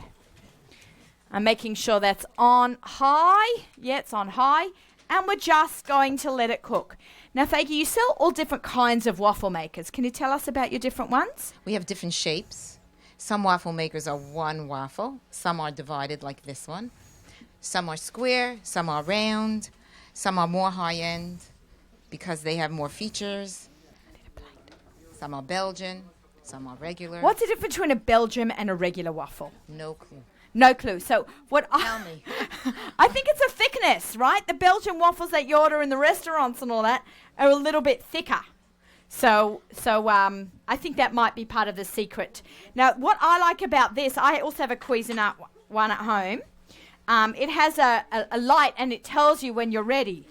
I'm making sure that's on high. Yeah, it's on high. And we're just going to let it cook. Now, Faggy, you sell all different kinds of waffle makers. Can you tell us about your different ones? We have different shapes. Some waffle makers are one waffle. Some are divided like this one. Some are square. Some are round. Some are more high-end because they have more features. Some are Belgian. Some are regular. What's the difference between a Belgium and a regular waffle? No clue. No clue. So what? Tell me. I think it's a thickness, right? The Belgian waffles that you order in the restaurants and all that are a little bit thicker. So I think that might be part of the secret. Now, what I like about this, I also have a Cuisinart one at home. It has a light and it tells you when you're ready.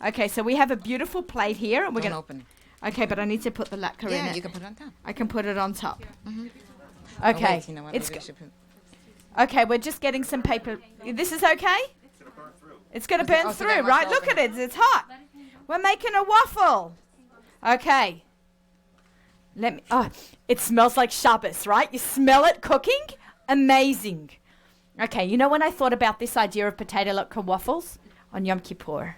Okay, so we have a beautiful plate here, and we're going to open it. Okay, but I need to put the lacquer in it. Yeah, you can put it on top. I can put it on top. Mm-hmm. Okay. Oh, wait, you know what? It's Maybe I should put- Okay, we're just getting some paper. This is okay? It's going to burn so through, that right? must Look at it. It's hot. We're making a waffle. Okay. It smells like Shabbos, right? You smell it cooking? Amazing. Okay, you know when I thought about this idea of potato lacquer waffles? On Yom Kippur.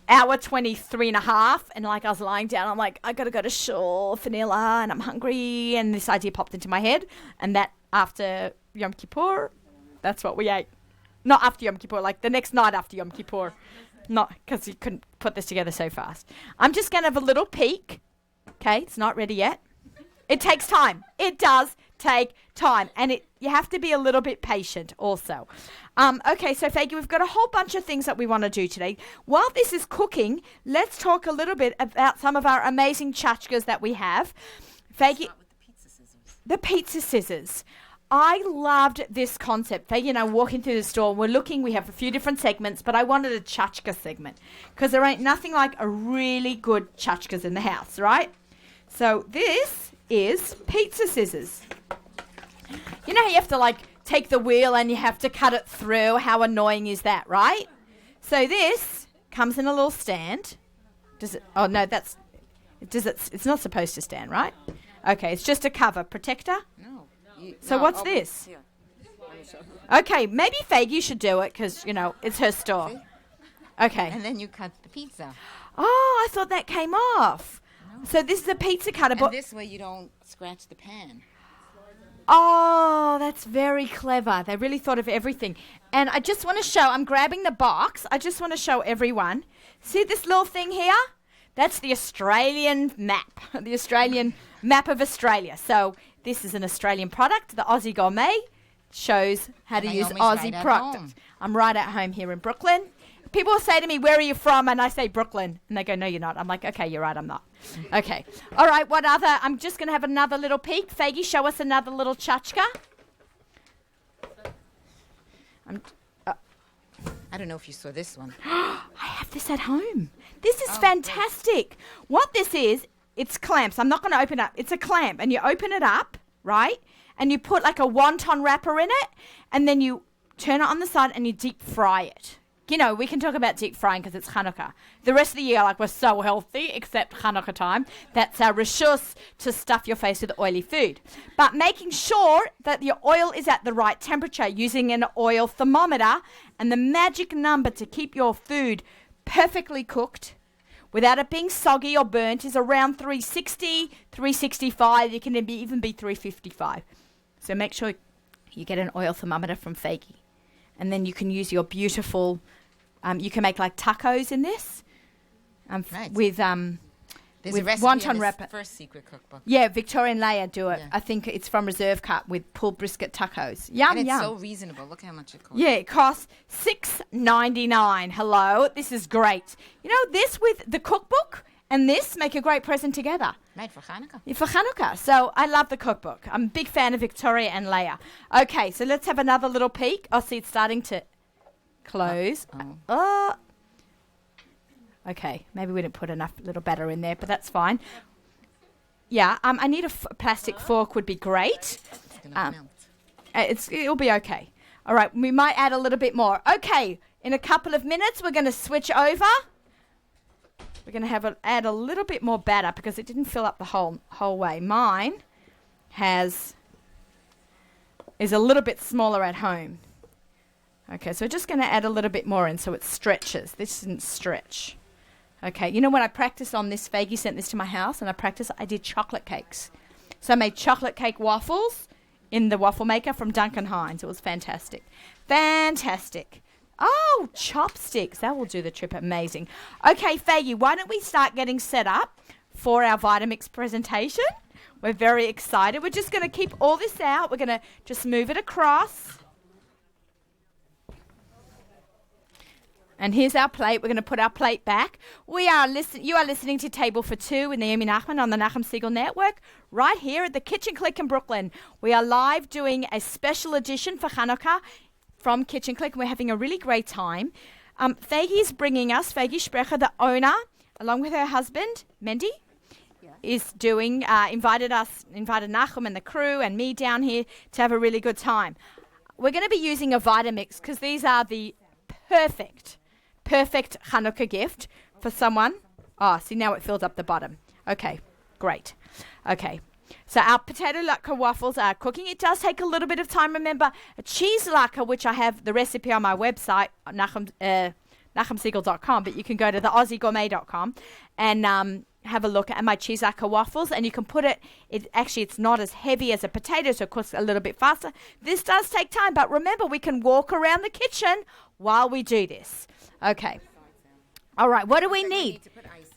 Hour 23 and a half, and I was lying down, I'm like, I gotta go to shul, vanilla, and I'm hungry, and this idea popped into my head, and that after Yom Kippur, that's what we ate. Not after Yom Kippur, like the next night after Yom Kippur. Not because you couldn't put this together so fast. I'm just gonna have a little peek. Okay, it's not ready yet. It takes time. It does take time, and you have to be a little bit patient also. Okay, so Faggy, we've got a whole bunch of things that we want to do today. While this is cooking, let's talk a little bit about some of our amazing tchotchkes that we have. Faggy, the pizza scissors. I loved this concept. Faggy and I walking through the store, we have a few different segments, but I wanted a tchotchke segment because there ain't nothing like a really good tchotchkes in the house, right? So this is pizza scissors. You know how you have to take the wheel and you have to cut it through? How annoying is that, right? So this comes in a little stand. Does it? Oh no, it's not supposed to stand, right? Okay, it's just a cover protector. No. So what's this? Here. Okay, maybe Faggy should do it because, it's her store. See? Okay. And then you cut the pizza. Oh, I thought that came off. No. So this is a pizza cutter. And this way you don't scratch the pan. Oh, that's very clever. They really thought of everything. And I just want to show, I'm grabbing the box. I just want to show everyone. See this little thing here? That's the Australian map, the Australian map of Australia. So this is an Australian product. The Aussie Gourmet shows how to use Aussie products. I'm right at home here in Brooklyn. People say to me, where are you from? And I say Brooklyn. And they go, no, you're not. I'm like, okay, you're right, I'm not. Okay. All right, what other? I'm just going to have another little peek. Faggy, show us another little tchotchke. I don't know if you saw this one. I have this at home. This is fantastic. What this is, it's clamps. I'm not going to open it up. It's a clamp. And you open it up, right? And you put like a wonton wrapper in it. And then you turn it on the side and you deep fry it. We can talk about deep frying because it's Chanukah. The rest of the year, we're so healthy, except Chanukah time. That's our rishus to stuff your face with oily food. But making sure that your oil is at the right temperature, using an oil thermometer, and the magic number to keep your food perfectly cooked without it being soggy or burnt is around 360, 365. It can even be 355. So make sure you get an oil thermometer from Faggy. And then you can use your beautiful... you can make tacos in this right. with There's a recipe wonton in wrapper. this first secret cookbook. Yeah, Victoria and Leia do it. Yeah. I think it's from Reserve Cut with pulled brisket tacos. Yum, and it's yum. so reasonable. Look how much it costs. Yeah, it costs $6.99. Hello, this is great. This with the cookbook and this make a great present together. Made for Hanukkah. Yeah, for Hanukkah. So I love the cookbook. I'm a big fan of Victoria and Leia. Okay, so let's have another little peek. Oh, see, it's starting to close. Okay, maybe we didn't put enough little batter in there, but that's fine. Yeah, I need a plastic fork would be great. It'll be okay. All right, we might add a little bit more. Okay, in a couple of minutes, we're going to switch over. We're going to add a little bit more batter because it didn't fill up the whole way. Mine is a little bit smaller at home. Okay, so we're just going to add a little bit more in so it stretches. This didn't stretch. Okay, when I practiced on this, Faggy sent this to my house, and I did chocolate cakes. So I made chocolate cake waffles in the waffle maker from Duncan Hines. It was fantastic. Fantastic. Oh, chopsticks. That will do the trip. Amazing. Okay, Faggy, why don't we start getting set up for our Vitamix presentation? We're very excited. We're just going to keep all this out. We're going to just move it across. And here's our plate. We're going to put our plate back. You are listening to Table for Two with Naomi Nachman on the Nachum Siegel Network, right here at the Kitchen Clique in Brooklyn. We are live doing a special edition for Hanukkah from Kitchen Clique, and we're having a really great time. Faggy is bringing us, Faggy Sprecher, the owner, along with her husband, Mendy, is invited Nachum and the crew and me down here to have a really good time. We're going to be using a Vitamix because these are the perfect Hanukkah gift for someone. Oh, see, now it fills up the bottom. Okay, great. Okay, so our potato latke waffles are cooking. It does take a little bit of time. Remember, a cheese latke, which I have the recipe on my website, nachumsiegel.com, but you can go to the AussieGourmet.com and have a look at my cheese latke waffles, and you can put it's not as heavy as a potato, so it cooks a little bit faster. This does take time, but remember, we can walk around the kitchen while we do this. Okay. All right, what do we need?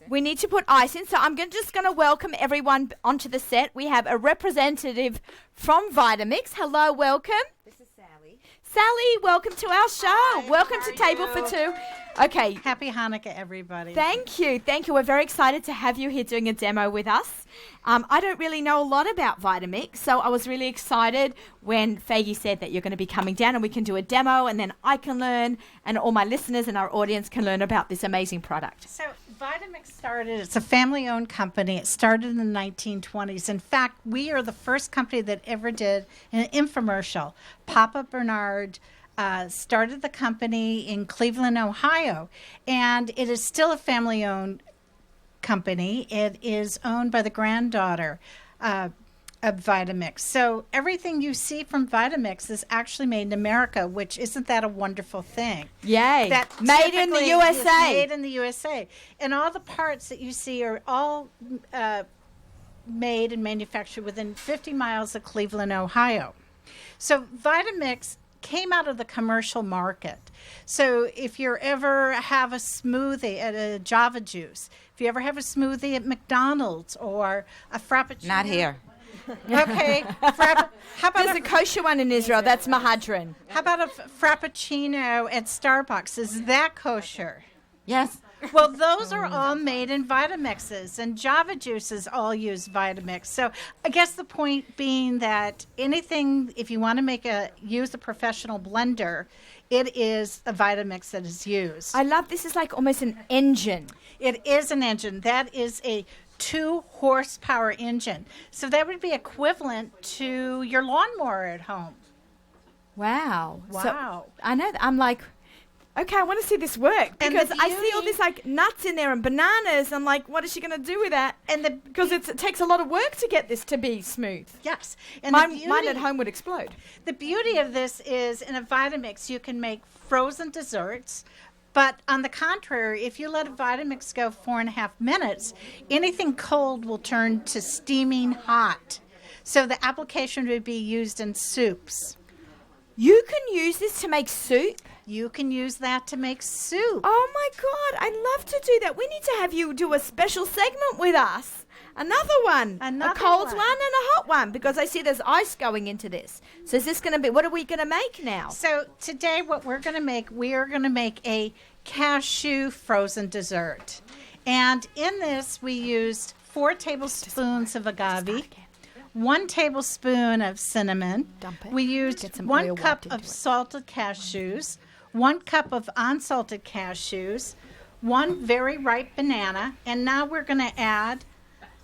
We need to put ice in, so I'm just going to welcome everyone onto the set. We have a representative from Vitamix. Hello, welcome. This is Sally. Sally, welcome to our show. Welcome to Table for Two. Okay. Happy Hanukkah, everybody. Thank you. Thank you. We're very excited to have you here doing a demo with us. I don't really know a lot about Vitamix, so I was really excited when Faggy said that you're going to be coming down and we can do a demo, and then I can learn, and all my listeners and our audience can learn about this amazing product. So Vitamix started, it's a family-owned company. It started in the 1920s. In fact, we are the first company that ever did an infomercial. Papa Bernard started the company in Cleveland, Ohio, and it is still a family-owned company. It is owned by the granddaughter of Vitamix. So everything you see from Vitamix is actually made in America, which isn't that a wonderful thing? Yay. That Made in the typically USA. is made in the USA. And all the parts that you see are all made and manufactured within 50 miles of Cleveland, Ohio. So Vitamix came out of the commercial market. So if you ever have a smoothie at a Java Juice, if you ever have a smoothie at McDonald's or a Frappuccino. Not here. Okay. How about There's a kosher one in Israel. That's Mahadran. How about a Frappuccino at Starbucks? Is that kosher? Yes. Well, those are all made in Vitamixes, and Java Juices all use Vitamix. So I guess the point being that anything, if you want to use a professional blender, it is a Vitamix that is used. I love this. Is like almost an engine. It is an engine. That is a 2-horsepower engine. So that would be equivalent to your lawnmower at home. Wow. Wow. So, I know. I'm like, okay, I want to see this work because I see all this like nuts in there and bananas. I'm like, what is she going to do with that? And because it takes a lot of work to get this to be smooth. Yes. And mine at home would explode. The beauty of this is in a Vitamix, you can make frozen desserts. But on the contrary, if you let a Vitamix go 4.5 minutes, anything cold will turn to steaming hot. So the application would be used in soups. You can use this to make soup? You can use that to make soup. Oh my God, I'd love to do that. We need to have you do a special segment with us. Another one. A cold one and a hot one, because I see there's ice going into this. So is this going to be, what are we going to make now? So today what we're going to make, we are going to make a cashew frozen dessert. And in this we used 4 tablespoons of agave, 1 tablespoon of cinnamon. We used 1 cup of salted cashews, 1 cup of unsalted cashews, 1 very ripe banana, and now we're going to add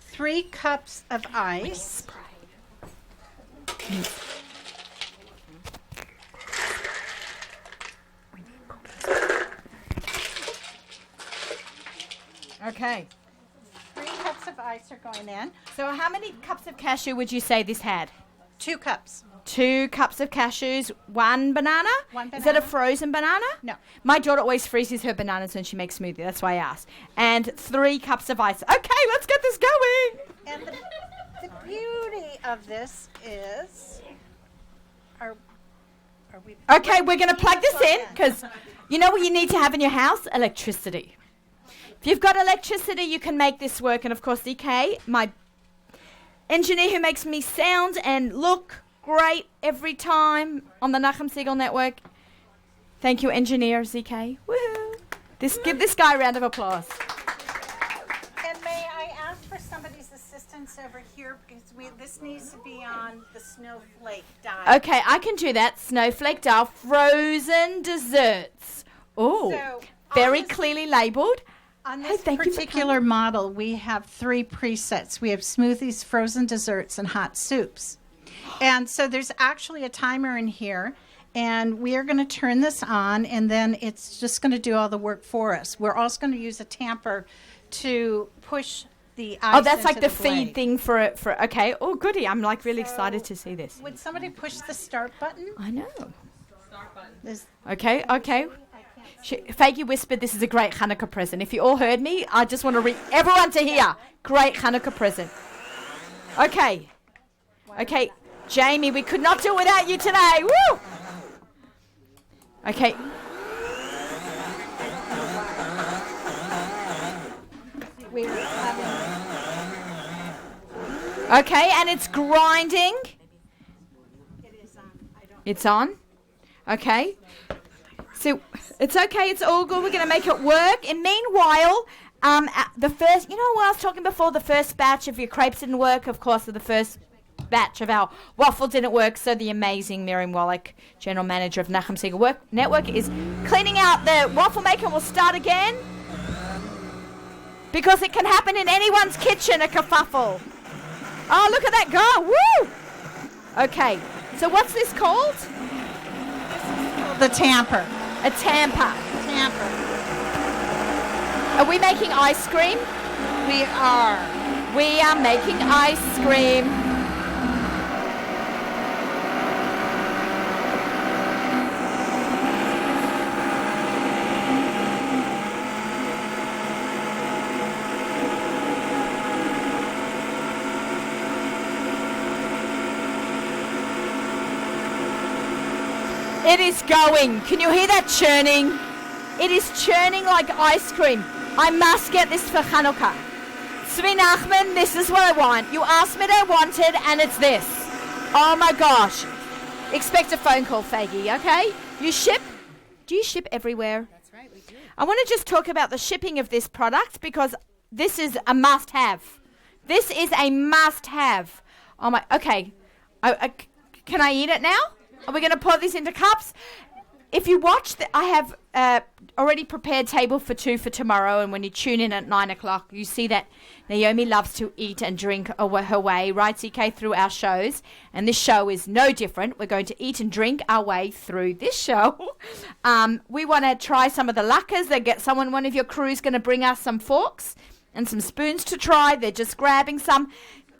3 cups of ice. Okay. 3 cups of ice are going in. So how many cups of cashew would you say this had? 2 cups. 2 cups of cashews, 1 banana? 1 banana. Is that a frozen banana? No. My daughter always freezes her bananas when she makes smoothie. That's why I asked. And 3 cups of ice. Okay, let's get this going. And the beauty of this is, are we? Okay, we're going to plug this in because you know what you need to have in your house? Electricity. If you've got electricity, you can make this work. And of course, DK, my engineer who makes me sound and look great every time on the Nachum Siegel Network. Thank you, engineer ZK. Woohoo! Give this guy a round of applause. And may I ask for somebody's assistance over here because this needs to be on the snowflake dial. Okay, I can do that. Snowflake dial, frozen desserts. Oh, So, very clearly labeled. On Hey, this thank you for particular model, we have 3 presets. We have smoothies, frozen desserts, and hot soups. And so there's actually a timer in here, and we are going to turn this on, and then it's just going to do all the work for us. We're also going to use a tamper to push the ice. Oh, that's like into the blade. feed thing for it. Okay. Oh, goody. I'm like really excited to see this. Would somebody push the start button? I know. There's- Okay. Faggy whispered this is a great Hanukkah present. If you all heard me, I just want to read everyone to hear. Great Hanukkah present. Okay. Okay. Jamie, we could not do it without you today. Woo! Okay. Okay, and it's grinding. It's on. Okay. So it's okay. It's all good. We're going to make it work. And meanwhile, the first, you know what I was talking before? The first batch of your crepes didn't work. Of course, the first batch of our waffle didn't work. So the amazing Miriam Wallach, General Manager of Nachum Segal Network, is cleaning out the waffle maker. We'll start again. Because it can happen in anyone's kitchen, a kerfuffle. Oh, look at that go. Woo! Okay. So what's this called? The tamper. A tamper. Tamper. Are we making ice cream? We are. We are making ice cream. It is going. Can you hear that churning? It is churning like ice cream. I must get this for Chanukah. Tzvi Nachman, this is what I want. You asked me what I wanted, and it's this. Oh my gosh. Expect a phone call, Faggy, okay? You ship? Do you ship everywhere? That's right, we do. I want to just talk about the shipping of this product because this is a must-have. This is a must-have. Oh my, okay. Can I eat it now? Are we going to pour this into cups? If you watch, I have already prepared table for two for tomorrow, and when you tune in at 9 o'clock, you see that Naomi loves to eat and drink her way, right, CK, through our shows, and this show is no different. We're going to eat and drink our way through this show. We want to try some of the latkes. One of your crew is going to bring us some forks and some spoons to try. They're just grabbing some.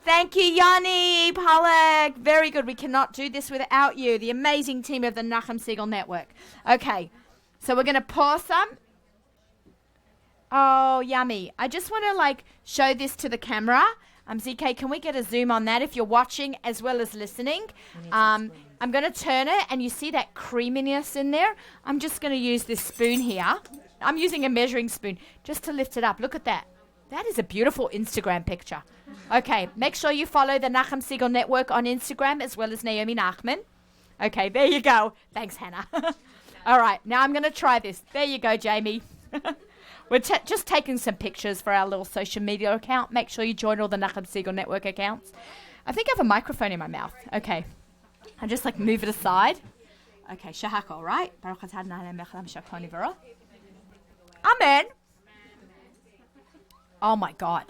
Thank you, Yanni, Palek. Very good. We cannot do this without you, the amazing team of the Nachum Segal Network. Okay, so we're going to pour some. Oh, yummy. I just want to, show this to the camera. ZK, can we get a zoom on that if you're watching as well as listening? I'm going to turn it, and you see that creaminess in there? I'm just going to use this spoon here. I'm using a measuring spoon just to lift it up. Look at that. That is a beautiful Instagram picture. Okay, make sure you follow the Nachum Segal Network on Instagram as well as Naomi Nachman. Okay, there you go. Thanks, Hannah. All right, now I'm going to try this. There you go, Jamie. We're just taking some pictures for our little social media account. Make sure you join all the Nachum Segal Network accounts. I think I have a microphone in my mouth. Okay. I just move it aside. Okay, Shahakol, right? Amen. Oh my God.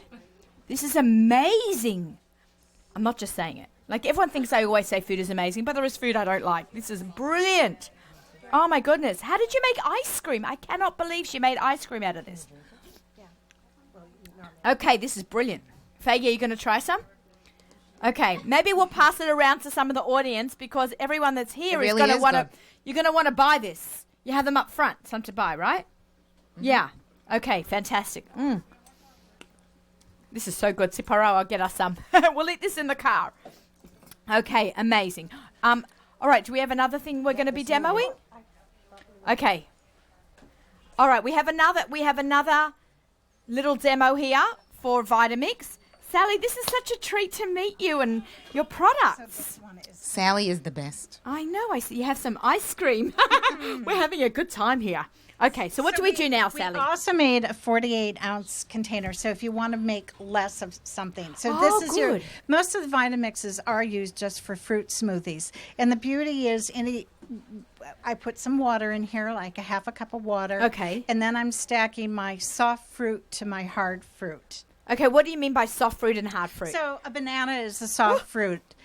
This is amazing. I'm not just saying it. Everyone thinks I always say food is amazing, but there is food I don't like. This is brilliant. Oh my goodness. How did you make ice cream? I cannot believe she made ice cream out of this. Okay, this is brilliant. Faggy, are you going to try some? Okay, maybe we'll pass it around to some of the audience because everyone that's here is going to want to, you're going to want to buy this. You have them up front, some to buy, right? Mm-hmm. Yeah. Okay, fantastic. This is so good. Siparo, I'll get us some. We'll eat this in the car. Okay, amazing. All right, do we have another thing we're going to be demoing? Okay. All right, we have another little demo here for Vitamix. Sally, this is such a treat to meet you and your products. Sally is the best. I know. I see you have some ice cream. We're having a good time here. Okay, so what do we do now, Sally? We also made a 48-ounce container, so if you want to make less of something. So this is most of the Vitamixes are used just for fruit smoothies. And the beauty is I put some water in here, like a half a cup of water. Okay. And then I'm stacking my soft fruit to my hard fruit. Okay, what do you mean by soft fruit and hard fruit? So a banana is a soft fruit.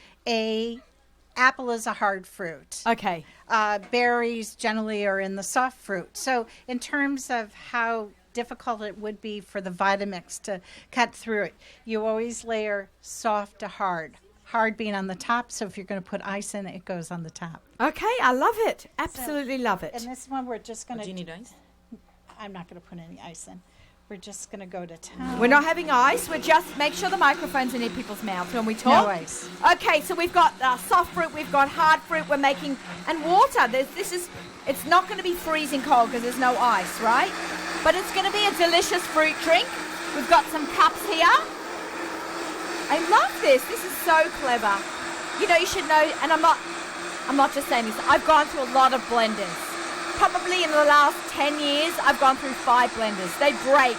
Apple is a hard fruit. Okay. Berries generally are in the soft fruit. So in terms of how difficult it would be for the Vitamix to cut through it, you always layer soft to hard. Hard being on the top, so if you're going to put ice in it, it goes on the top. Okay, I love it. Absolutely love it. And this one we're just going to... Do you need ice? I'm not going to put any ice in. We're just going to go to town. We're not having ice. We're just make sure the microphone's in people's mouths when we talk. No ice. Okay, so we've got soft fruit, we've got hard fruit, we're making, and water. It's not going to be freezing cold because there's no ice, right? But it's going to be a delicious fruit drink. We've got some cups here. I love this. This is so clever. You know, you should know, and I'm not just saying this. I've gone through a lot of blenders. Probably in the last 10 years, I've gone through 5 blenders. They break.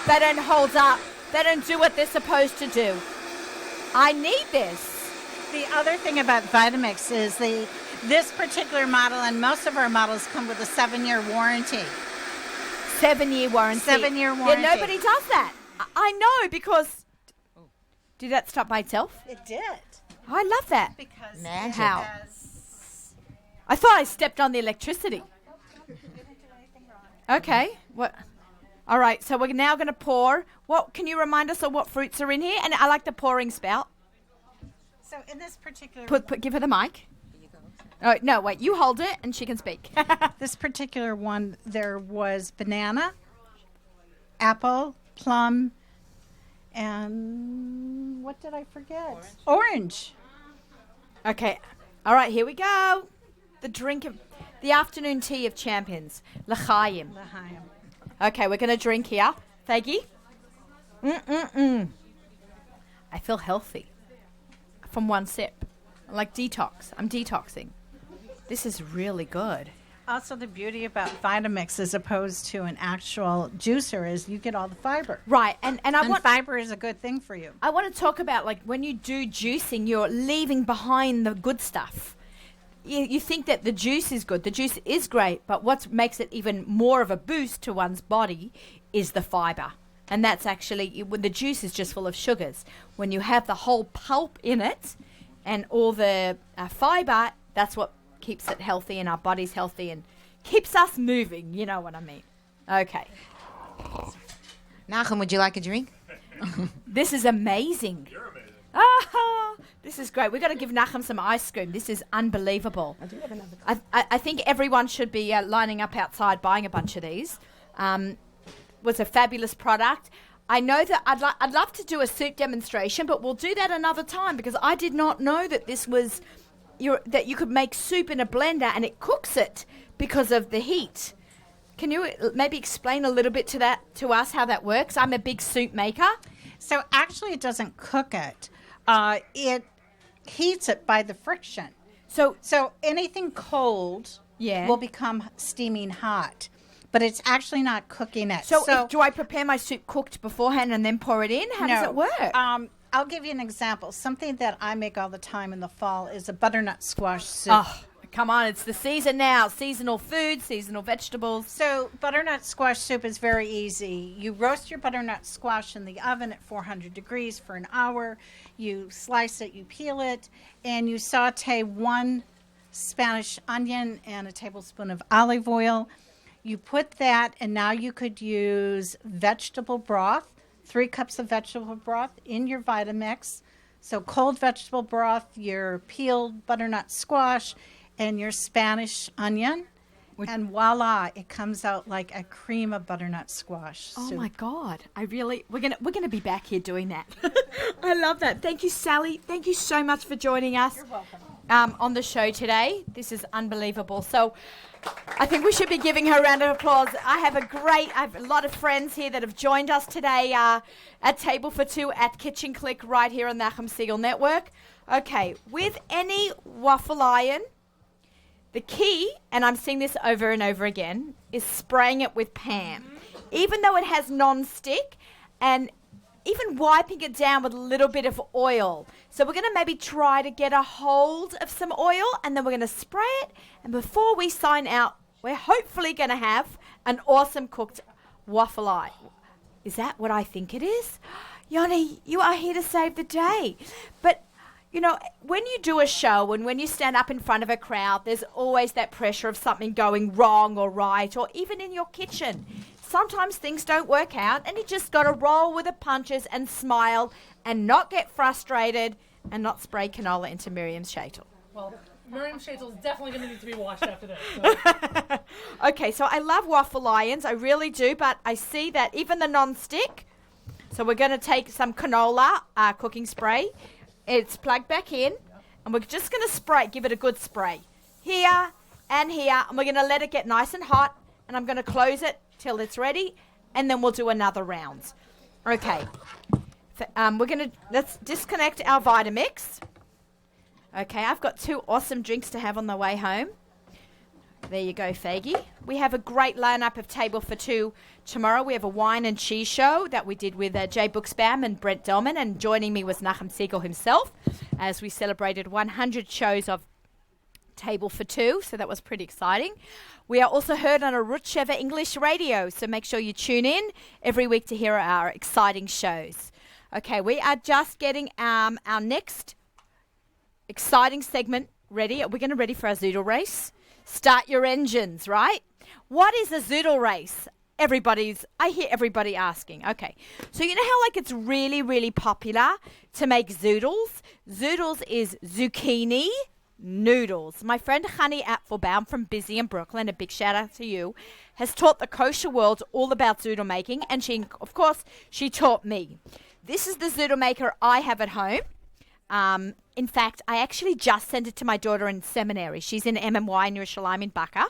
They don't hold up. They don't do what they're supposed to do. I need this. The other thing about Vitamix is this particular model and most of our models come with a 7-year warranty. 7-year warranty. 7-year warranty. Yeah, nobody does that. I know because... Did that stop by itself? It did. I love that. Because How? I thought I stepped on the electricity. Okay. What? All right. So we're now going to pour. What? Can you remind us of what fruits are in here? And I like the pouring spout. So in this particular... Give her the mic. Oh, no, wait. You hold it and she can speak. This particular one, there was banana, apple, plum, and what did I forget? Orange. Okay. All right, here we go. The afternoon tea of champions. L'chaim. L'chaim. Okay, we're going to drink here. Faggy? I feel healthy from one sip. Like detox. I'm detoxing. This is really good. Also, the beauty about Vitamix as opposed to an actual juicer is you get all the fiber. Right, and fiber is a good thing for you. I want to talk about, like, when you do juicing, you're leaving behind the good stuff. You think that the juice is good. The juice is great, but what makes it even more of a boost to one's body is the fiber. And that's actually, when the juice is just full of sugars. When you have the whole pulp in it and all the fiber, that's what keeps it healthy and our body's healthy and keeps us moving. You know what I mean? Okay. Nachum, would you like a drink? This is amazing. Ah, this is great. We've got to give Nachum some ice cream. This is unbelievable. I do have another. I think everyone should be lining up outside buying a bunch of these. Was a fabulous product. I know that I'd love to do a soup demonstration, but we'll do that another time because I did not know that this was that you could make soup in a blender and it cooks it because of the heat. Can you maybe explain a little bit to us how that works? I'm a big soup maker. So actually it doesn't cook it. It heats it by the friction. So anything cold will become steaming hot. But it's actually not cooking it. So do I prepare my soup cooked beforehand and then pour it in? How does it work? I'll give you an example. Something that I make all the time in the fall is a butternut squash soup. Oh, come on. It's the season now. Seasonal food, seasonal vegetables. So butternut squash soup is very easy. You roast your butternut squash in the oven at 400 degrees for an hour. You slice it, you peel it, and you saute 1 Spanish onion and a tablespoon of olive oil. You put that, and now you could use vegetable broth, 3 cups of vegetable broth in your Vitamix. So cold vegetable broth, your peeled butternut squash, and your Spanish onion. And voila, it comes out like a cream of butternut squash soup. Oh my God. We're gonna be back here doing that. I love that. Thank you, Sally. Thank you so much for joining us. You're welcome. On the show today. This is unbelievable. So I think we should be giving her a round of applause. I have a lot of friends here that have joined us today at Table for Two at Kitchen Clique right here on the Nachum Segal Network. Okay, with any waffle iron, the key, and I'm seeing this over and over again, is spraying it with Pam. Even though it has non-stick, and even wiping it down with a little bit of oil. So we're going to maybe try to get a hold of some oil, and then we're going to spray it. And before we sign out, we're hopefully going to have an awesome cooked waffle iron. Is that what I think it is? Yoni, you are here to save the day. But you know, when you do a show and when you stand up in front of a crowd, there's always that pressure of something going wrong or right, or even in your kitchen. Sometimes things don't work out and you just got to roll with the punches and smile and not get frustrated and not spray canola into Miriam's shaitel. Well, Miriam's shaitel is definitely going to need to be washed after this. So. Okay, so I love waffle irons, I really do, but I see that even the non-stick, so we're going to take some canola cooking spray. It's plugged back in, and we're just going to give it a good spray. Here and here, and we're going to let it get nice and hot, and I'm going to close it till it's ready, and then we'll do another round. Okay. Let's disconnect our Vitamix. Okay, I've got 2 awesome drinks to have on the way home. There you go, Faggy. We have a great lineup of Table for Two tomorrow. We have a wine and cheese show that we did with Jay Buxbaum and Brent Delman, and joining me was Nachum Siegel himself as we celebrated 100 shows of Table for Two, so that was pretty exciting. We are also heard on a Root Sheva English radio, so make sure you tune in every week to hear our exciting shows. Okay, we are just getting our next exciting segment ready. Are we going to ready for our zoodle race? Start your engines, right? What is a zoodle race? I hear everybody asking. Okay, so you know how it's really, really popular to make zoodles? Zoodles is zucchini noodles. My friend Honey Apfelbaum from Busy in Brooklyn, a big shout out to you, has taught the kosher world all about zoodle making, and she taught me. This is the zoodle maker I have at home. In fact, I actually just sent it to my daughter in seminary. She's in MMY in Yerushalayim in Baka,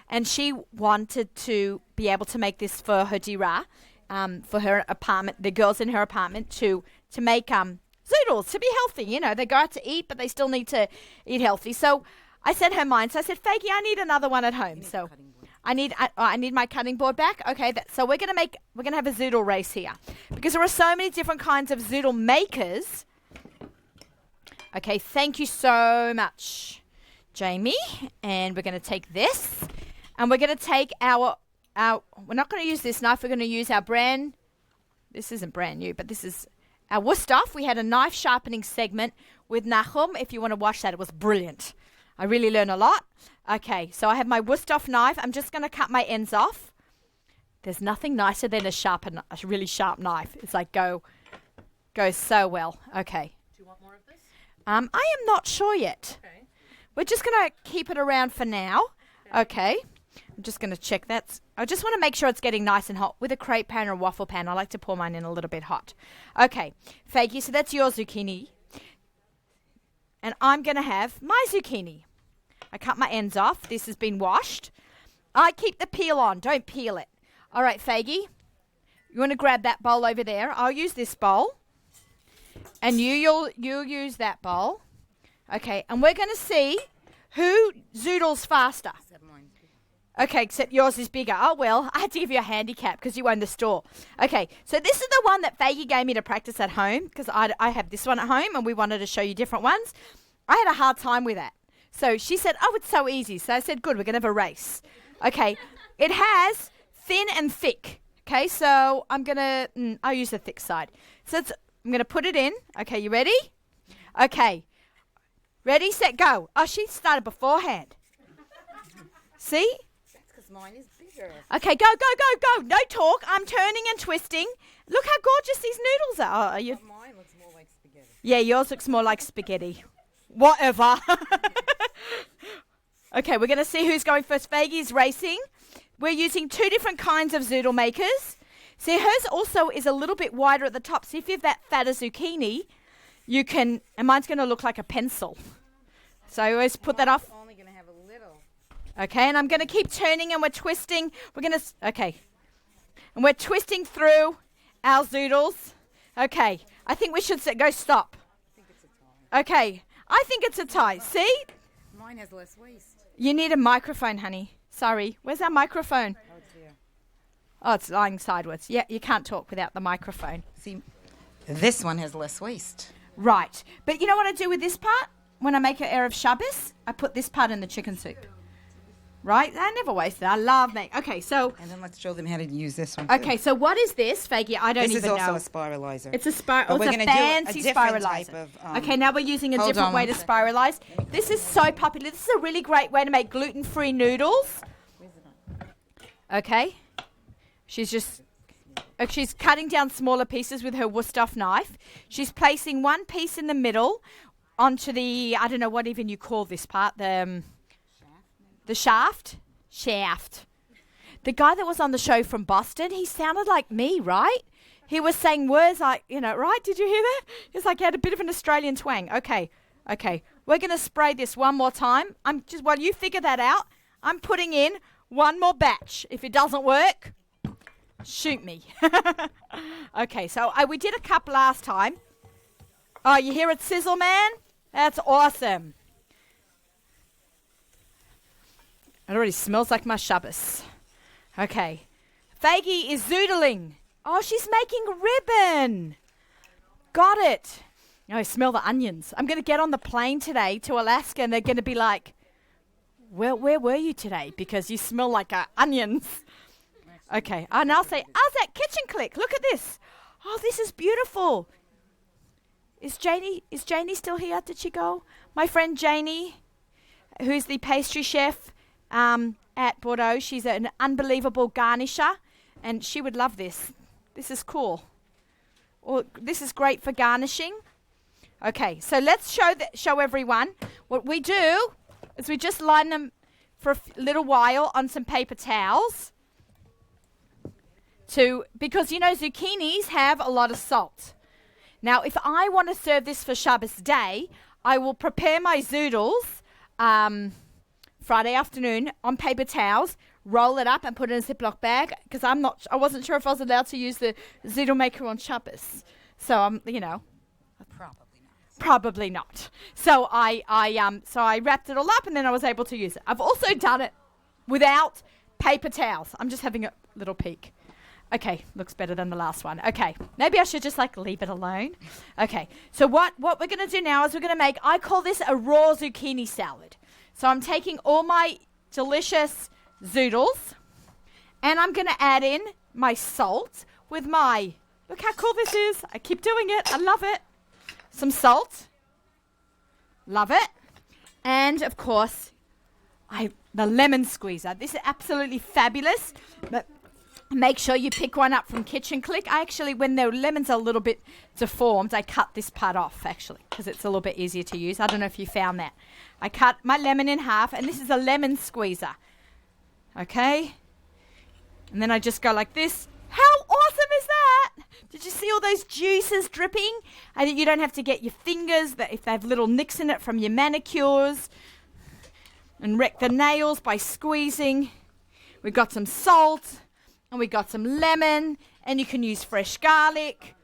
and she wanted to be able to make this for her dira, for her apartment, the girls in her apartment, to make zoodles, to be healthy. You know, they go out to eat, but they still need to eat healthy. So I sent her mine. So I said, Faggy, I need another one at home. So I need my cutting board back. Okay, so we're gonna have a zoodle race here because there are so many different kinds of zoodle makers. Okay, thank you so much, Jamie. And we're going to take this, and we're going to take our. We're not going to use this knife. We're going to use our brand. This isn't brand new, but this is our Wusthof. We had a knife sharpening segment with Nachum. If you want to watch that, it was brilliant. I really learned a lot. Okay, so I have my Wusthof knife. I'm just going to cut my ends off. There's nothing nicer than a really sharp knife. It's like goes so well. Okay. I am not sure yet. Okay. We're just going to keep it around for now. Okay. I'm just going to check that. I just want to make sure it's getting nice and hot. With a crepe pan or a waffle pan, I like to pour mine in a little bit hot. Okay. Faggy, so that's your zucchini. And I'm going to have my zucchini. I cut my ends off. This has been washed. I keep the peel on. Don't peel it. All right, Faggy. You want to grab that bowl over there. I'll use this bowl. And you'll use that bowl. Okay, and we're going to see who zoodles faster. Okay, except yours is bigger. Oh, well, I had to give you a handicap because you own the store. Okay, so this is the one that Faggy gave me to practice at home because I have this one at home and we wanted to show you different ones. I had a hard time with that. So she said, oh, it's so easy. So I said, good, we're going to have a race. Okay, it has thin and thick. Okay, so I'll use the thick side. So I'm going to put it in. Okay, you ready? Okay. Ready, set, go. Oh, she started beforehand. See? That's because mine is bigger. Okay, go. No talk. I'm turning and twisting. Look how gorgeous these noodles are. Mine looks more like spaghetti. Yeah, yours looks more like spaghetti. Whatever. Okay, we're going to see who's going first. Faggy's racing. We're using 2 different kinds of zoodle makers. See, hers also is a little bit wider at the top. So if you have that fatter zucchini, you can, and mine's going to look like a pencil. So I always put that off. I'm only going to have a little. Okay, and I'm going to keep turning and we're twisting. Okay. And we're twisting through our zoodles. Okay, I think we should go stop. I think it's a tie. Okay, I think it's a tie. See? Mine has less waste. You need a microphone, honey. Sorry, where's our microphone? Oh, it's here. Oh, it's lying sideways. Yeah, you can't talk without the microphone. See, this one has less waste. Right. But you know what I do with this part? When I make an Erev Shabbos, I put this part in the chicken soup. Right? I never waste it. I love making. Okay, so. And then let's show them how to use this one. Okay, so what is this, Faggy? I don't even know. This is also a spiralizer. It's a fancy spiralizer. Okay, now we're using a different way to spiralize. This is so popular. This is a really great way to make gluten-free noodles. Okay. She's cutting down smaller pieces with her Wusthof knife. She's placing one piece in the middle onto the, I don't know what even you call this part, the shaft. The guy that was on the show from Boston, he sounded like me, right? He was saying words like, right? Did you hear that? He had a bit of an Australian twang. Okay. We're going to spray this one more time. While you figure that out, I'm putting in one more batch. If it doesn't work, Shoot me. Okay, so we did a cup last time. Oh, you hear it sizzle, man? That's awesome. It already smells like my Shabbos. Okay. Faggy is zoodling. Oh, she's making ribbon. Got it. Oh, I smell the onions. I'm going to get on the plane today to Alaska, and they're going to be like, where were you today? Because you smell like onions. Okay. And I'll say, how's that kitchen click? Look at this. Oh, this is beautiful. Is Janie still here? Did she go? My friend Janie, who's the pastry chef at Bordeaux. She's an unbelievable garnisher, and she would love this. This is cool. Well, this is great for garnishing. Okay, so let's show everyone. What we do is we just line them for a little while on some paper towels. Because you know zucchinis have a lot of salt. Now, if I want to serve this for Shabbos day, I will prepare my zoodles Friday afternoon on paper towels, roll it up and put it in a Ziploc bag, because I wasn't sure if I was allowed to use the zoodle maker on Shabbos. So probably not. So I wrapped it all up, and then I was able to use it. I've also done it without paper towels. I'm just having a little peek. Okay, looks better than the last one. Okay, maybe I should just leave it alone. Okay, so what we're going to do now is we're going to make, I call this a raw zucchini salad. So I'm taking all my delicious zoodles, and I'm going to add in my salt with my, look how cool this is. I keep doing it. I love it. Some salt. Love it. And, of course, the lemon squeezer. This is absolutely fabulous. But make sure you pick one up from Kitchen Clique. When the lemons are a little bit deformed, I cut this part off, actually, because it's a little bit easier to use. I don't know if you found that. I cut my lemon in half, and this is a lemon squeezer. Okay? And then I just go like this. How awesome is that? Did you see all those juices dripping? And you don't have to get your fingers, if they have little nicks in it from your manicures, and wreck the nails by squeezing. We've got some salt. And we got some lemon, and you can use fresh garlic.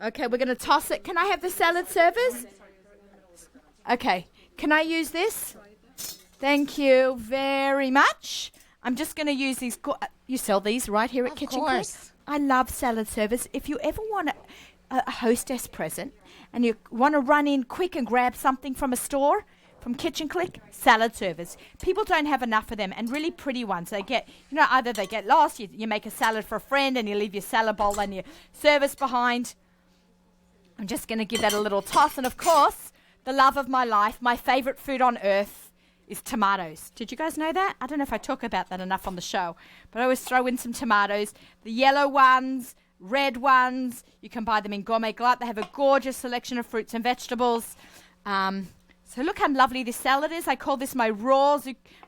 Okay, we're going to toss it. Can I have the salad servers? Okay, can I use this? Thank you very much. I'm just going to use these. You sell these right here at Kitchen Clique? I love salad servers. If you ever want a hostess present and you want to run in quick and grab something from a store, from Kitchen Clique, salad servers. People don't have enough of them, and really pretty ones. They get, either they get lost, you make a salad for a friend and you leave your salad bowl and your service behind. I'm just going to give that a little toss. And of course, the love of my life, my favorite food on earth is tomatoes. Did you guys know that? I don't know if I talk about that enough on the show, but I always throw in some tomatoes. The yellow ones, red ones, you can buy them in Gourmet Glut. They have a gorgeous selection of fruits and vegetables. So look how lovely this salad is. I call this my raw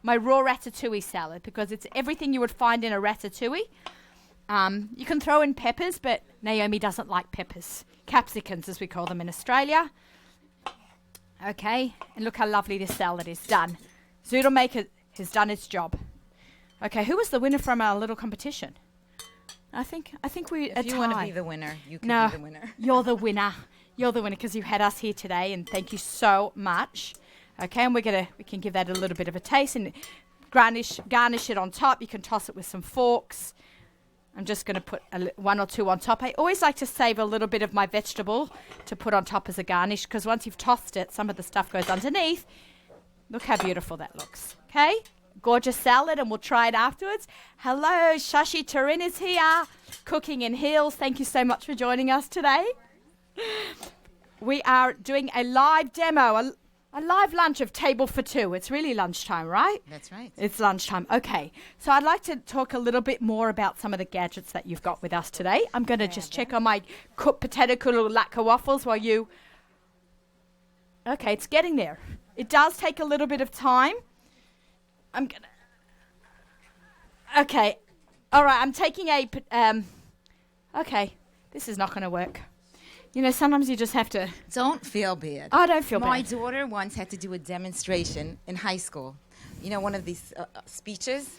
ratatouille salad, because it's everything you would find in a ratatouille. You can throw in peppers, but Naomi doesn't like peppers. Capsicums, as we call them in Australia. Okay, and look how lovely this salad is done. Zoodle Maker has done its job. Okay, who was the winner from our little competition? I think we. If you want to be the winner, you can be the winner. You're the winner. You're the winner because you had us here today, and thank you so much. Okay, and we can give that a little bit of a taste and garnish it on top. You can toss it with some forks. I'm just going to put one or two on top. I always like to save a little bit of my vegetable to put on top as a garnish, because once you've tossed it, some of the stuff goes underneath. Look how beautiful that looks. Okay, gorgeous salad, and we'll try it afterwards. Hello, Shashi Turin is here, cooking in heels. Thank you so much for joining us today. We are doing a live demo, a live lunch of Table for Two. It's really lunchtime, right? That's right. It's lunchtime. Okay. So I'd like to talk a little bit more about some of the gadgets that you've got with us today. I'm going to just check on my cooked potato kulu latke waffles while you... Okay, it's getting there. It does take a little bit of time. I'm going to... Okay. All right, I'm taking a... Okay, this is not going to work. Sometimes you just have to... Don't feel bad. I don't feel bad. My daughter once had to do a demonstration in high school. One of these speeches.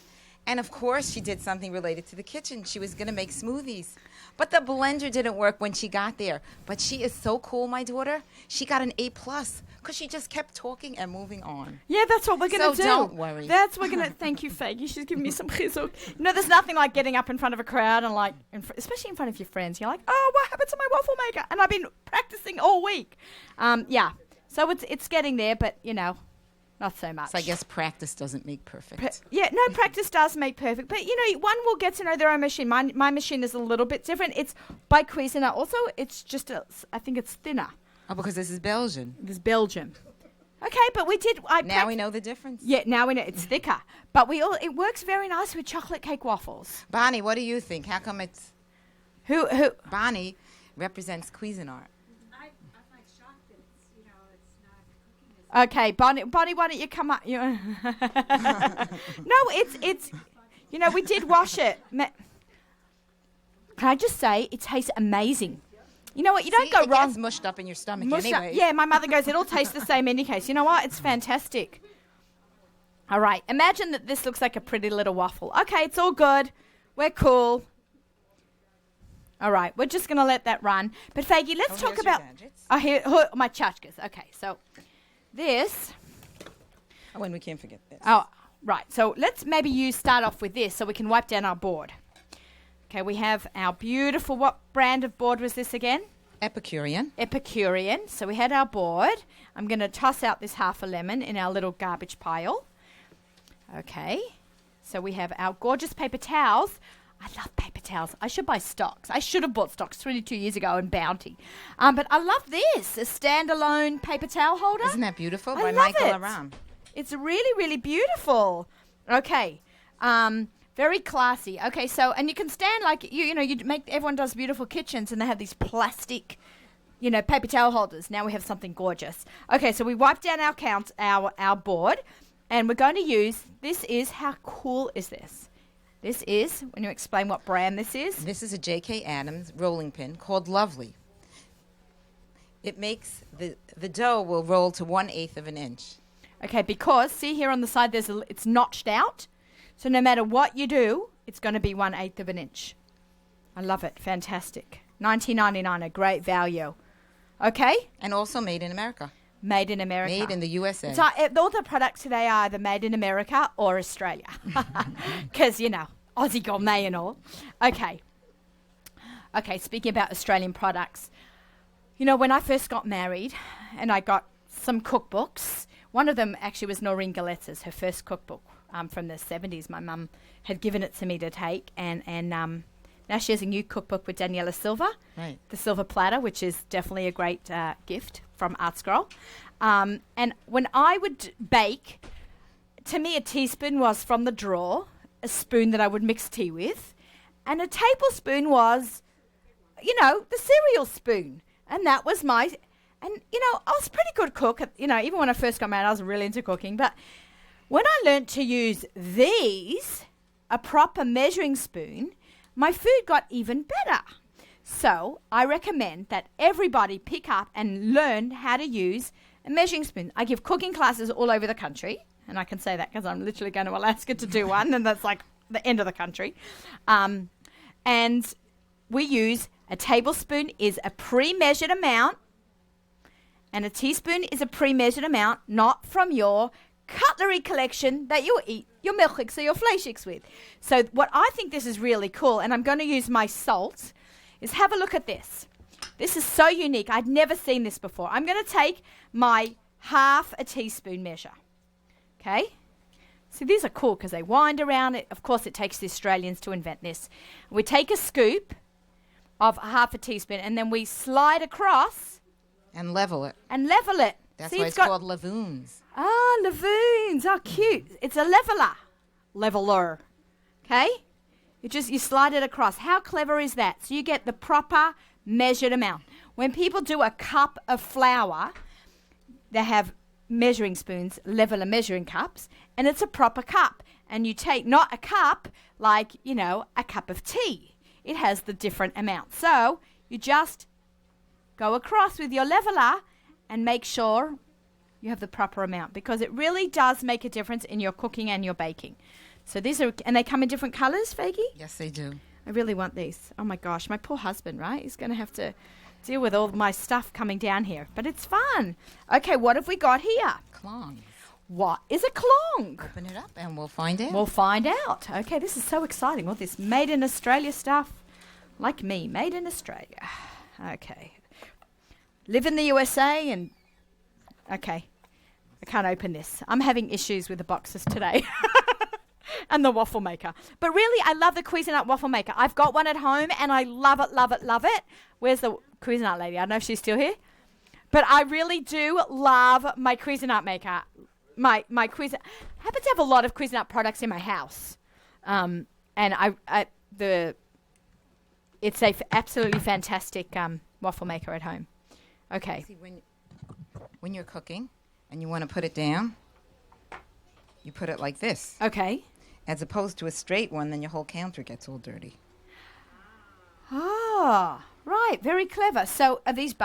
And of course, she did something related to the kitchen. She was going to make smoothies. But the blender didn't work when she got there. But she is so cool, my daughter. She got an A+ because she just kept talking and moving on. Yeah, that's what we're going to So do. don't worry. That's what we're going to... Thank you, Faggy. She's giving me some chizuk. There's nothing like getting up in front of a crowd and like, especially in front of your friends. You're like, oh, what happened to my waffle maker? And I've been practicing all week. Yeah. So it's getting there, but, not so much. So I guess practice doesn't make perfect. Practice does make perfect. But, one will get to know their own machine. My machine is a little bit different. It's by Cuisinart. Also, it's just, I think it's thinner. Oh, because this is Belgian. This is Belgium. Okay, but we did... Now we know the difference. Yeah, now we know. It's thicker. But it works very nice with chocolate cake waffles. Bonnie, what do you think? How come it's... Who? Bonnie represents Cuisinart. Okay, Bonnie, why don't you come up? No, it's we did wash it. Can I just say, it tastes amazing. You know what? You don't go wrong. It gets mushed up in your stomach Mushed anyway. up. Yeah, my mother goes, it all tastes the same in any case. You know what? It's fantastic. All right, imagine that this looks like a pretty little waffle. Okay, it's all good. We're cool. All right, we're just going to let that run. But Faggy, let's talk about... Here, my tchotchkes. Okay, so... This. Oh, and we can't forget this. Oh, right. So let's maybe start off with this so we can wipe down our board. Okay, we have our beautiful, what brand of board was this again? Epicurean. Epicurean. So we had our board. I'm going to toss out this half a lemon in our little garbage pile. Okay. So we have our gorgeous paper towels. I love paper towels. I should buy stocks. I should have bought stocks 22 years ago in Bounty. But I love this, a standalone paper towel holder. Isn't that beautiful? I By love Michael it. Aram. It's really, really beautiful. Okay. Very classy. Okay, so, and you can stand like, everyone does beautiful kitchens and they have these plastic, paper towel holders. Now we have something gorgeous. Okay, so we wiped down our board and we're going to use, how cool is this? This is, when you explain what brand this is. This is a J.K. Adams rolling pin called Lovely. It makes the dough will roll to 1/8 of an inch. Okay, because see here on the side, it's notched out. So no matter what you do, it's going to be 1/8 of an inch. I love it. Fantastic. $19.99, a great value. Okay? And also made in America. Made in America. Made in the USA. So all the products today are either made in America or Australia. Because, Aussie gourmet and all. Okay. Okay, speaking about Australian products. When I first got married and I got some cookbooks, one of them actually was Noreen Galetza's, her first cookbook from the 70s. My mum had given it to me to take. And now she has a new cookbook with Daniela Silva. Right. The Silver Platter, which is definitely a great gift from Art Scroll. And when I would bake, to me a teaspoon was from the drawer, a spoon that I would mix tea with, and a tablespoon was, the cereal spoon. And that was I was a pretty good cook. Even when I first got married, I was really into cooking. But when I learned to use a proper measuring spoon, my food got even better. So I recommend that everybody pick up and learn how to use a measuring spoon. I give cooking classes all over the country, and I can say that because I'm literally going to Alaska to do one, and that's like the end of the country. And we use a tablespoon is a pre-measured amount, and a teaspoon is a pre-measured amount, not from your cutlery collection that you eat your milchiks or your fleischiks with. So what I think this is really cool, and I'm going to use my salt, is have a look at this. This is so unique. I'd never seen this before. I'm going to take my half a teaspoon measure. Okay? So these are cool because they wind around it. Of course, it takes the Australians to invent this. We take a scoop of half a teaspoon and then we slide across. And level it. That's why it's called lavoons. Ah, lavoons. Oh, cute. It's a leveler. Okay? You slide it across. How clever is that? So you get the proper measured amount. When people do a cup of flour, they have measuring spoons, leveler measuring cups, and it's a proper cup. And you take not a cup like, a cup of tea. It has the different amount. So you just go across with your leveler and make sure you have the proper amount, because it really does make a difference in your cooking and your baking. So these are, and they come in different colors, Faggy? Yes, they do. I really want these. Oh my gosh, my poor husband, right? He's going to have to deal with all my stuff coming down here. But it's fun. Okay, what have we got here? Clong. What is a clong? Open it up and we'll find out. We'll find out. Okay, this is so exciting. All this made in Australia stuff. Like me, made in Australia. Okay. Live in the USA and... Okay. I can't open this. I'm having issues with the boxes today. And the waffle maker. But really, I love the Cuisinart waffle maker. I've got one at home and I love it, love it, love it. Where's the Cuisinart lady? I don't know if she's still here. But I really do love my Cuisinart maker. My Cuisinart. I happen to have a lot of Cuisinart products in my house. And it's a absolutely fantastic waffle maker at home. Okay. See, when you're cooking and you want to put it down, you put it like this. Okay. As opposed to a straight one, then your whole counter gets all dirty. Ah, right. Very clever. So are these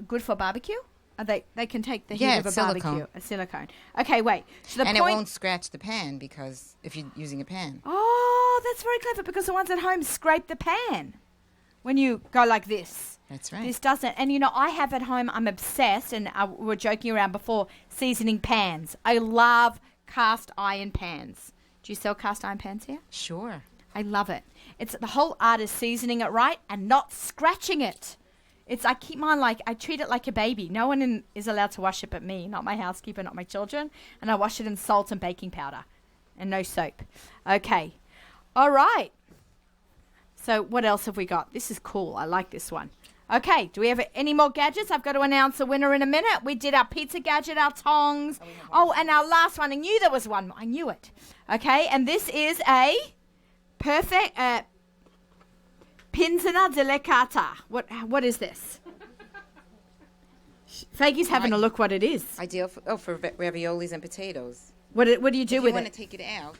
good for barbecue? Are they can take the heat of a barbecue. A silicone. Okay, wait. So it won't scratch the pan because if you're using a pan. Oh, that's very clever because the ones at home scrape the pan when you go like this. That's right. This doesn't. And, I have at home, I'm obsessed, and we were joking around before, seasoning pans. I love cast iron pans. Do you sell cast iron pans here? Sure. I love it. It's the whole art is seasoning it right and not scratching it. I keep mine I treat it like a baby. No one is allowed to wash it but me, not my housekeeper, not my children. And I wash it in salt and baking powder and no soap. Okay. All right. So what else have we got? This is cool. I like this one. Okay, do we have any more gadgets? I've got to announce the winner in a minute. We did our pizza gadget, our tongs. Oh, and our last one. I knew there was one. I knew it. Okay, and this is a perfect pinzana delicata. What is this? Faggy's having a look what it is. Ideal for raviolis and potatoes. What do you do with it? If you want to take it out.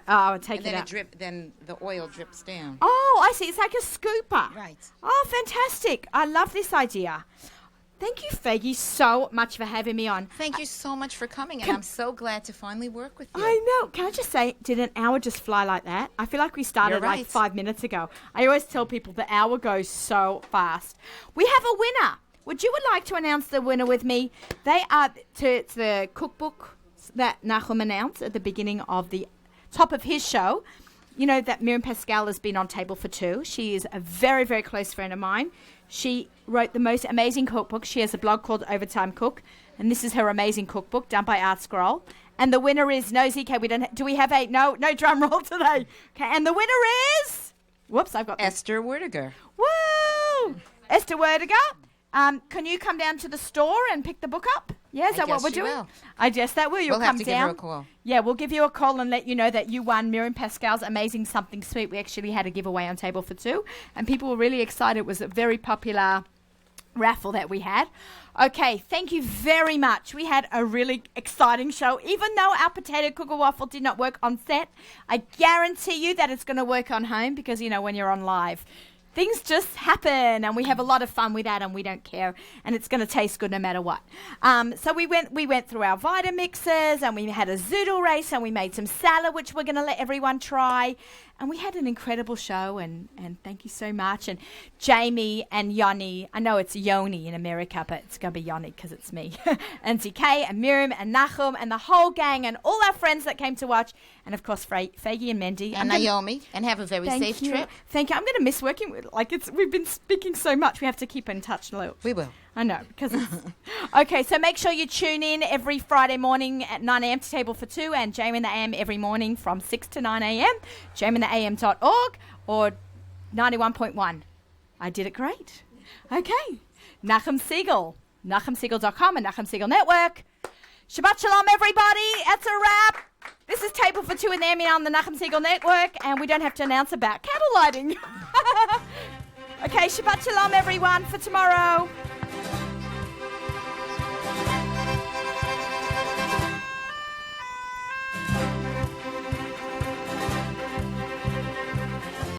I'll take and it then out. Then the oil drips down. Oh, I see. It's like a scooper. Right. Oh, fantastic. I love this idea. Thank you, Faggy, so much for having me on. Thank you so much for coming, and I'm so glad to finally work with you. I know. Can I just say, did an hour just fly like that? I feel like we started like 5 minutes ago. I always tell people the hour goes so fast. We have a winner. Would you like to announce the winner with me? It's the cookbook that Nachum announced at the beginning of the top of his show. You know that Miriam Pascal has been on Table for Two. She is a very, very close friend of mine. She wrote the most amazing cookbook. She has a blog called Overtime Cook, and this is her amazing cookbook done by Art Scroll. And the winner is do we have a no drum roll today? Okay, and the winner is Esther Werdiger. Woo! Esther Werdiger. Can you come down to the store and pick the book up? Yeah, is that what we're doing? Will. I guess that will. You'll we'll come have to down. give her a call. Yeah, we'll give you a call and let you know that you won Miriam Pascal's Amazing Something Sweet. We actually had a giveaway on Table for Two, and people were really excited. It was a very popular raffle that we had. Okay, thank you very much. We had a really exciting show. Even though our potato cooker waffle did not work on set, I guarantee you that it's going to work on home because, when you're on live, things just happen, and we have a lot of fun with that, and we don't care, and it's going to taste good no matter what. So we went through our Vitamixes, and we had a zoodle race, and we made some salad, which we're going to let everyone try. And we had an incredible show, and thank you so much. And Jamie and Yoni, I know it's Yoni in America, but it's going to be Yoni because it's me. And ZK and Miriam and Nachum and the whole gang and all our friends that came to watch. And, of course, Faggy and Mendy. And Naomi. And have a very safe trip. Thank you. I'm going to miss working with, we've been speaking so much. We have to keep in touch, Lou. We will. I know, because it's... Okay, so make sure you tune in every Friday morning at 9 a.m. to Table for Two, and JM in the AM every morning from 6 to 9 a.m. jmintheam.org or 91.1. I did it great. Okay. Nachum Siegel, NachumSiegel.com and Nachum Siegel Network. Shabbat Shalom, everybody. That's a wrap. This is Table for Two in the AM on the Nachum Siegel Network, and we don't have to announce about cattle lighting. Okay, Shabbat Shalom, everyone, for tomorrow.